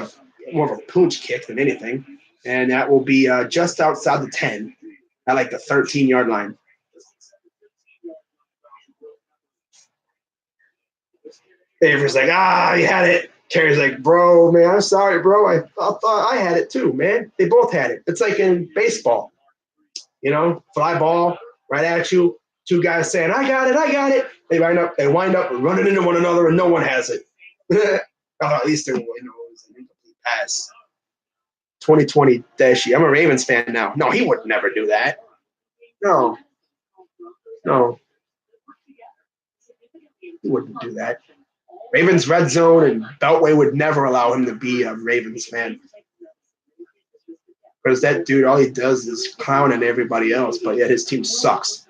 more of a pooch kick than anything. And that will be just outside the 10 at like the 13-yard line. Avery's like, you had it. Carey's like, bro, man, I'm sorry, bro. I thought I had it too, man. They both had it. It's like in baseball, fly ball right at you. Two guys saying, I got it. They wind up running into one another and no one has it. At least it was an incomplete pass. 2020 Dashi. I'm a Ravens fan now. No, he would never do that. No. He wouldn't do that. Ravens red zone and Beltway would never allow him to be a Ravens fan. Because that dude, all he does is clowning everybody else, but yet his team sucks.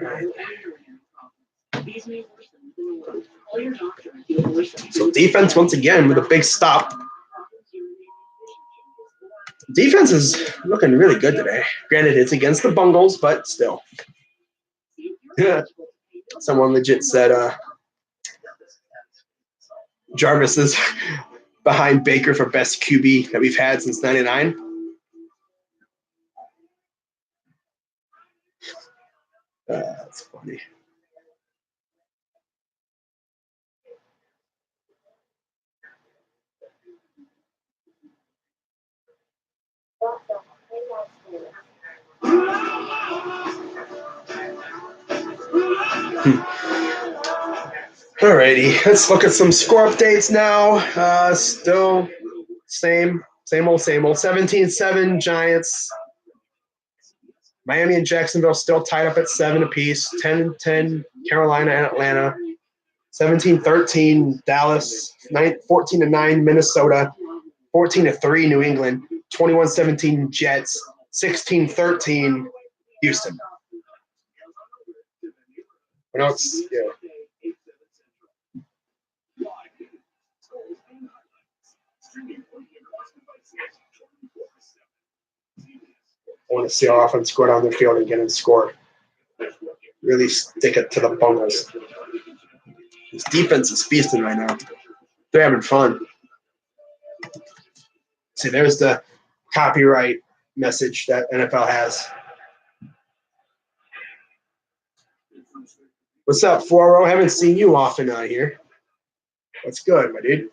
Right. So defense once again with a big stop. Defense is looking really good today. Granted, it's against the Bengals, but still. Someone legit said Jarvis is behind Baker for best QB that we've had since '99. That's funny. Alrighty, let's look at some score updates now. Still same old. 17-7 Giants. Miami and Jacksonville still tied up at 7 apiece. 10-10 Carolina and Atlanta. 17-13 Dallas. 14-9 Minnesota. 14-3 New England. 21-17 Jets. 16-13 Houston. Yeah. I want to see our offense go down the field and get and score. Really stick it to the Bengals. This defense is feasting right now. They're having fun. See, there's the copyright message that NFL has. What's up, Foro? Haven't seen you often out here. That's good, my dude.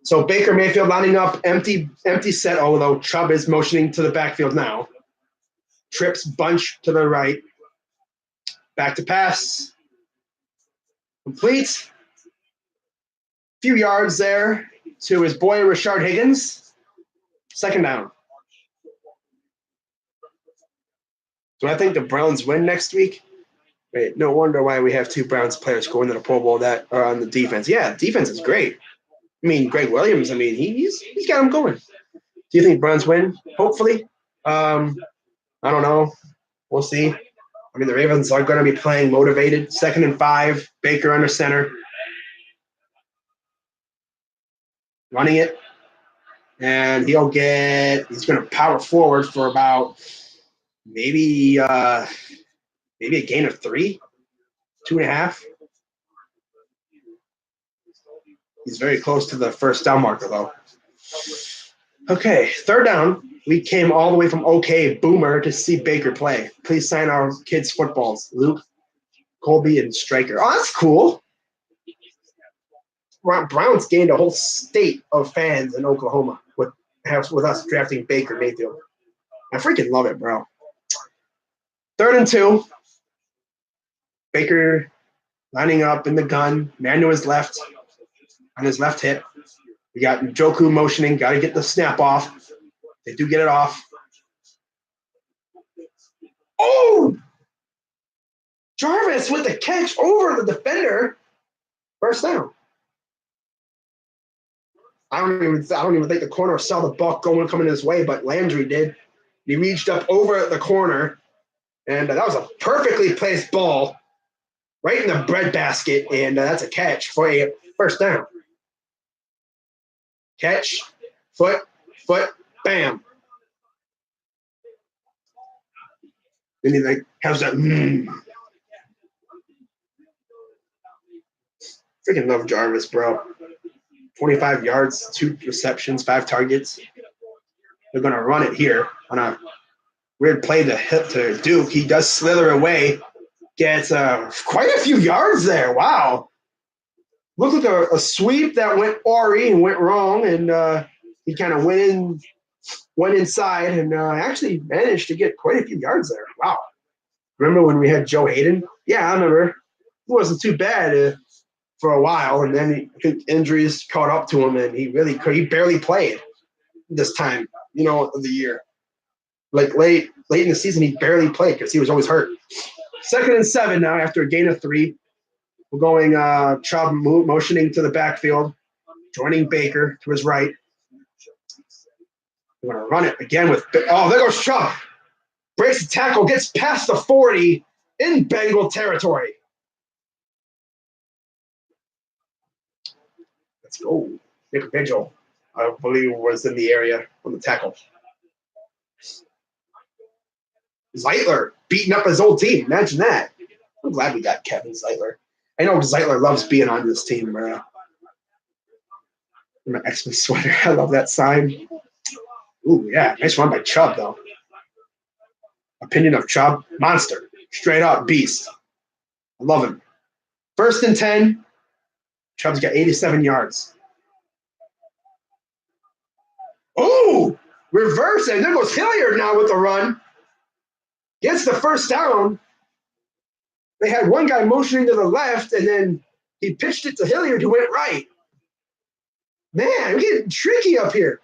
So Baker Mayfield lining up, empty set, although Chubb is motioning to the backfield now. Trips bunch to the right. Back to pass. Complete. Few yards there to his boy Rashard Higgins. Second down. Do I think the Browns win next week? Wait, no wonder why we have two Browns players going to the Pro Bowl that are on the defense. Yeah, defense is great. I mean, Greg Williams, he's got him going. Do you think Browns win? Hopefully. I don't know. We'll see. The Ravens are going to be playing motivated. 2nd and 5. Baker under center. Running it. And he's going to power forward for about maybe a gain of 3, 2.5. He's very close to the first down marker, though. Okay, third down. We came all the way from Boomer to see Baker play. Please sign our kids' footballs. Luke, Colby, and Stryker. Oh, that's cool. Browns gained a whole state of fans in Oklahoma with us drafting Baker Mayfield. I freaking love it, bro. 3rd and 2. Baker lining up in the gun. Man to his left, on his left hip. We got Njoku motioning. Got to get the snap off. They do get it off. Oh! Jarvis with the catch over the defender. First down. I don't even think the corner saw the buck coming his way, but Landry did. He reached up over the corner, and that was a perfectly placed ball right in the breadbasket, and that's a catch for a first down. Catch, foot, bam. Then he has that. Freaking love Jarvis, bro. 25 yards, 2 receptions, 5 targets. They're gonna run it here on a weird play to Duke. He does slither away, gets quite a few yards there. Wow. Looked like a sweep that went RE and went wrong, and he kind of went inside and actually managed to get quite a few yards there. Wow. Remember when we had Joe Hayden? Yeah, I remember. It wasn't too bad for a while, and then I think injuries caught up to him, and he barely played this time, of the year. Like late in the season, he barely played because he was always hurt. 2nd and 7 now after a gain of 3. We're going Chubb motioning to the backfield, joining Baker to his right. We're going to run it again with – there goes Chubb. Breaks the tackle, gets past the 40 in Bengal territory. Let's go. Nick Vigil, I believe, was in the area on the tackle. Zeitler beating up his old team. Imagine that. I'm glad we got Kevin Zeitler. I know Zeitler loves being on this team, bro. My X-Men sweater. I love that sign. Ooh, yeah. Nice run by Chubb, though. Opinion of Chubb? Monster. Straight up beast. I love him. 1st and 10. Chubb's got 87 yards. Oh! Reverse, and there goes Hilliard now with the run. Gets the first down. They had one guy motioning to the left, and then he pitched it to Hilliard, who went right. Man, we're getting tricky up here.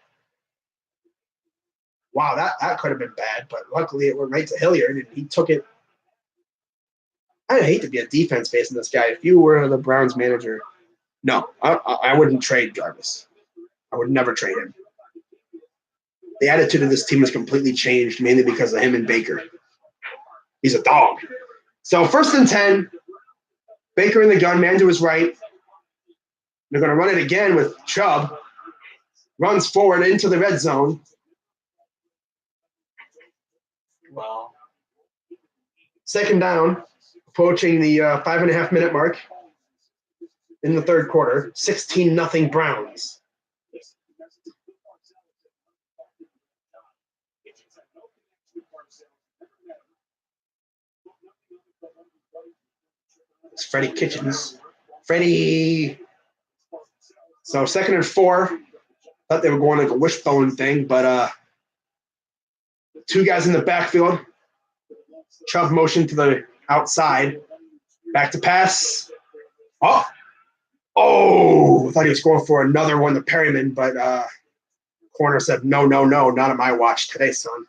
Wow, that could have been bad, but luckily it went right to Hilliard, and he took it. I'd hate to be a defense facing this guy. If you were the Browns manager, no, I wouldn't trade Jarvis. I would never trade him. The attitude of this team has completely changed, mainly because of him and Baker. He's a dog. So 1st and 10, Baker in the gun, man to his right. They're going to run it again with Chubb. Runs forward into the red zone. Wow. 2nd down, approaching the 5.5-minute mark in the 3rd quarter. 16-0 Browns. It's Freddie Kitchens. Freddie. So 2nd and 4. Thought they were going like a wishbone thing, but 2 guys in the backfield. Chubb motion to the outside. Back to pass. Oh, I thought he was going for another one to Perryman, but corner said, no, not on my watch today, son.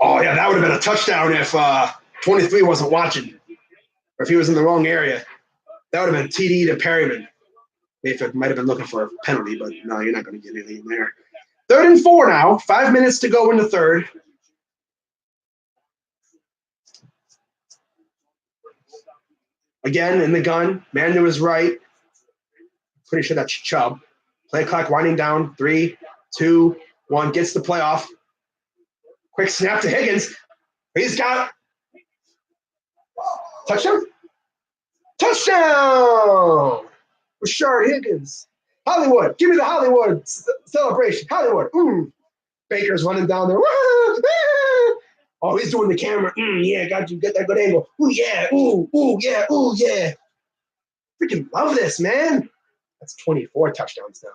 Oh, yeah, that would have been a touchdown if 23 wasn't watching, or if he was in the wrong area. That would have been TD to Perryman. Mayfield might have been looking for a penalty, but no, you're not going to get anything there. 3rd and 4 now. 5 minutes to go in the 3rd. Again, in the gun. Man to his right. Pretty sure that's Chubb. Play clock winding down. 3, 2, 1. Gets the playoff. Quick snap to Higgins. He's got touchdown. Touchdown! Rashard Higgins. Hollywood. Give me the Hollywood celebration. Hollywood. Baker's running down there. Oh, he's doing the camera. Yeah, got you. Get that good angle. Ooh, yeah. Ooh, yeah. Ooh, yeah. Freaking love this, man. That's 24 touchdowns now.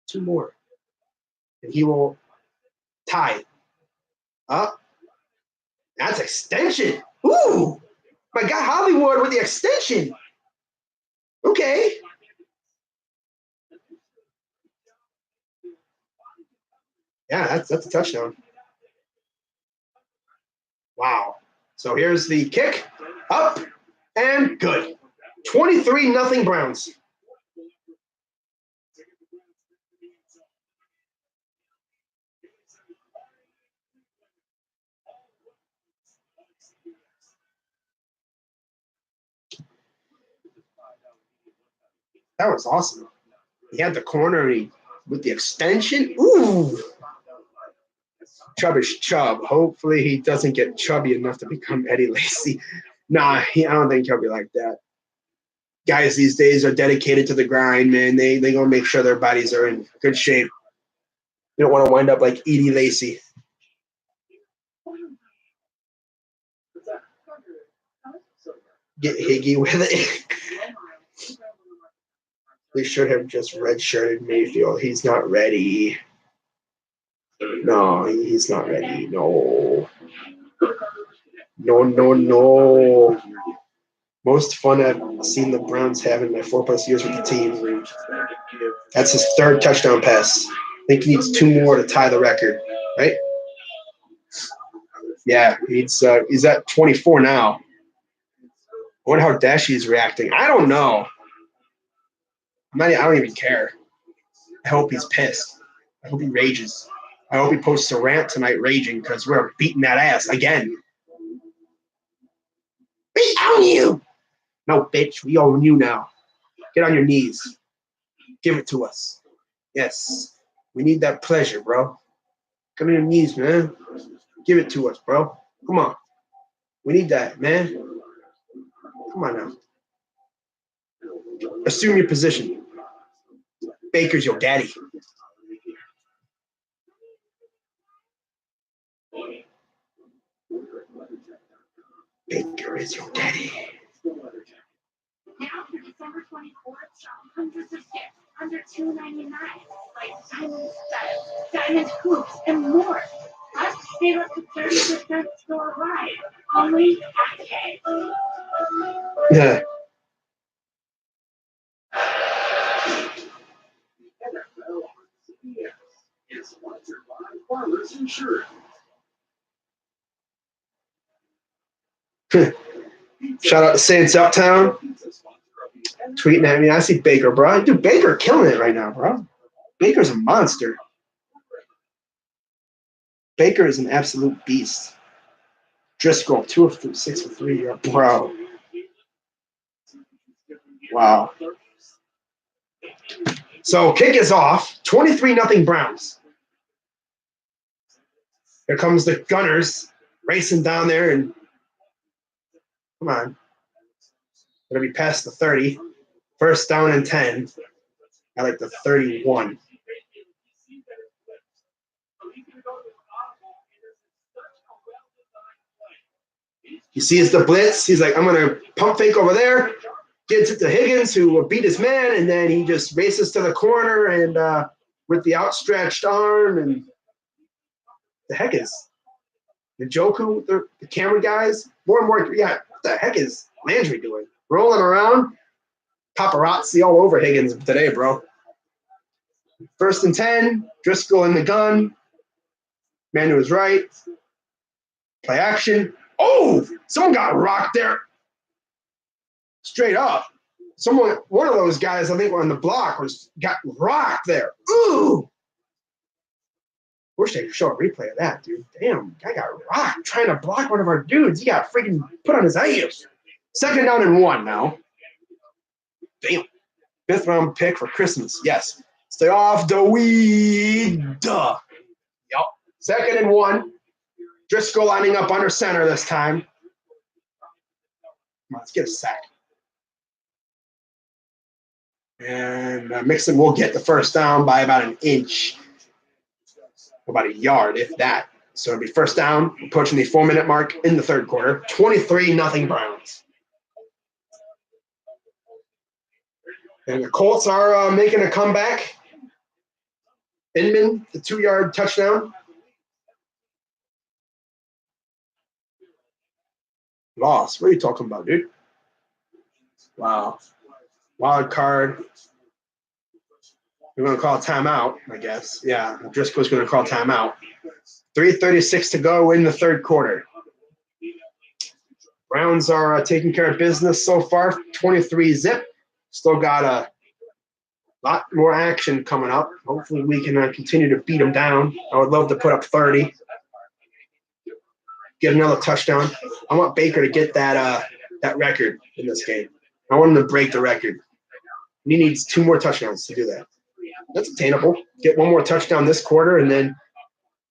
2 more. And he will Tied. Up. That's extension. Ooh. My guy Hollywood with the extension. Okay. Yeah, that's a touchdown. Wow. So here's the kick. Up and good. 23-0 Browns. That was awesome. He had the corner with the extension. Ooh. Chubbish Chubb. Hopefully he doesn't get chubby enough to become Eddie Lacy. Nah, I don't think he'll be like that. Guys these days are dedicated to the grind, man. They gonna make sure their bodies are in good shape. You don't want to wind up like Edie Lacy. Get Higgy with it. They should have just redshirted Mayfield. He's not ready. No, he's not ready. No. No. Most fun I've seen the Browns have in my 4+ years with the team. That's his third touchdown pass. I think he needs 2 more to tie the record, right? Yeah, he's at 24 now. I wonder how Dashy is reacting. I don't know. I don't even care. I hope he's pissed. I hope he rages. I hope he posts a rant tonight raging because we're beating that ass again. We own you. No, bitch, we own you now. Get on your knees. Give it to us. Yes. We need that pleasure, bro. Get on your knees, man. Give it to us, bro. Come on. We need that, man. Come on now. Assume your position. Baker's your daddy. Baker is your daddy. Now for December 24th, shop hundreds of gifts under $2.99, like diamond studs, diamond hoops, and more. Plus, save up to 30% store-wide, only at Kay. Yeah. Is sponsored by Farmers Insurance. Shout out to Saints Uptown. Tweeting at me. I see Baker, bro. Dude, Baker killing it right now, bro. Baker's a monster. Baker is an absolute beast. Driscoll, 2 of 6 for 3. Bro. Wow. So kick is off. 23-0 Browns. Here comes the Gunners racing down there and come on. Gonna be past the 30. First down and 10. I like the 31. He sees the blitz. He's like, I'm gonna pump fake over there. Gets it to Higgins, who will beat his man, and then he just races to the corner and with the outstretched arm, and the heck is Njoku, the camera guys, more and more. Yeah, what the heck is Landry doing? Rolling around, paparazzi all over Higgins today, bro. First and 10, Driscoll in the gun. Man to his right. Play action. Oh, someone got rocked there. Straight up. One of those guys, I think, on the block got rocked there. Ooh. Wish they could show a replay of that, dude. Damn, guy got rocked trying to block one of our dudes. He got freaking put on his ass. 2nd down and 1 now. Damn. 5th round pick for Christmas. Yes. Stay off the weed. Duh. Yep. 2nd and 1. Driscoll lining up under center this time. Come on, let's get a sack. And Mixon will get the first down by about an inch. About a yard, if that. So it'll be first down, approaching the 4-minute mark in the 3rd quarter. 23-0 Browns. And the Colts are making a comeback. Inman, the 2-yard touchdown. Lost. What are you talking about, dude? Wow. Wild card. We're going to call timeout, I guess. Yeah, Driscoll's going to call timeout. 3:36 to go in the third quarter. Browns are taking care of business so far. 23 zip. Still got a lot more action coming up. Hopefully we can continue to beat them down. I would love to put up 30. Get another touchdown. I want Baker to get that record in this game. I want him to break the record. He needs 2 more touchdowns to do that. That's attainable. Get 1 more touchdown this quarter and then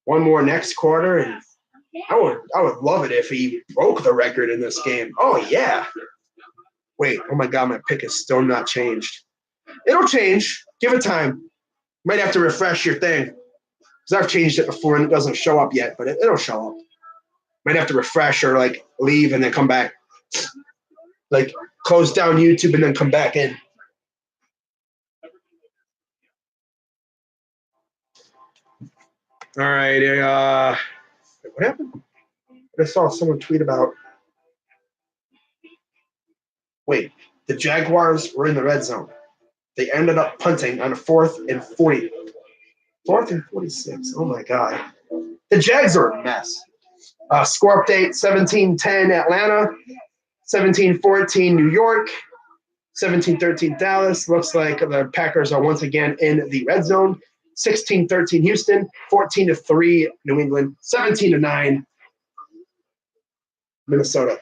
1 more next quarter. And I would love it if he broke the record in this game. Oh, yeah. Wait, oh my God, my pick is still not changed. It'll change. Give it time. Might have to refresh your thing. Because I've changed it before and it doesn't show up yet, but it'll show up. Might have to refresh or like leave and then come back. Like close down YouTube and then come back in. All right. What happened? I saw someone tweet about. Wait, the Jaguars were in the red zone. They ended up punting on a 4th and 40. 4th and 46. Oh my God. The Jags are a mess. Score update 17-10 Atlanta, 17-14 New York, 17-13 Dallas. Looks like the Packers are once again in the red zone. 16-13 Houston, 14-3 New England, 17-9 Minnesota.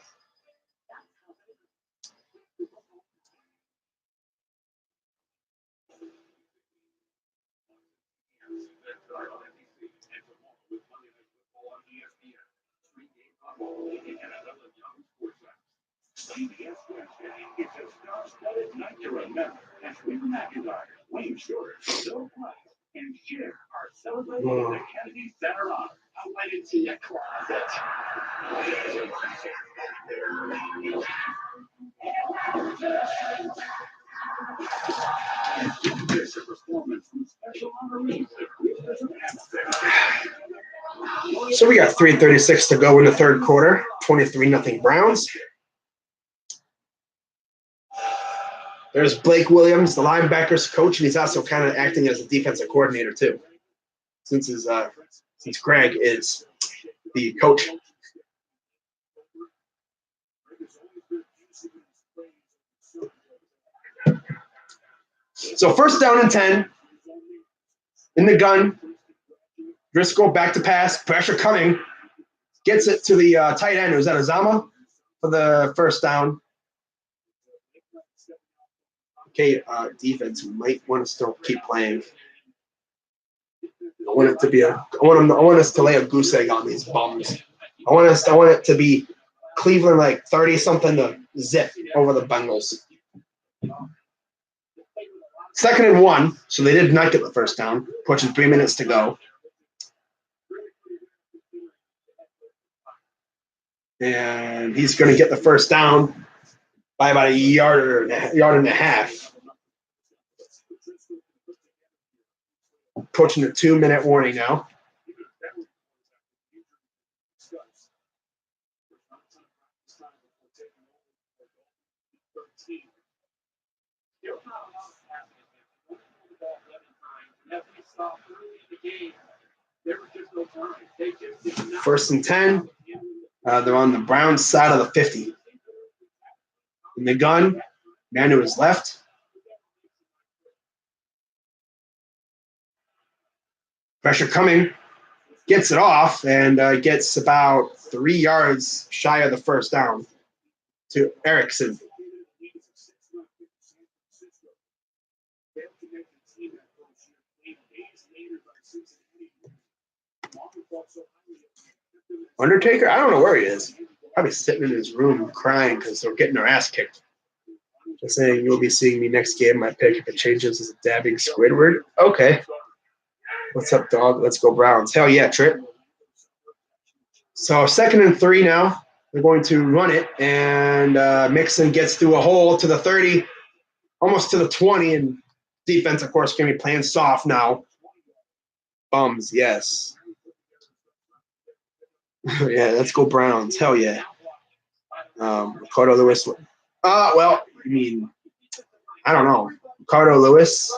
So we got 3:36 to go in the third quarter. 23-0 Browns. There's Blake Williams, the linebackers coach, and he's also kind of acting as a defensive coordinator too, since Greg is the coach. So 1st down and 10 in the gun. Driscoll back to pass, pressure coming, gets it to the tight end. Was that Azama for the 1st down? Okay, defense might want to still keep playing. I want us to lay a goose egg on these bums. I want it to be Cleveland like 30-something to zip over the Bengals. 2nd and 1, so they did not get the 1st down. Pushing 3 minutes to go. And he's going to get the 1st down by about a yard and a half. Pushing a 2-minute warning now. First and 10. They're on the Browns side of the 50. In the gun, man to his left. Pressure coming. Gets it off and gets about 3 yards shy of the 1st down to Erickson. Undertaker? I don't know where he is. Probably sitting in his room crying because they're getting their ass kicked. Just saying, you'll be seeing me next game. My pick, if it changes, is a dabbing Squidward. Okay. What's up, dog? Let's go Browns. Hell yeah, Trip. So 2nd and 3 now. They're going to run it, and Mixon gets through a hole to the 30, almost to the 20, and defense, of course, going to be playing soft now. Bums, yes. Yeah, let's go Browns. Hell yeah. Ricardo Lewis. Well, I mean, I don't know. Ricardo Lewis.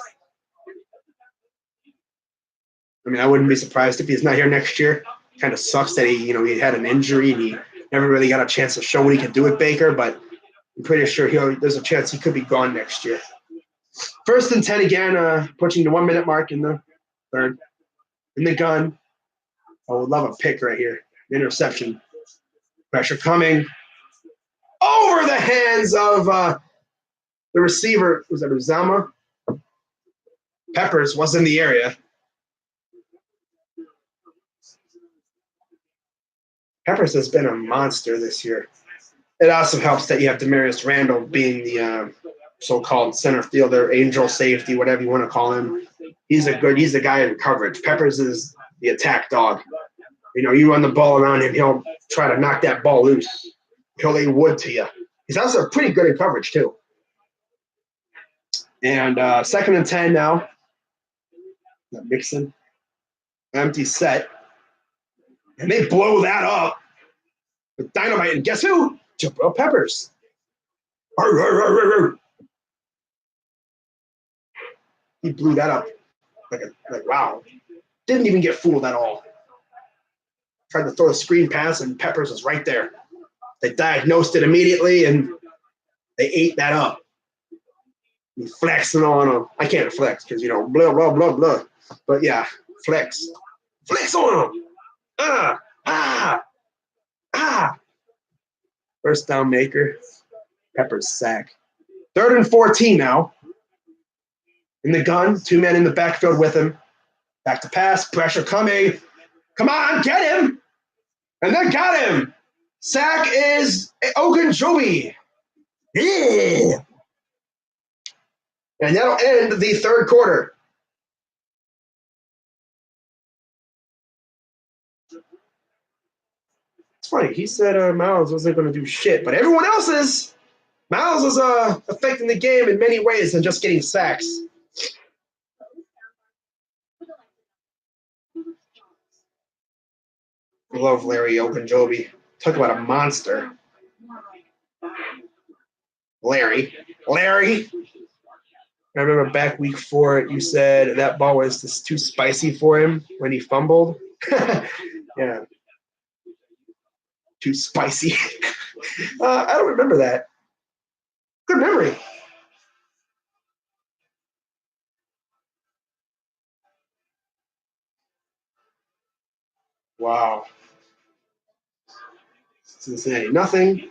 I mean, I wouldn't be surprised if he's not here next year. Kind of sucks that he had an injury and he never really got a chance to show what he could do with Baker, but I'm pretty sure there's a chance he could be gone next year. 1st and 10 again, pushing the 1 minute mark in the third. In the gun. I would love a pick right here. Interception. Pressure coming. Over the hands of the receiver. Was that Uzama? Peppers was in the area. Peppers has been a monster this year. It also helps that you have Demarius Randall being the so-called center fielder, angel safety, whatever you want to call him. He's the guy in coverage. Peppers is the attack dog. You run the ball around him, he'll try to knock that ball loose. He'll lay wood to you. He's also pretty good in coverage, too. And 2nd and 10 now. Mixon. Empty set. And they blow that up with dynamite. And guess who? Jabril Peppers. Arr, arr, arr, arr. He blew that up. Like wow. Didn't even get fooled at all. Tried to throw a screen pass, and Peppers was right there. They diagnosed it immediately, and they ate that up. He flexing on him. I can't flex because, blah, blah, blah, blah. But, yeah, flex. Flex on him. First down maker. Peppers sack. 3rd and 14 now. In the gun. 2 men in the backfield with him. Back to pass. Pressure coming. Come on, get him. And they got him. Sack is Ogunjobi. Yeah. And that'll end the 3rd quarter. It's funny. He said Miles wasn't going to do shit, but everyone else is. Miles was affecting the game in many ways than just getting sacks. I love Larry Ogunjobi. Talk about a monster. Larry. I remember back week 4, you said that ball was just too spicy for him when he fumbled. Yeah. Too spicy. I don't remember that. Good memory. Wow. Cincinnati, nothing.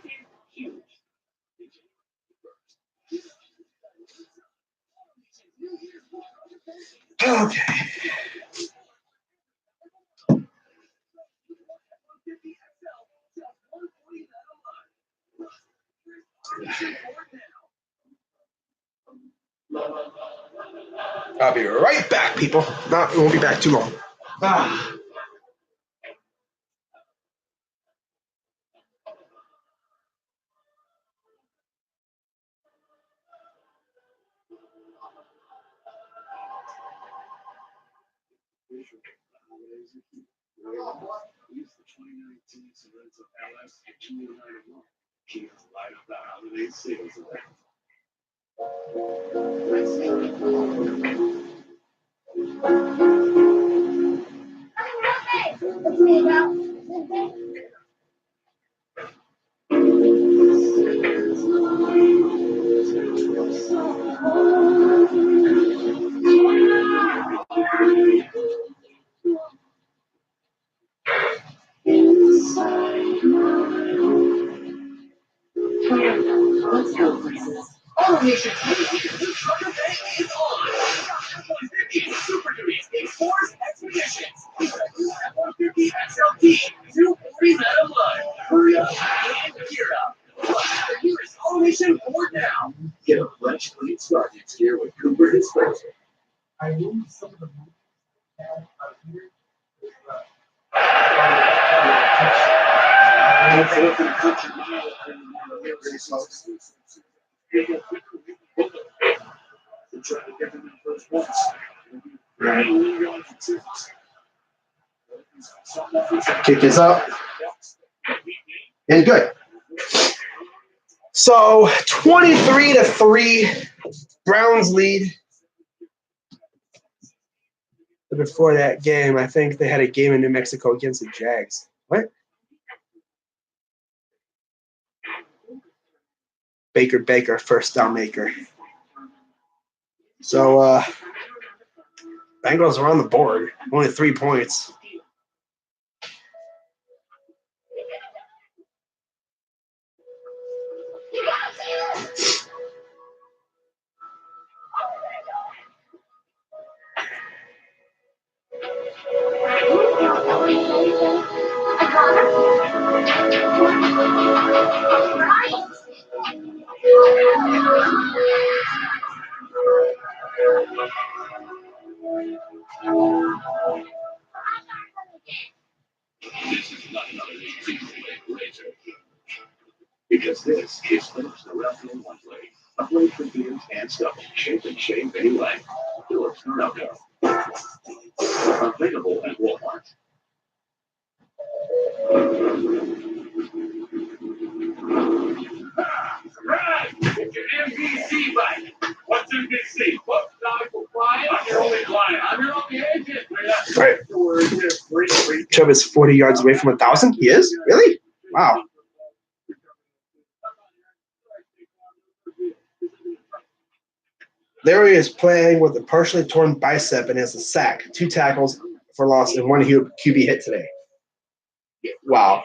Okay. I'll be right back, people. No, it won't be back too long. Get a fresh, clean start next year with Cooper Disposal. I moved some of the moves out here. Kick is up. And good. So 23-3, Browns lead. But before that game, I think they had a game in New Mexico against the Jags. What? Baker, first down maker. So Bengals are on the board, only 3 points. This is not another razor. Because this is finished the wrestling one play. A play for beers and stuff. Shape and shape anyway. Phillips no. Available at Walmart. Right! It's your NBC bike. What's NBC? What's not for client? I'm your only client. I'm your only agent. Right. Chubb is 40 yards away from 1,000. He is? Really? Wow. Larry is playing with a partially torn bicep and has a sack, 2 tackles for loss, and 1 QB hit today. Wow.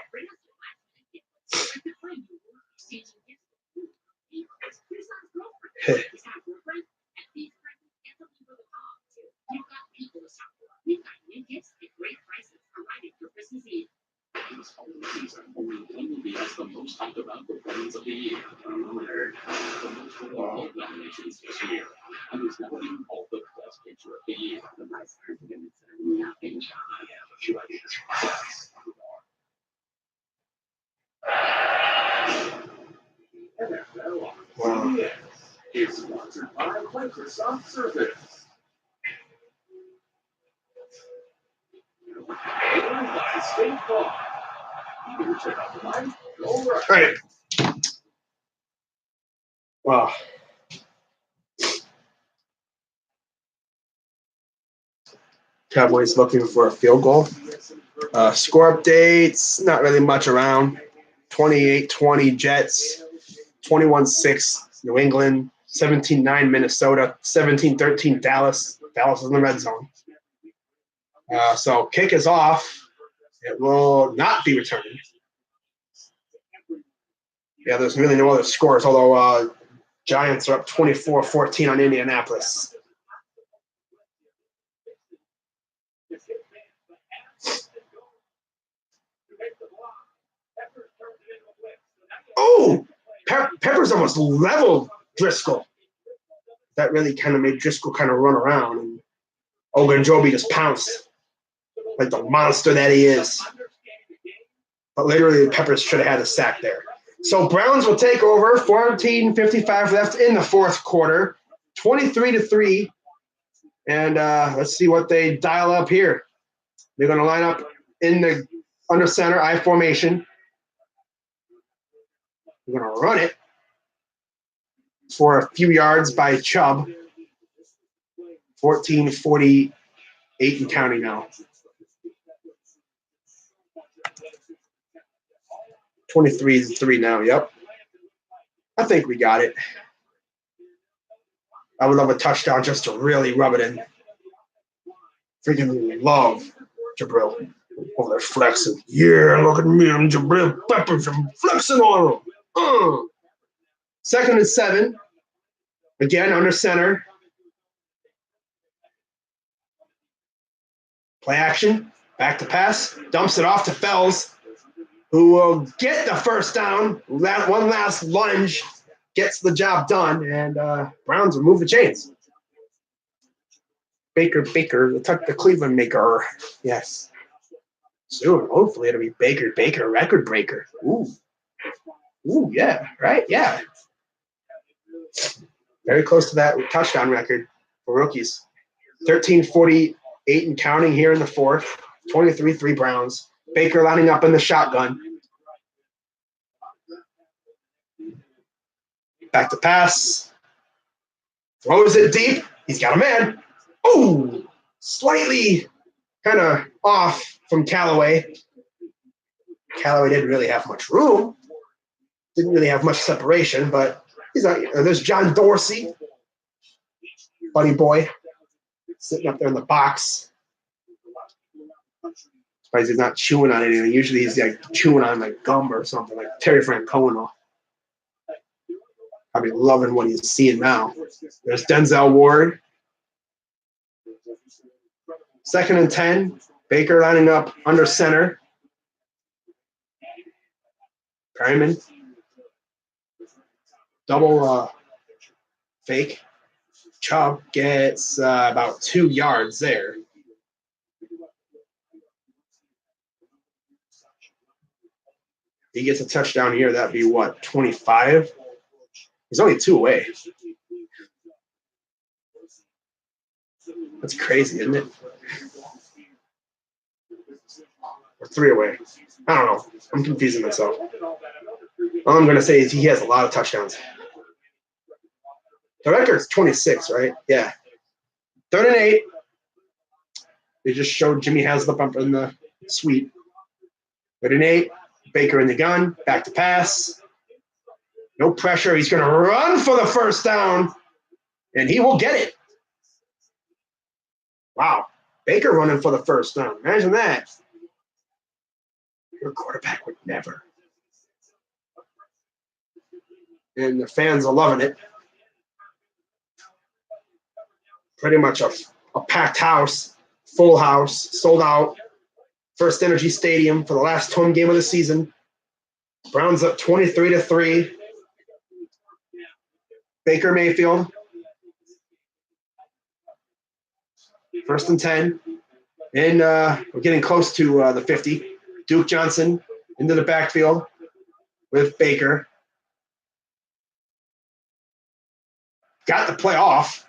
Wow. It's sponsored by Microsoft Surface. And by State Farm. You can check out the light. All right. All right. Wow. Cowboys looking for a field goal. Score updates, not really much around. 28-20 Jets, 21-6 New England, 17-9 Minnesota, 17-13 Dallas. Dallas is in the red zone. So kick is off. It will not be returned. Yeah, there's really no other scores, although Giants are up 24-14 on Indianapolis. Oh, Peppers almost leveled Driscoll. That really kind of made Driscoll kind of run around, and Ogunjobi just pounced like the monster that he is. But literally, Peppers should have had a sack there. So Browns will take over. 14:55 left in the fourth quarter, 23-3. And let's see what they dial up here. They're going to line up in the under center I formation. We're going to run it for a few yards by Chubb. 14:48 and counting now. 23-3 now, yep. I think we got it. I would love a touchdown just to really rub it in. Freaking love Jabril. Oh, they're flexing. Yeah, look at me. I'm Jabril Peppers. I'm flexing on them. 2nd and 7. Again, under center. Play action. Back to pass. Dumps it off to Fells, who will get the first down. One last lunge. Gets the job done. And Browns will move the chains. Baker, the Cleveland maker. Yes. Soon, hopefully it'll be Baker, record breaker. Ooh, yeah, right? Yeah. Very close to that touchdown record for rookies. 13:48 and counting here in the fourth. 23-3 Browns. Baker lining up in the shotgun. Back to pass. Throws it deep. He's got a man. Oh, slightly kind of off from Callaway. Callaway didn't really have much room. Didn't really have much separation, but he's not. There's John Dorsey, buddy boy, sitting up there in the box. Surprised he's not chewing on anything. Usually he's like chewing on like gum or something, like Terry Francona. Probably loving what he's seeing now. There's Denzel Ward. 2nd and 10. Baker lining up under center. Perryman. Double fake. Chubb gets about 2 yards there. He gets a touchdown here. That'd be what, 25? He's only 2 away. That's crazy, isn't it? Or 3 away. I don't know. I'm confusing myself. All I'm going to say is he has a lot of touchdowns. The record's 26, right? Yeah. 3rd and 8. They just showed Jimmy Haslip up in the suite. 3rd and 8. Baker in the gun. Back to pass. No pressure. He's going to run for the first down, and he will get it. Wow. Baker running for the first down. Imagine that. Your quarterback would never. And the fans are loving it. Pretty much a packed house, full house, sold out. First Energy Stadium for the last home game of the season. Browns up 23-3. Baker Mayfield. 1st and 10. And we're getting close to the 50. Duke Johnson into the backfield with Baker. Got the play off.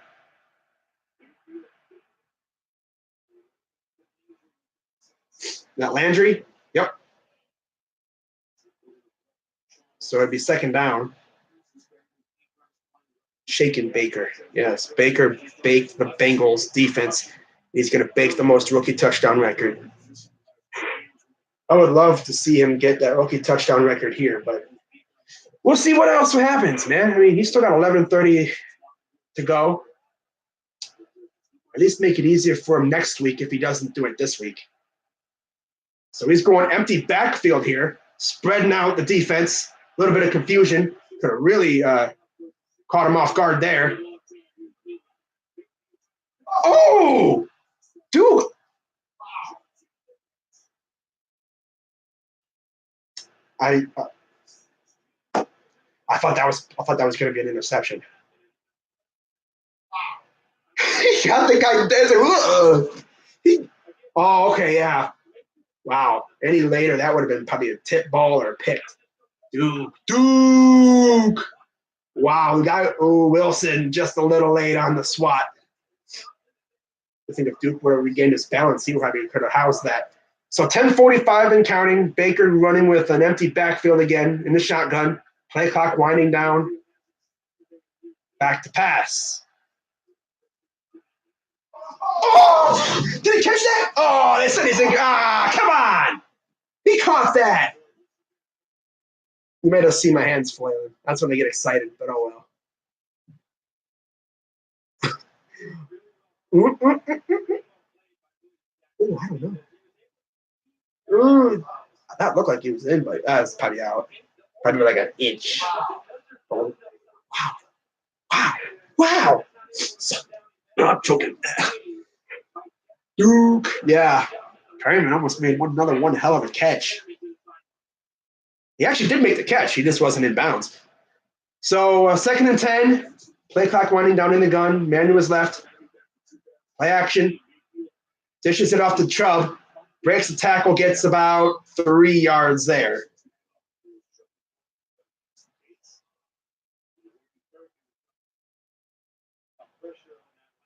That Landry? Yep. So it'd be 2nd down. Shaking Baker. Yes, Baker baked the Bengals defense. He's going to bake the most rookie touchdown record. I would love to see him get that rookie touchdown record here, but we'll see what else happens, man. I mean, he's still got 11:30 to go. At least make it easier for him next week if he doesn't do it this week. So he's going empty backfield here, spreading out the defense. A little bit of confusion. Could have really caught him off guard there. Oh, dude. I thought that was going to be an interception. He got the guy dancing. Oh, okay, yeah. Wow. Any later, that would have been probably a tip ball or a pick. Duke. Wow, we got Wilson just a little late on the swat. I think if Duke would have regained his balance, he probably could have housed that. So 10:45 and counting. Baker running with an empty backfield again in the shotgun. Play clock winding down. Back to pass. Oh! Did he catch that? Oh, they said he's in. Come on. He caught that. You made us see my hands flailing. That's when they get excited, but oh well. Oh, I don't know. That looked like he was in, but that's probably out. Probably like an inch. Oh. Wow. I'm choking. Duke. Yeah. Perryman almost made another one hell of a catch. He actually did make the catch. He just wasn't in bounds. So 2nd and 10. Play clock winding down in the gun. Manu is left. Play action. Dishes it off to Chubb. Breaks the tackle. Gets about 3 yards there.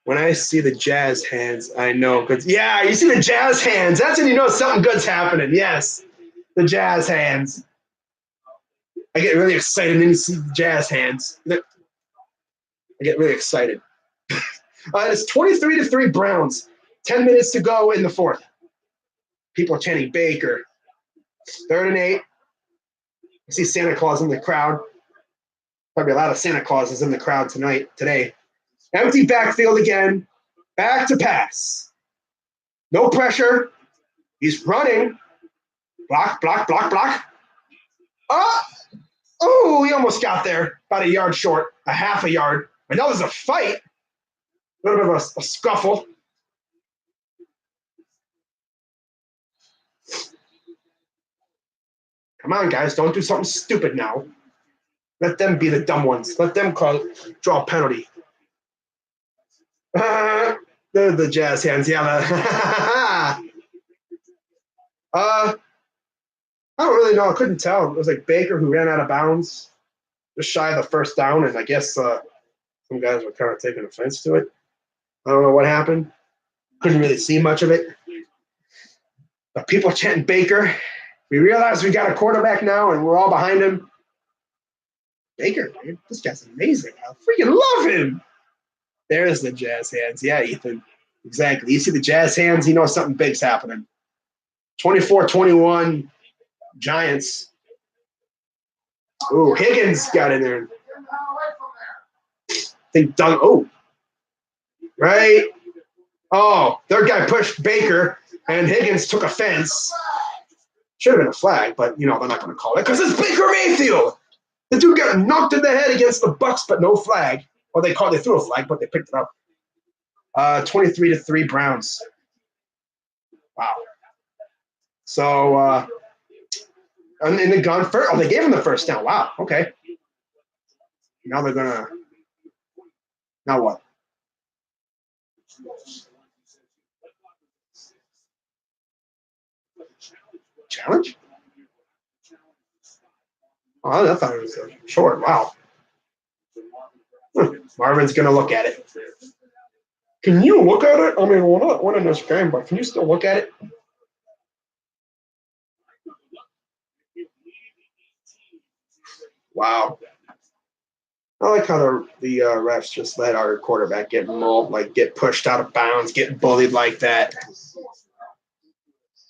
When I see the jazz hands, I know. Cause yeah, you see the jazz hands. That's when you know something good's happening. Yes, the jazz hands. I get really excited and then you see the Jazz hands. I get really excited. It's 23-3 Browns. 10 minutes to go in the fourth. People are chanting Baker. 3rd and 8. I see Santa Claus in the crowd. Probably a lot of Santa Clauses in the crowd today. Empty backfield again. Back to pass. No pressure. He's running. Block. Oh, he almost got there. About a yard short. A half a yard. I know it was a fight. A little bit of a scuffle. Come on, guys. Don't do something stupid now. Let them be the dumb ones. Let them draw a penalty. The Jazz hands. Yeah. I don't really know. I couldn't tell. It was like Baker who ran out of bounds. Just shy of the first down. And I guess some guys were kind of taking offense to it. I don't know what happened. Couldn't really see much of it. But people chanting Baker. We realize we got a quarterback now, and we're all behind him. Baker, man, this guy's amazing. I freaking love him. There's the Jazz hands. Yeah, Ethan. Exactly. You see the Jazz hands, you know something big's happening. 24-21, Giants. Ooh, Higgins got in there. Think done. Oh, right. Oh, their guy pushed Baker, and Higgins took offense. Should have been a flag, but, they're not going to call it because it's Baker Mayfield. The dude got knocked in the head against the Bucks, but no flag. Well, they threw a flag, but they picked it up. 23-3 Browns. Wow. So, in the gun first. Oh, they gave him the first down. Wow. Okay. Now they're gonna. Now what? Challenge? Oh, I thought it was short. Wow. Marvin's gonna look at it. Can you look at it? I mean, we're not in this game, but can you still look at it? Wow. I like how the refs just let our quarterback get mauled, get pushed out of bounds, get bullied like that.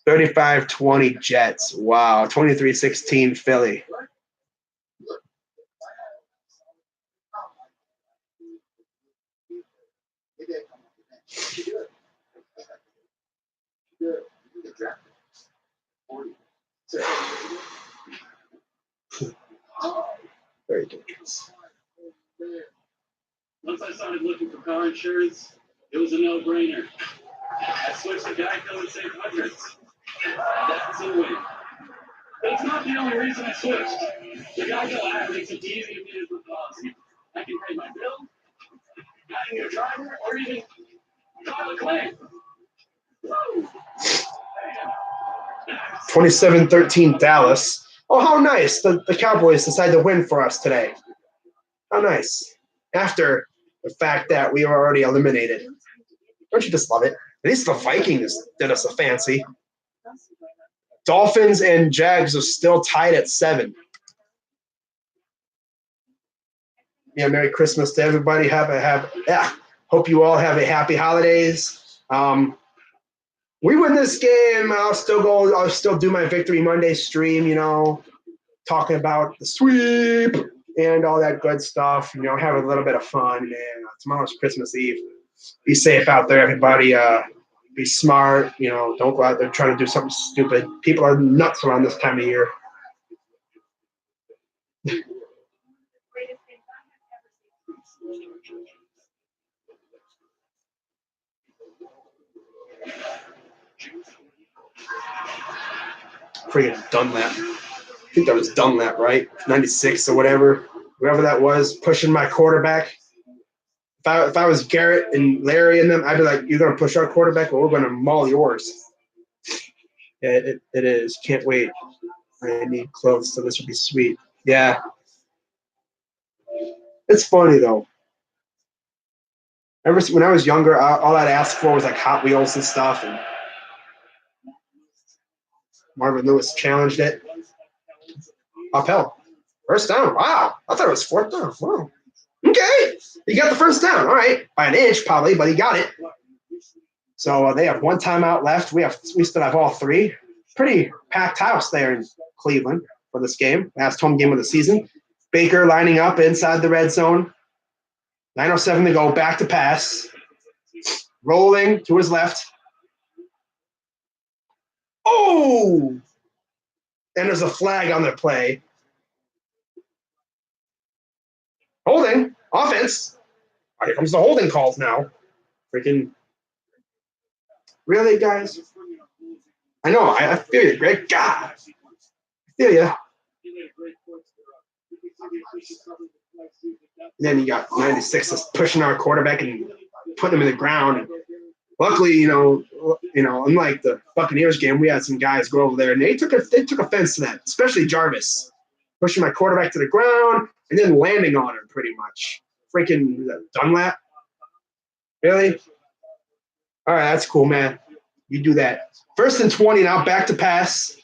35-20 Jets. Wow. 23-16 Philly. Very dangerous. Once I started looking for car insurance, it was a no-brainer. I switched to Geico and saved hundreds. That's a win. But it's not the only reason I switched. The Geico app makes it easy to manage my policy. I can pay my bill, add a new driver, or even file a claim. 27-13 Dallas. Oh, how nice. The Cowboys decided to win for us today. How nice. After the fact that we were already eliminated. Don't you just love it? At least the Vikings did us a fancy. Dolphins and Jags are still tied at 7. Yeah, Merry Christmas to everybody. Hope you all have a happy holidays. We win this game. I'll still do my Victory Monday stream, talking about the sweep and all that good stuff, have a little bit of fun. And tomorrow's Christmas Eve. Be safe out there, everybody. Be smart, don't go out there trying to do something stupid. People are nuts around this time of year. Freaking Dunlap. I think that was Dunlap, right? 96 or whatever. Whoever that was, pushing my quarterback. If I was Garrett and Larry and them, I'd be like, you're going to push our quarterback or we're going to maul yours. Yeah, it is. Can't wait. I need clothes, so this would be sweet. Yeah. It's funny, though. When I was younger, all I'd ask for was Hot Wheels and stuff. And Marvin Lewis challenged it. Uphill. First down. Wow. I thought it was fourth down. Wow. Okay. He got the first down. All right. By an inch, probably, but he got it. So they have one timeout left. We still have all three. Pretty packed house there in Cleveland for this game. Last home game of the season. Baker lining up inside the red zone. 9:07 to go. Back to pass. Rolling to his left. Oh! And there's a flag on the play. Holding. Offense. Here comes the holding calls now. Freaking. Really, guys? I know. I feel you, Greg. God. I feel you. And then you got 96 just pushing our quarterback and putting him in the ground. And luckily, you know, unlike the Buccaneers game, we had some guys go over there and they took offense to that, especially Jarvis, pushing my quarterback to the ground and then landing on him pretty much. Freaking Dunlap. Really? All right, that's cool, man. You do that. 1st and 20 now, back to pass.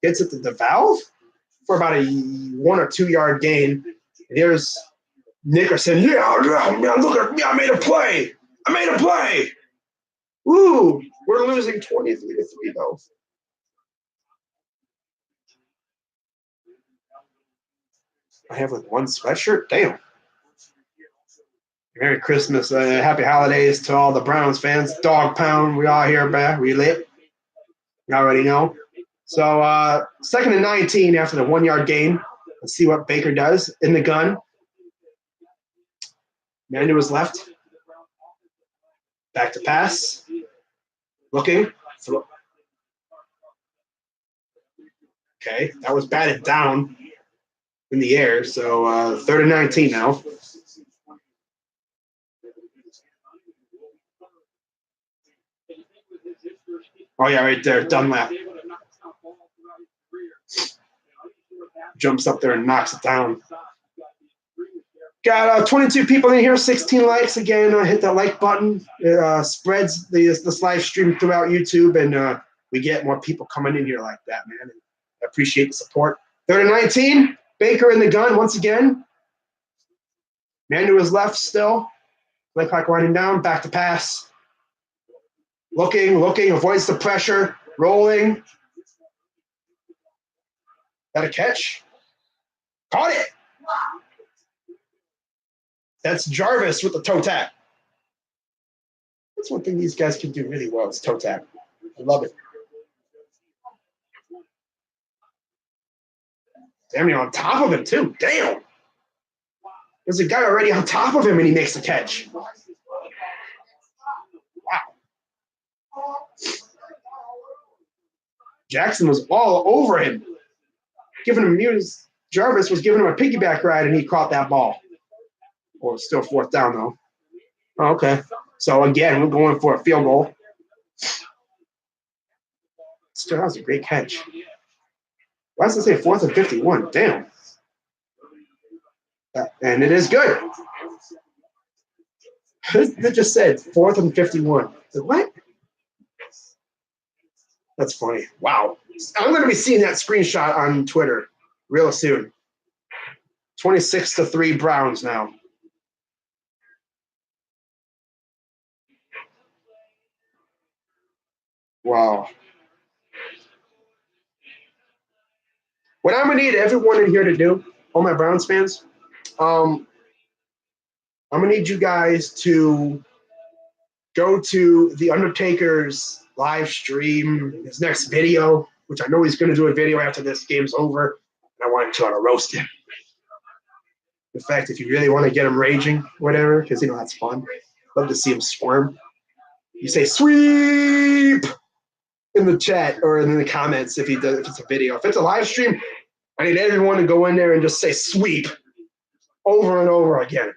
Gets it to the valve for about a 1 or 2 yard gain. And here's Nickerson. Yeah, man, look at me. I made a play. Woo, we're losing 23-3, though. I have like one sweatshirt? Damn. Merry Christmas. Happy holidays to all the Browns fans. Dog pound. We all here, man. We lit. You already know. So 2nd and 19 after the 1 yard gain. Let's see what Baker does in the gun. Man to his left. Back to pass. Looking. Okay, that was batted down in the air. So 3rd and 19 now. Oh, yeah, right there. Dunlap. Jumps up there and knocks it down. Got 22 people in here, 16 likes. Again, hit that like button. It spreads this live stream throughout YouTube, and we get more people coming in here like that, man. I appreciate the support. 3rd and 19. Baker in the gun once again. Man to his left still. Play clock running down. Back to pass. Looking, avoids the pressure. Rolling. Got a catch. Caught it. That's Jarvis with the toe tap. That's one thing these guys can do really well is toe tap. I love it. Damn, you're on top of him, too. Damn. There's a guy already on top of him, and he makes the catch. Wow. Jackson was all over him. Jarvis was giving him a piggyback ride, and he caught that ball. Well, it's still 4th down, though. Oh, okay. So, again, we're going for a field goal. Still, that was a great catch. Why does it say 4th and 51? Damn. And it is good. It just said 4th and 51. What? That's funny. Wow. I'm going to be seeing that screenshot on Twitter real soon. 26-3 Browns now. Wow. What I'm going to need everyone in here to do, all my Browns fans, I'm going to need you guys to go to The Undertaker's live stream, his next video, which I know he's going to do a video after this game's over, and I want to roast him. In fact, if you really want to get him raging, whatever, because, that's fun. Love to see him squirm. You say, sweep! In the chat or in the comments if it's a video. If it's a live stream, I need everyone to go in there and just say sweep over and over again.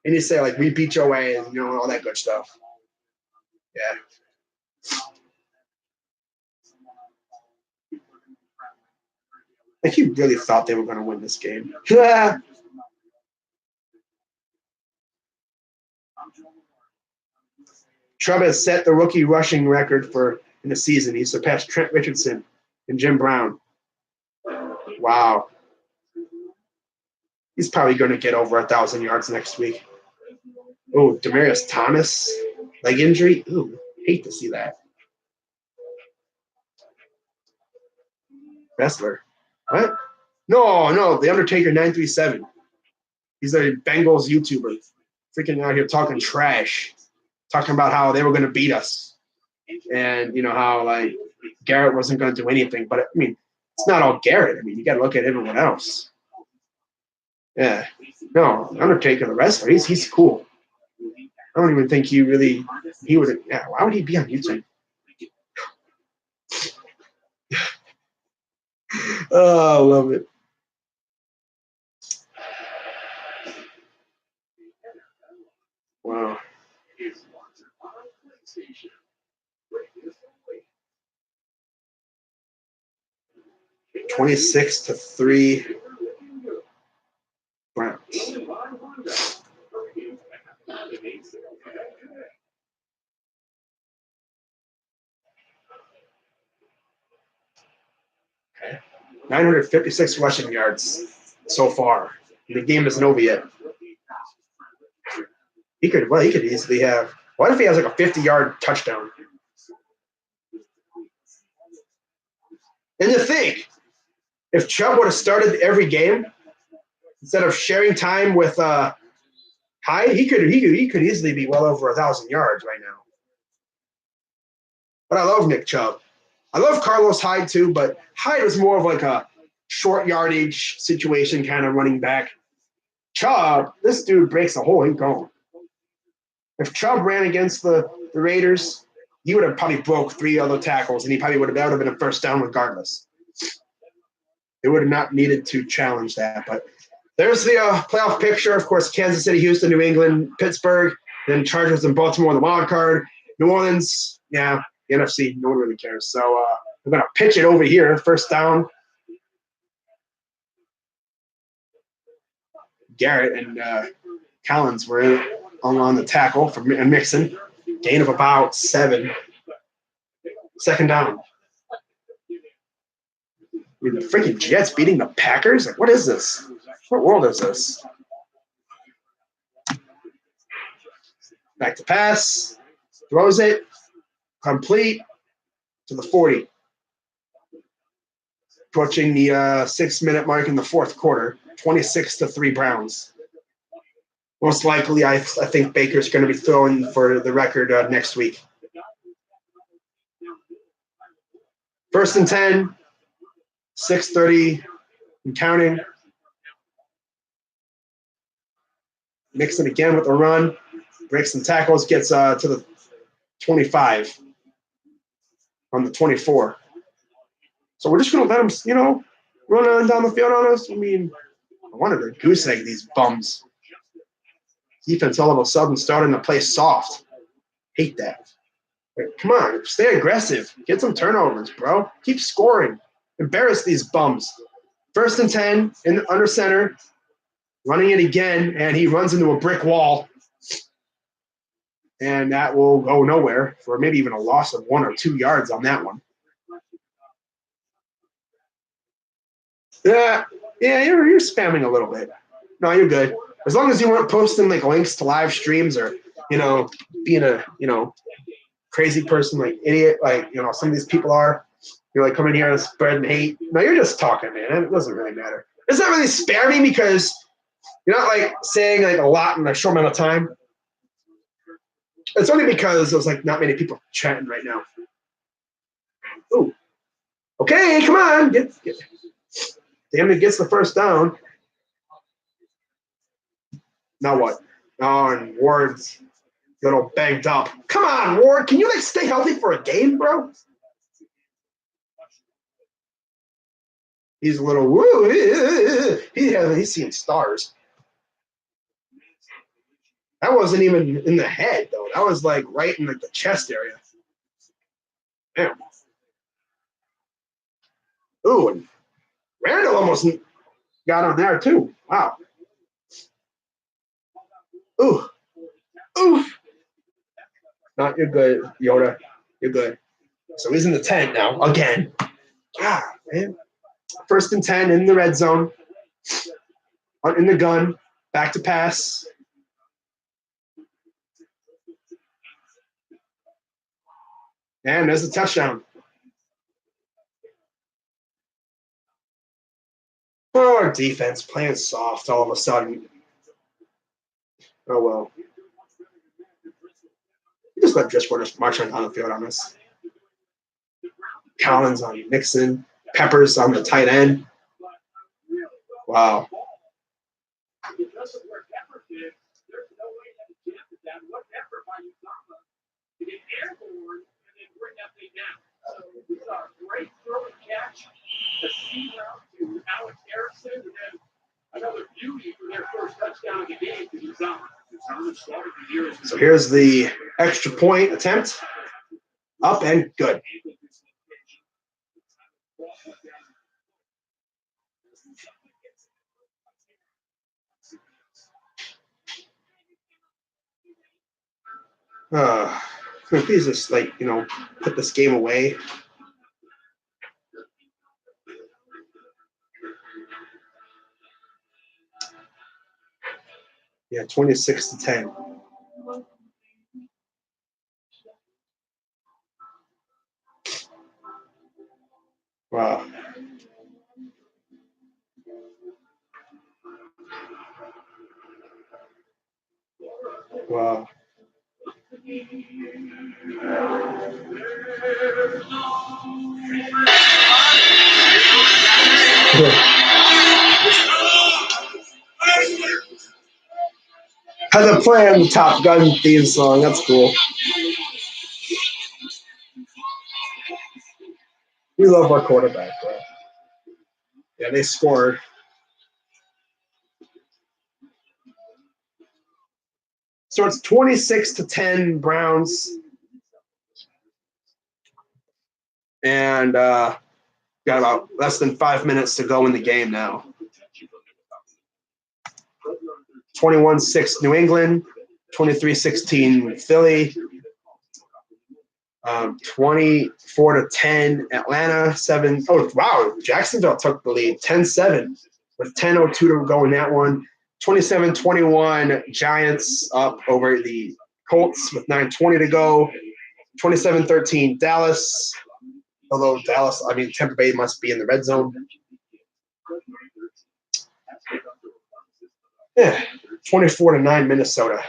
And you say like we beat your way and all that good stuff. Yeah. Like he really thought they were going to win this game. Yeah. Chubb has set the rookie rushing record in the season. He surpassed Trent Richardson and Jim Brown. Wow. He's probably going to get over 1,000 yards next week. Oh, Demaryius Thomas, leg injury. Ooh, hate to see that. Wrestler. What? No, The Undertaker 937. He's a Bengals YouTuber. Freaking out here talking trash. Talking about how they were going to beat us. And, how, like, Garrett wasn't going to do anything. But, I mean, it's not all Garrett. I mean, you got to look at everyone else. Yeah. No, Undertaker, the wrestler, he's cool. I don't even think he would, why would he be on YouTube? Oh, I love it. Wow. 26-3 Browns. Okay. 956 rushing yards so far. The game isn't over yet. He could easily have. What if he has like a 50-yard touchdown? And to think, if Chubb would have started every game instead of sharing time with Hyde, he could easily be well over 1,000 yards right now. But I love Nick Chubb. I love Carlos Hyde too, but Hyde was more of like a short yardage situation kind of running back. Chubb, this dude breaks a hole, he's gone. If Chubb ran against the Raiders, he would have probably broke 3 other tackles, and he probably would have been a first down regardless. They would have not needed to challenge that. But there's the playoff picture. Of course, Kansas City, Houston, New England, Pittsburgh, then Chargers and Baltimore in the wild card. New Orleans, yeah, the NFC, no one really cares. So we're going to pitch it over here, first down. Garrett and Collins were on the tackle for Mixon. Gain of about 7. Second down. I mean, the freaking Jets beating the Packers? Like, what is this? What world is this? Back to pass. Throws it. Complete to the 40. Approaching the 6-minute mark in the fourth quarter. 26-3 Browns. Most likely, I think Baker's going to be throwing for the record next week. First and 10, 6:30 and counting. Mixon again with a run. Breaks some tackles, gets to the 25 on the 24. So we're just going to let them, run on down the field on us. I mean, I wanted to goose egg these bums. Defense all of a sudden starting to play soft. Hate that. Come on, stay aggressive. Get some turnovers, bro. Keep scoring. Embarrass these bums. First and 10 under center. Running it again, and he runs into a brick wall. And that will go nowhere for maybe even a loss of 1 or 2 yards on that one. Yeah, you're spamming a little bit. No, you're good. As long as you weren't posting like links to live streams or, being a, crazy person, like idiot, like, some of these people are. You're like coming here and spreading hate. No, you're just talking, man. It doesn't really matter. It's not really spamming because you're not like saying like a lot in a short amount of time. It's only because there's like not many people chatting right now. Ooh. Okay, come on. Damn it gets the first down. Now what? Oh, and Ward's a little banged up. Come on, Ward. Can you like stay healthy for a game, bro? He's a little woo. He's seeing stars. That wasn't even in the head though. That was like right in like the chest area. Damn. Ooh, and Randall almost got on there too. Wow. Ooh. Oof. No, you're good, Yoda. You're good. So he's in the tent now again. Ah, man. First and 10 in the red zone. In the gun. Back to pass. And there's a touchdown. Oh, our defense playing soft all of a sudden. Oh, well. You just let Driftwater march on down the field on this. Collins on Nixon. Peppers on the tight end. Wow. Because of where Pepper did, there's no way that he jammed it down. What effort by Uzama to get airborne and then bring that thing down. So we saw a great throw and catch, a seam route to Alex Erickson, and then another beauty for their first touchdown of the game to Uzama. Uzama started the year as So here's the extra point attempt. Up and good. Please just put this game away. Yeah, 26-10. Wow. Wow. Has a play on the Top Gun theme song. That's cool. We love our quarterback, bro. Yeah, they scored. So it's 26-10 Browns. And got about less than 5 minutes to go in the game now. 21-6 New England, 23-16 Philly, 24-10 Atlanta, 7. Oh, wow. Jacksonville took the lead, 10-7 with 10:02 to go in that one. 27-21 Giants up over the Colts with 9:20 to go. 27-13 Dallas. Although Tampa Bay must be in the red zone. Yeah, 24-9 Minnesota.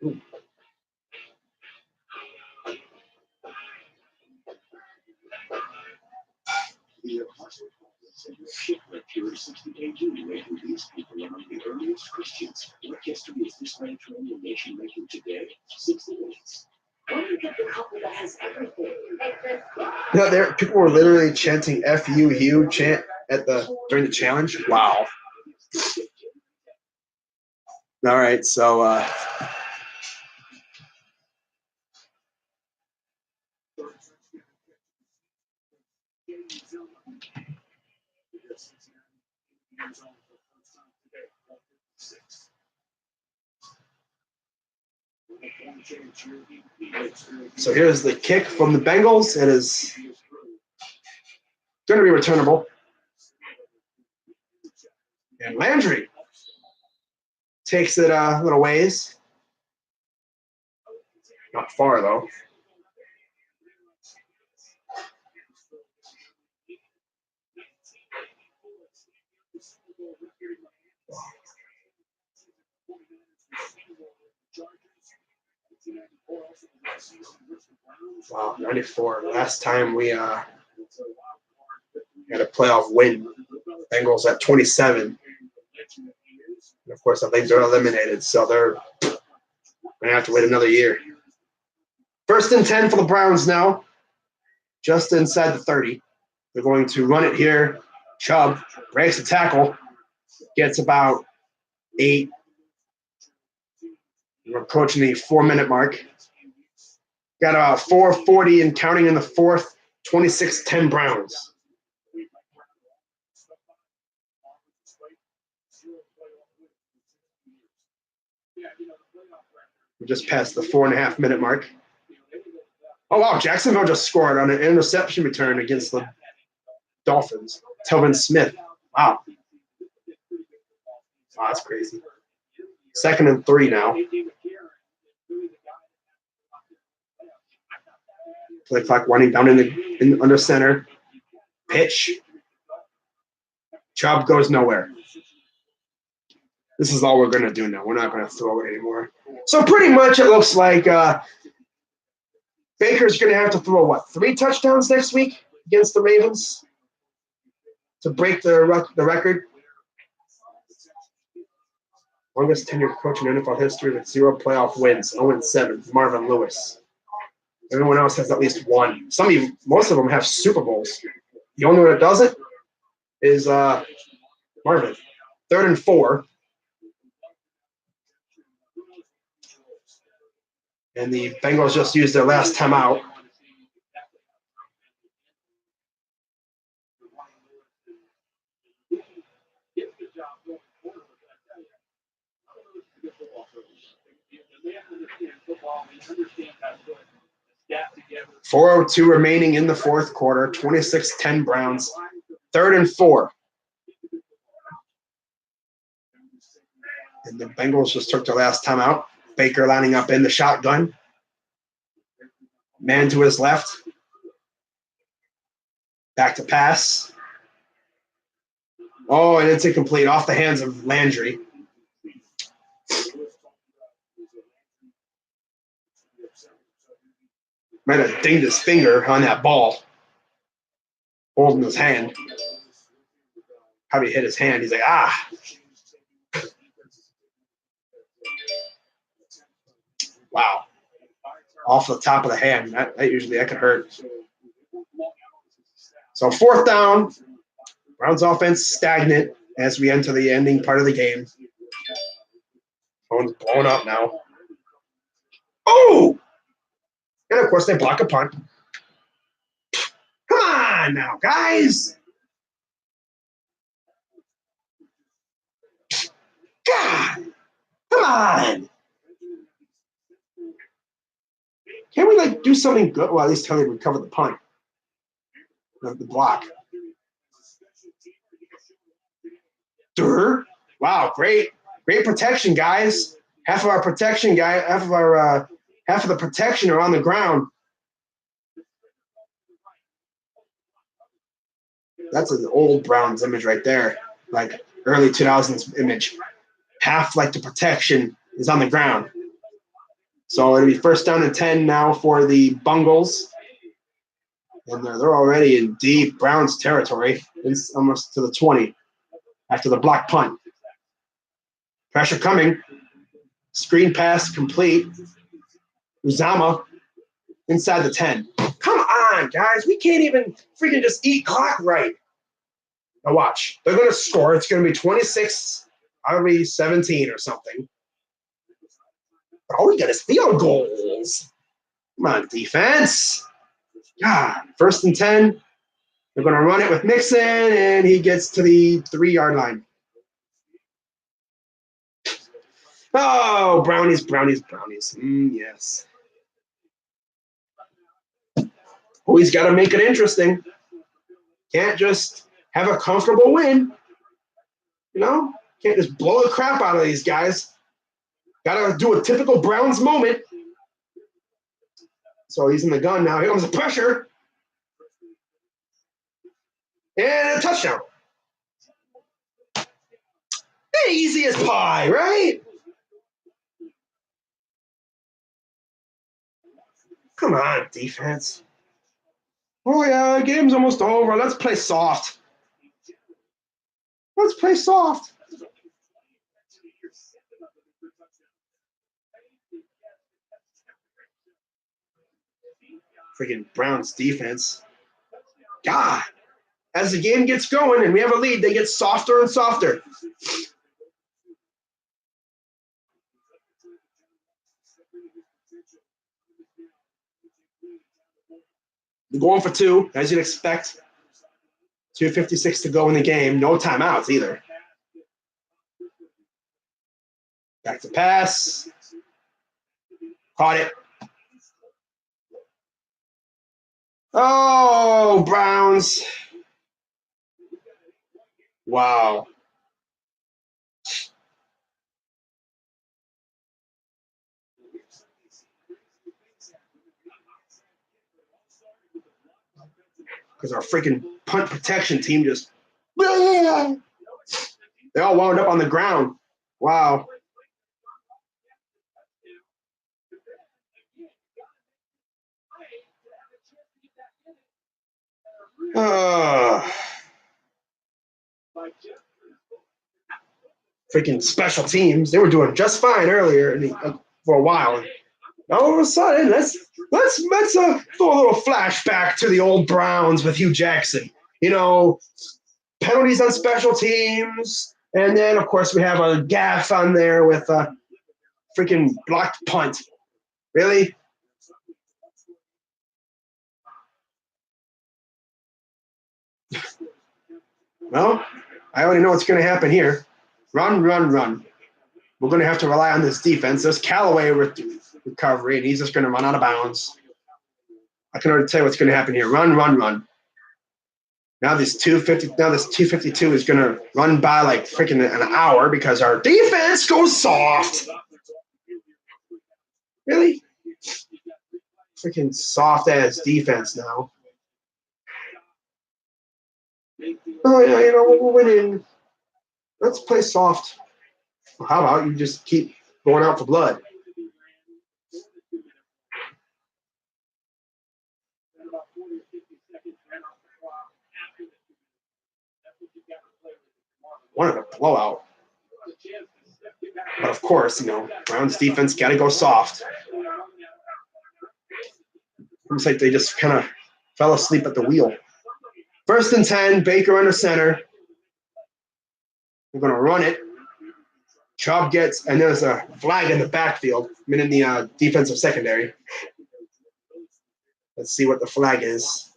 Ooh. Shipwreck here 60 kg, making these people among the earliest Christians. What history is this Mediterranean nation making today? 60 minutes. Why do you get the couple that has everything? There people were literally chanting "F you, Hugh" chant during the challenge. Wow. All right, so here's the kick from the Bengals. It is going to be returnable. And Landry takes it a little ways. Not far, though. Wow, 94. Last time we had a playoff win. Bengals at 27. And of course, I think they're eliminated, so they're going to have to wait another year. First and 10 for the Browns now, just inside the 30. They're going to run it here. Chubb breaks the tackle, gets about 8. We're approaching the 4-minute mark. Got about 4:40 and counting in the fourth. 26-10 Browns. We just passed the 4.5 minute mark. Oh, wow. Jacksonville just scored on an interception return against the Dolphins. Telvin Smith. Wow. Oh, that's crazy. 2nd and 3 now. Play clock winding down in under center. Pitch. Chubb goes nowhere. This is all we're going to do now. We're not going to throw it anymore. So pretty much it looks like Baker's going to have to throw, 3 touchdowns next week against the Ravens to break the record? Longest tenured coach in NFL history with 0 playoff wins, 0-7, Marvin Lewis. Everyone else has at least 1. Most of them have Super Bowls. The only one that doesn't is Marvin. 3rd and 4. And the Bengals just used their last timeout. .402 remaining in the 4th quarter. 26-10 Browns. 3rd and 4. And the Bengals just took their last timeout. Baker lining up in the shotgun. Man to his left. Back to pass. Oh, and it's incomplete. Off the hands of Landry. Might have dinged his finger on that ball. Holding his hand. Probably hit his hand. He's like, ah. Wow. Off the top of the hand. That could hurt. So 4th down. Browns offense stagnant as we enter the ending part of the game. Phone's blowing up now. Oh! And, of course, they block a punt. Come on now, guys. God. Come on. Can't we, do something good? Well, at least tell me to recover the punt. The block. Durr. Wow, great protection, guys. Half of the protection are on the ground. That's an old Browns image right there, like early 2000s image. Half the protection is on the ground. So it'll be 1st down and 10 now for the Bengals. And they're already in deep Browns territory. It's almost to the 20 after the block punt. Pressure coming. Screen pass complete. Uzama inside the 10. Come on, guys. We can't even freaking just eat clock right. Now watch. They're going to score. It's going to be 26-17 or something. But all we got is field goals. Come on, defense. God, 1st and 10. They're going to run it with Mixon, and he gets to the 3-yard line. Oh, brownies. Yes. Always got to make it interesting. Can't just have a comfortable win. Can't just blow the crap out of these guys. Got to do a typical Browns moment. So he's in the gun now. Here comes the pressure. And a touchdown. Easy as pie, right? Come on, defense. Oh, yeah, the game's almost over. Let's play soft. Freaking Browns defense. God. As the game gets going and we have a lead, they get softer and softer. They're going for 2, as you'd expect. 2:56 to go in the game. No timeouts either. Back to pass. Caught it. Oh, Browns. Wow. Because our freaking punt protection team just they all wound up on the ground. Wow. Freaking special teams. They were doing just fine earlier for a while. All of a sudden, let's throw a little flashback to the old Browns with Hugh Jackson. You know, penalties on special teams, and then of course we have a gaff on there with a freaking blocked punt. Really? Well, I already know what's going to happen here. Run, run, run. We're going to have to rely on this defense. There's Callaway with recovery, and he's just going to run out of bounds. I can already tell you what's going to happen here. Run, run, run. Now this 252 is going to run by like freaking an hour because our defense goes soft. Really? Freaking soft-ass defense now. Oh, yeah, you know, we're winning. Let's play soft. Well, how about you just keep going out for blood? Wanted a blowout. But of course, you know, Browns defense got to go soft. Looks like they just kind of fell asleep at the wheel. 1st and 10, Baker under center. We're going to run it. Chubb gets, and there's a flag in the backfield. I'm in the defensive secondary. Let's see what the flag is.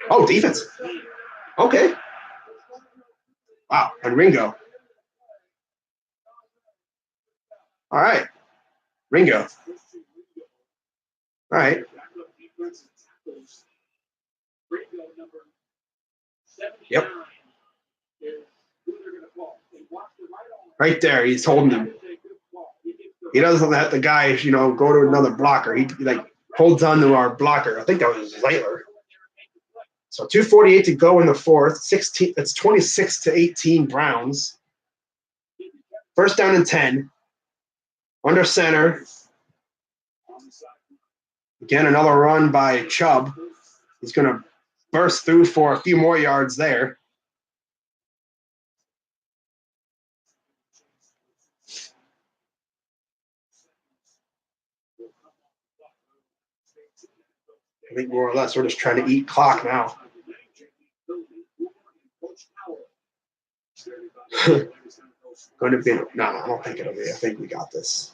Oh, defense. Okay. Wow, and Ringo. All right. Ringo. All right. Yep. Right there, he's holding him. He doesn't let the guy, you know, go to another blocker. He like holds on to our blocker. I think that was Zeitler. So 2:48 to go in the fourth. 16. It's 26-18 Browns. 1st down and 10. Under center. Again, another run by Chubb. He's going to burst through for a few more yards there. I think more or less we're just trying to eat clock now. Going to be no, I don't think it'll be. I think we got this.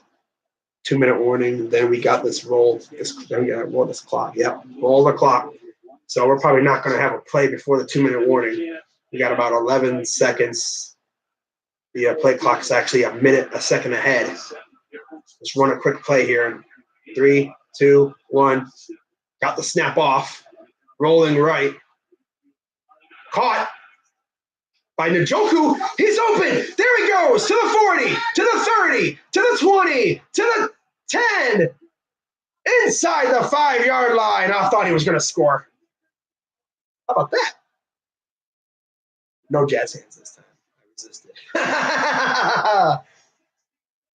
2-minute warning. Then we got this roll. Roll this clock. Yep, roll the clock. So we're probably not going to have a play before the 2-minute warning. We got about 11 seconds. The play clock is actually a second ahead. Let's run a quick play here. 3, 2, 1. Got the snap off. Rolling right. Caught by Njoku. He's open. There he goes. To the 40, to the 30, to the 20, to the 10. Inside the 5-yard line. I thought he was going to score. How about that? No jazz hands this time. I resisted.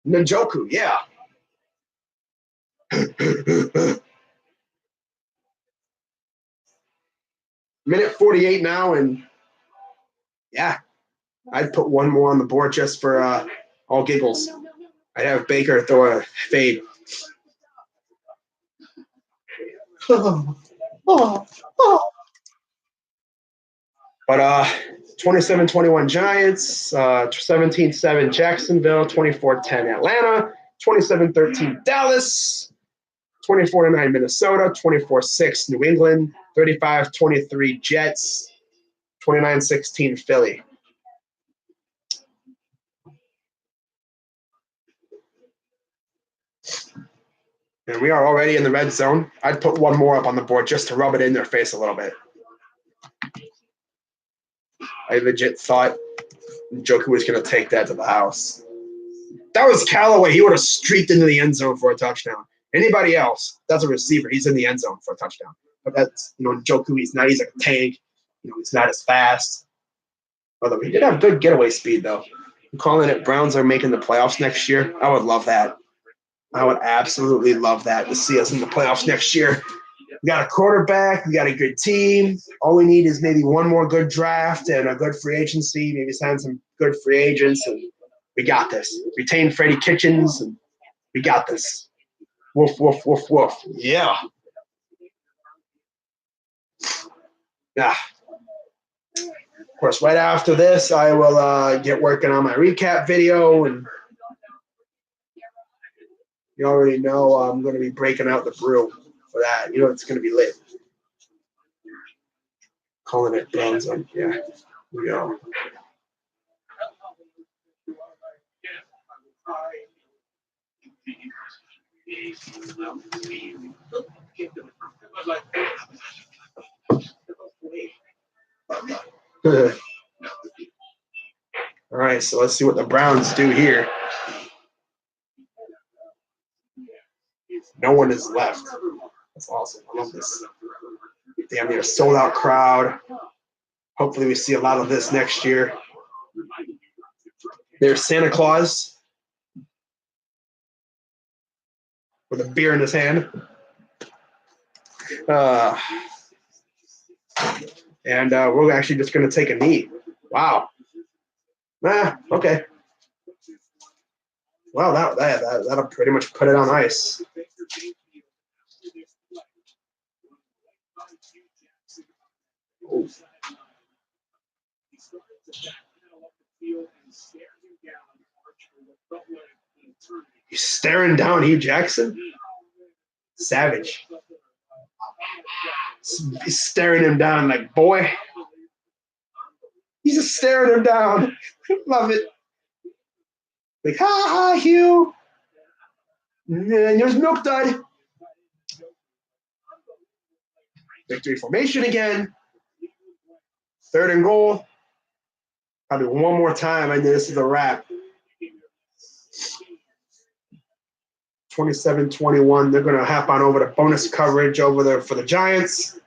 Njoku, yeah. Minute 48 now, and yeah, I'd put one more on the board just for all giggles. I'd have Baker throw a fade. But 27-21 Giants, 17-7 Jacksonville, 24-10 Atlanta, 27-13 Dallas, 24-9 Minnesota, 24-6 New England, 35-23 Jets, 29-16 Philly. And we are already in the red zone. I'd put one more up on the board just to rub it in their face a little bit. I legit thought Njoku was going to take that to the house. That was Callaway. He would have streaked into the end zone for a touchdown. Anybody else, that's a receiver. He's in the end zone for a touchdown. But that's, Njoku, he's not. He's like a tank. He's not as fast. Although he did have good getaway speed, though. I'm calling it Browns are making the playoffs next year. I would love that. I would absolutely love that to see us in the playoffs next year. We got a quarterback. We got a good team. All we need is maybe one more good draft and a good free agency. Maybe sign some good free agents, and we got this. Retain Freddie Kitchens, and we got this. Woof, woof, woof, woof. Yeah. Yeah. Of course, right after this, I will get working on my recap video, and you already know I'm going to be breaking out the brew for that. It's going to be lit. Calling it Browns. Yeah, here we go. All right, so let's see what the Browns do here. No one is left. That's awesome. I love this. Damn near sold out crowd. Hopefully we see a lot of this next year. There's Santa Claus with a beer in his hand. And we're actually just going to take a knee. Wow. Okay. Wow, that'll pretty much put it on ice. Oh. He's staring down Hugh Jackson? Savage. He's staring him down like, boy. He's just staring him down. Love it. Like, ha ha, Hugh. And there's Milk Dud. Victory formation again. 3rd and goal. Probably one more time, and this is a wrap. 27-21. They're going to hop on over to bonus coverage over there for the Giants.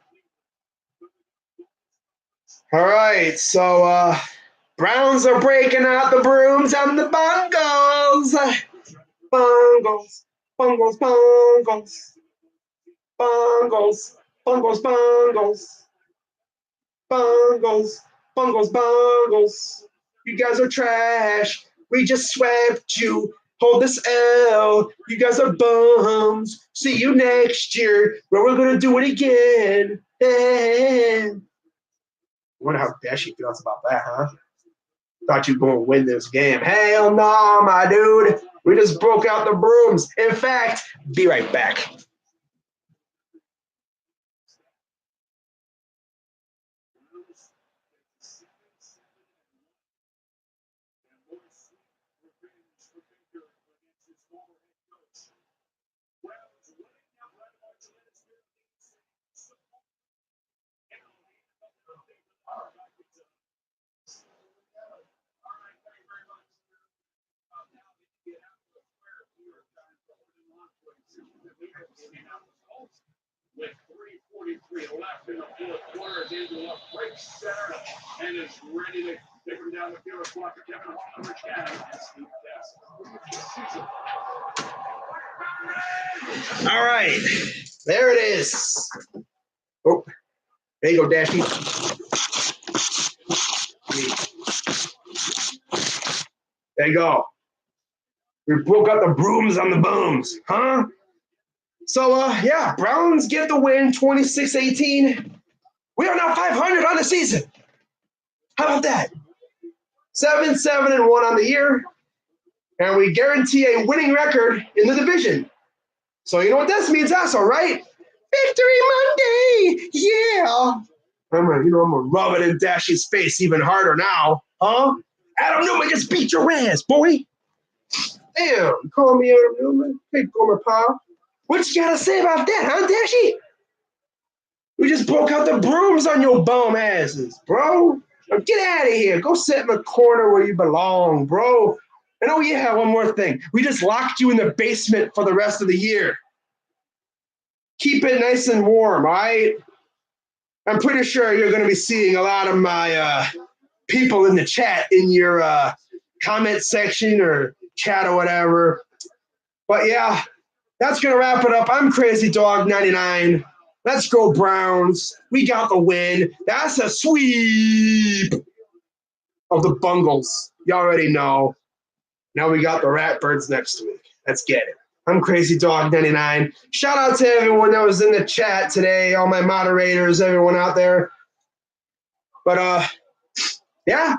All right, so Browns are breaking out the brooms on the Bengals. Bengals, Bengals, Bengals. Bengals, Bengals, Bengals. Bengals, Bengals, Bengals. You guys are trash. We just swept you. Hold this L. You guys are bums. See you next year where we're going to do it again. I wonder how Dashy feels about that, huh? Thought you were going to win this game. Hell no, my dude. We just broke out the brooms. In fact, be right back. With 3:43 left in the fourth quarter, D'Angelo breaks center and is ready to take him down the field. Block for Kevin Hall, Rich Cannon, and Steve Castle. All right, there it is. Oh, there you go, Dashy. There you go. We broke out the brooms on the booms, huh? So, yeah, Browns get the win, 26-18. We are now 500 on the season. How about that? 7-7-1 on the year, and we guarantee a winning record in the division. So you know what this means, also, right? Victory Monday! Yeah! I'm gonna rub it in Dashy's face even harder now, huh? Adam Newman just beat your ass, boy. Damn, you call me Adam Newman? Hey, Gomer pal. What you gotta say about that, huh, Dashy? We just broke out the brooms on your bum asses, bro. Now get out of here. Go sit in the corner where you belong, bro. And oh yeah, one more thing. We just locked you in the basement for the rest of the year. Keep it nice and warm, all right? I'm pretty sure you're going to be seeing a lot of my people in the chat in your comment section or chat or whatever. But yeah, that's going to wrap it up. I'm Crazy Dog 99. Let's go Browns. We got the win. That's a sweep of the Bengals. You already know. Now we got the Ratbirds next week. Let's get it. I'm Crazy Dog 99. Shout out to everyone that was in the chat today, all my moderators, everyone out there. But yeah,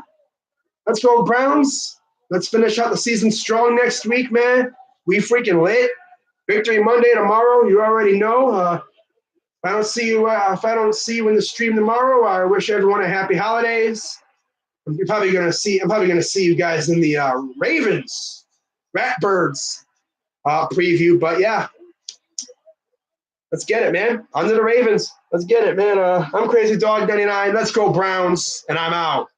let's go Browns. Let's finish out the season strong next week, man. We freaking lit. Victory Monday tomorrow. You already know. If I don't see you in the stream tomorrow, I wish everyone a happy holidays. I'm probably gonna see you guys in the Ravens, Ratbirds preview. But yeah, let's get it, man. On to the Ravens. Let's get it, man. I'm Crazy Dog 99. Let's go Browns, and I'm out.